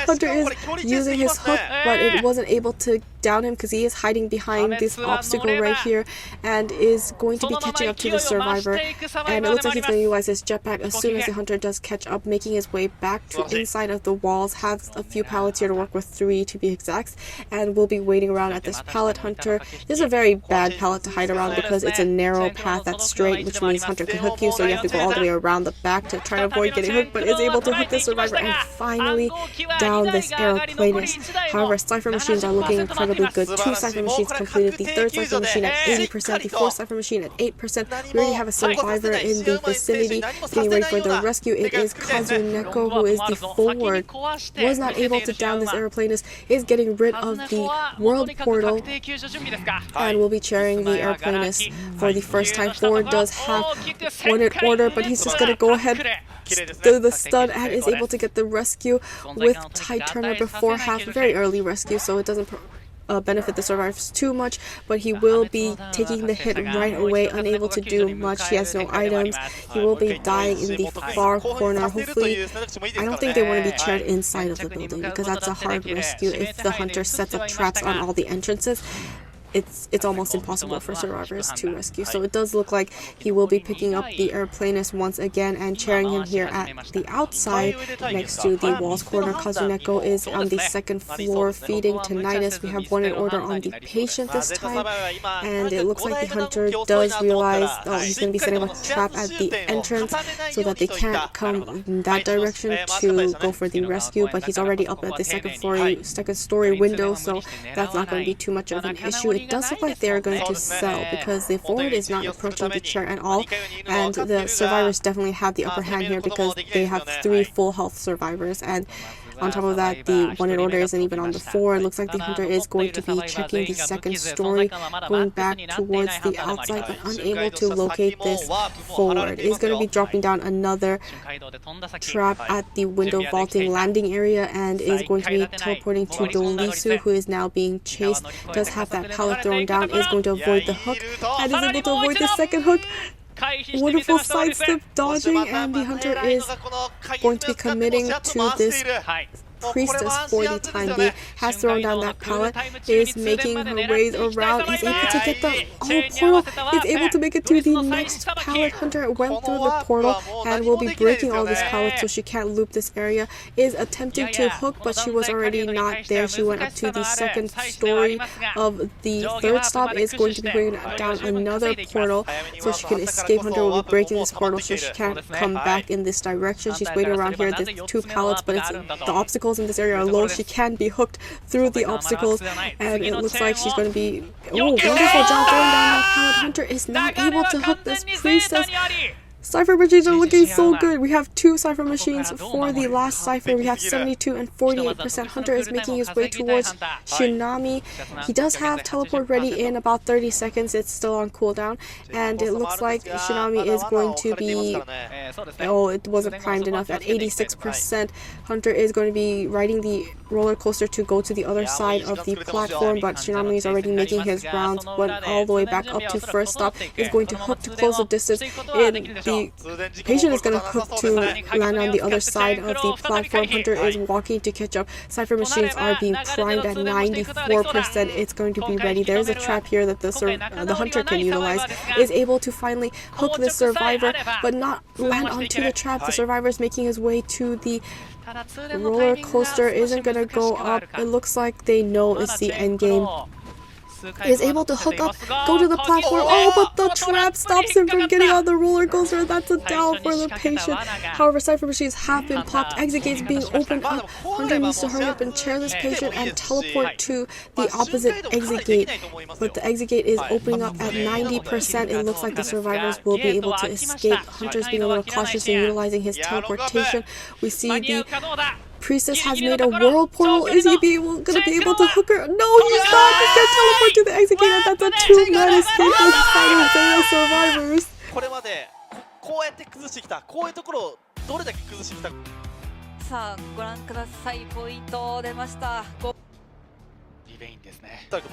Hunter is using his hook, but it wasn't able to down him because he is hiding behind this obstacle right here, and is going to be catching up to the survivor. And it looks like he's going to utilize his jetpack as soon as the Hunter does catch up, making his way back to inside of the walls. Has a few pallets here to work with, 3 to be exact, and will be waiting around at this pallet. Hunter, this is a very bad pallet to hide around because it's a narrow path that's straight, which means Hunter can hook you, so you have to go all the way around the back to try to avoid getting hooked, but is able to hook the survivor and finally down this aeroplanist. However, Cypher machines are looking incredibly good. 2 Cypher machines completed. The 3rd Cypher machine at 80%, the 4th Cypher machine at 8%. We already have a survivor in the vicinity getting ready for the rescue. It is Kazuneko, who is the forward. Was not able to down this aeroplanist, is getting rid of the world portal, and will be cheering the aeroplanist for the first time. Forward does have wanted order, but he's just going to go ahead, do the stun, and is able to get the rescue with tight turner before half. Very early rescue, so it doesn't benefit the survivors too much, but he will be taking the hit right away, unable to do much. He has no items. He will be dying in the far corner. Hopefully, I don't think they want to be chaired inside of the building because that's a hard rescue. If the Hunter sets up traps on all the entrances, it's almost impossible for survivors to rescue. So it does look like he will be picking up the airplanist once again and chairing him here at the outside next to the walls corner. Kazuneko is on the 2nd floor feeding tinnitus. We have one in order on the patient this time, and it looks like the Hunter does realize he's going to be setting up a trap at the entrance so that they can't come in that direction to go for the rescue, but he's already up at the second story window, so that's not going to be too much of an issue. It does look like they're going to sell because the forward is not approaching the chair at all, and the survivors definitely have the upper hand here because they have 3 full health survivors, and on top of that, the one in order isn't even on the floor. It looks like the Hunter is going to be checking the 2nd story, going back towards the outside, but unable to locate this forward. He's going to be dropping down another trap at the window vaulting landing area, and is going to be teleporting to Dolisu, who is now being chased. Does have that pallet thrown down, is going to avoid the hook, and is able to avoid the 2nd hook. Wonderful sidestep dodging, and the Hunter is going to be committing to this priestess for the time being. Has thrown down that pallet, is making her ways around, is able to get the portal, is able to make it to the next pallet. Hunter went through the portal and will be breaking all these pallets so she can't loop this area. Is attempting to hook, but she was already not there. She went up to the 2nd story of the 3rd stop. Is going to be bringing down another portal so she can escape. Hunter will be breaking this portal so she can't come back in this direction. She's waiting around here. There's 2 pallets, but it's the obstacle obstacles in this area are low, she can be hooked through the obstacles, and it looks like she's going to be... Oh, wonderful job going down that pallet. Hunter is not able to hook this priestess. Cypher machines are looking so good. We have 2 cypher machines for the last cypher. We have 72 and 48%. Hunter is making his way towards Tsunami. He does have teleport ready in about 30 seconds. It's still on cooldown. And it looks like Tsunami is going to be... Oh, it wasn't primed enough at 86%. Hunter is going to be riding the roller coaster to go to the other side of the platform, but Tsunami is already making his rounds, went all the way back up to first stop, is going to hook to close the distance. The patient is going to hook to land on the other side of the platform. Hunter is walking to catch up. Cypher machines are being primed at 94%. It's going to be ready. There's a trap here that the Hunter can utilize. Is able to finally hook the survivor, but not land onto the trap. The survivor is making his way to the roller coaster. Isn't going to go up. It looks like they know it's the end game. Is able to hook up, go to the platform. Oh, but the trap stops him from getting on the roller coaster. That's a down for the patient. However, cypher machines have been popped. Exit gates being opened up. Hunter needs to hurry up and chair this patient and teleport to the opposite exit gate. But the exit gate is opening up at 90%. It looks like the survivors will be able to escape. Hunter's being a little cautious in utilizing his teleportation. We see the priestess has made a world portal. Is he going to be able to hook her? No, he's not. He's going to teleport to the exit gate, and that's a 2-man escape for the final Zeta survivors. これまでこうやって崩してきた、こういうところをどれだけ崩してきた。さあご覧ください。ポイント出ました。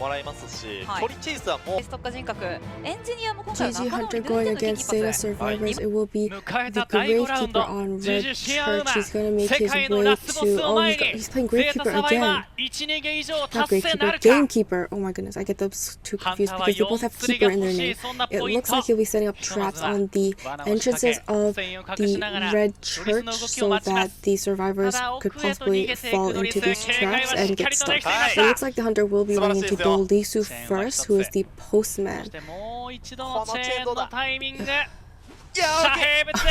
もらいますし、トリチェイスはもう GG Hunter going against Zeta survivors. It will be the Gravekeeper on red church. He's going to make his way to... Oh, he's playing Gravekeeper again. Not Gravekeeper, GameKeeper. Oh my goodness, I get those two confused because they both have Keeper in their name. It looks like he'll be setting up traps on the entrances of the red church so that the survivors could possibly fall into these traps and get stuck. It looks like the Hunter will be running into Lisu first, who is the postman. I'm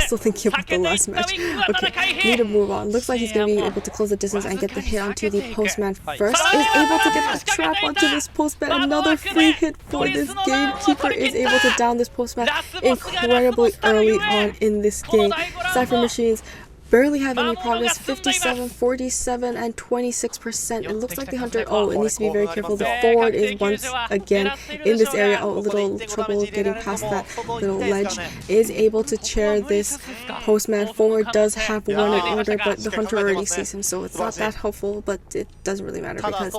still thinking about the last match. Okay, need to move on. Looks like he's going to be able to close the distance and get the hit onto the postman first. Is able to get the trap onto this postman. Another free hit for this GameKeeper. Is able to down this postman incredibly early on in this game. Cypher machines barely have any progress. 57, 47, and 26%. It looks like the Hunter... Oh, it needs to be very careful. The forward is once again in this area. Oh, a little trouble getting past that little ledge. Is able to chair this postman. Forward does have one in order, but the Hunter already sees him, so it's not that helpful, but it doesn't really matter because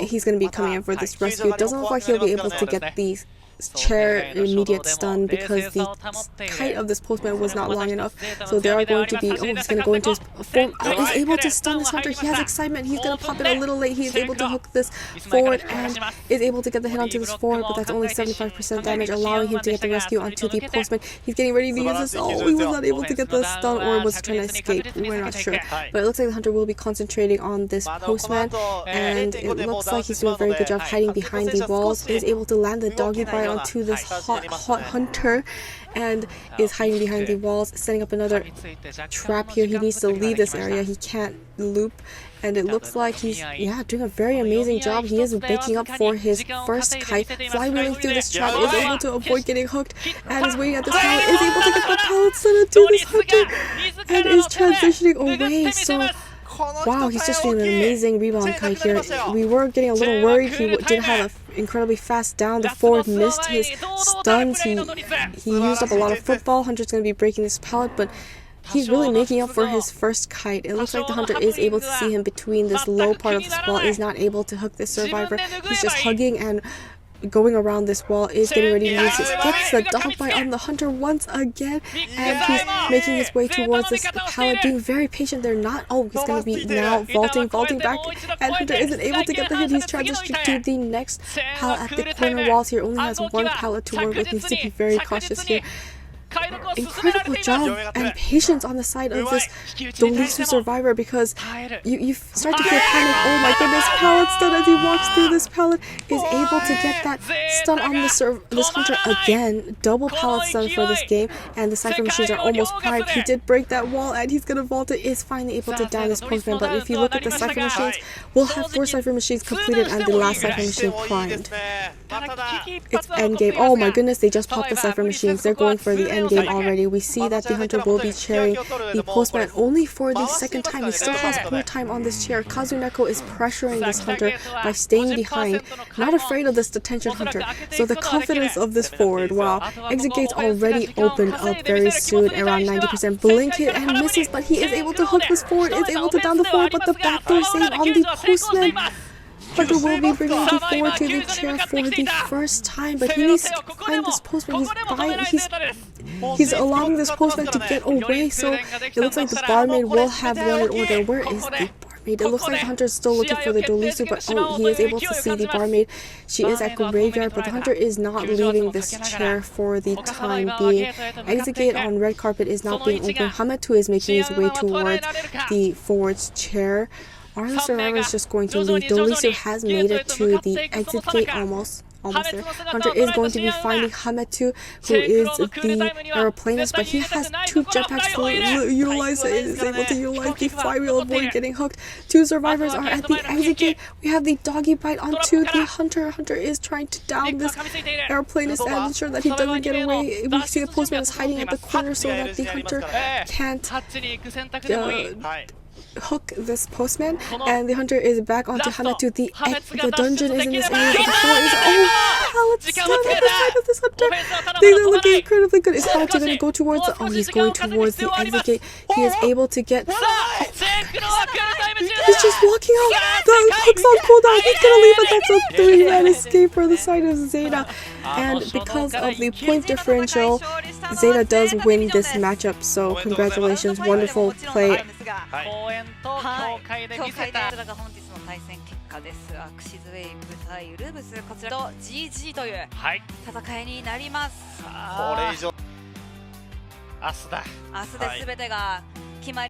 he's going to be coming in for this rescue. It doesn't look like he'll be able to get these chair immediate stun because the kite of this postman was not long enough, so they are going to be... Oh, he's going to go into his form. Is able to stun this Hunter. He has excitement. He's going to pop it a little late. He is able to hook this forward and is able to get the hit onto this forward, but that's only 75% damage, allowing him to get the rescue onto the postman. He's getting ready to use this. Oh, he was not able to get the stun, or was trying to escape. We're not sure, but it looks like the Hunter will be concentrating on this postman, and it looks like he's doing a very good job hiding behind the walls. Is able to land the doggy bite onto this hot Hunter and is hiding behind the walls, setting up another trap here. He needs to leave this area. He can't loop, and it looks like he's doing a very amazing job. He is making up for his first kite, flywheeling through this trap, is able to avoid getting hooked, and is waiting at this pallet, is able to get the pallet set into this Hunter, and is transitioning away. So wow, he's just doing an amazing rebound kite here. We were getting a little worried. He did have an incredibly fast down. The forward missed his stuns. He used up a lot of football. Hunter's going to be breaking this pallet, but he's really making up for his first kite. It looks like the Hunter is able to see him between this low part of this wall. Is not able to hook this survivor. He's just hugging and going around this wall. Is getting ready to use his... Gets the dog bite on the Hunter once again, and he's making his way towards this pallet, being very patient. They're not... Oh, he's going to be now vaulting back, and Hunter isn't able to get the hit. He's transitioning to the next pallet at the corner walls here. Only has one pallet to work with. Needs to be very cautious here. incredible job and patience on the side of this Dolisu survivor, because you start to feel panic. Oh my goodness, pallet stun as he walks through this pallet, is able to get that stun on this hunter again. Double pallet stun for this game, and the Cypher machines are almost primed. He did break that wall and he's gonna vault it, is finally able to down this postman. But if you look at the Cypher machines, we'll have 4 Cypher machines completed and the last Cypher machine primed. It's endgame. Oh my goodness, they just popped the Cypher machines. They're going for the endgame already. We see that the hunter will be chairing the postman only for the second time. He still has more time on this chair. Kazuneko is pressuring this hunter by staying behind, not afraid of this detention hunter. So the confidence of this forward, wow. Exit gates already opened up very soon, around 90%. Blink hit and misses, but he is able to hook this forward, is able to down the forward, but the backdoor save on the postman. Hunter will be bringing the forward to the chair for the first time, but he needs to find this postman. He's allowing this postman to get away, so it looks like the barmaid will have one in order. Where is the barmaid? It looks like the hunter is still looking for the Dolisu, but oh, he is able to see the barmaid. She is at graveyard, but the hunter is not leaving this chair for the time being. Exit gate on red carpet is not being open. Hametu is making his way towards the forward's chair. Are the survivors just going to leave? Dolisu has made it to the exit gate almost there. Hunter is going to be finding Hametu, who is the aeroplanist, but he has 2 jetpacks to utilize. It is able to utilize the flywheel, avoid getting hooked. 2 survivors are at the exit gate. We have the doggy bite onto the hunter. Hunter is trying to down this aeroplanist and ensure that he doesn't get away. We see the postman is hiding at the corner so that the hunter can't hook this postman, and the hunter is back onto Hametu. The dungeon is in this area, but the floor is pallets down at the side of this hunter. These are looking incredibly good. Is Hametu going to go towards the... Oh, he's going towards the exit gate. He is able to get... He's just walking out. The hook's on cooldown. He's going to leave it. That's a 3-man escape for the side of ZETA. And because of the point differential, ZETA does win this matchup, so congratulations, wonderful play. はい、協会でこちらが本日の対戦結果です。アクシズウェイブ対ウルブス、こちらと GG という戦いになります。これ以上明日だ。明日で全てが決まり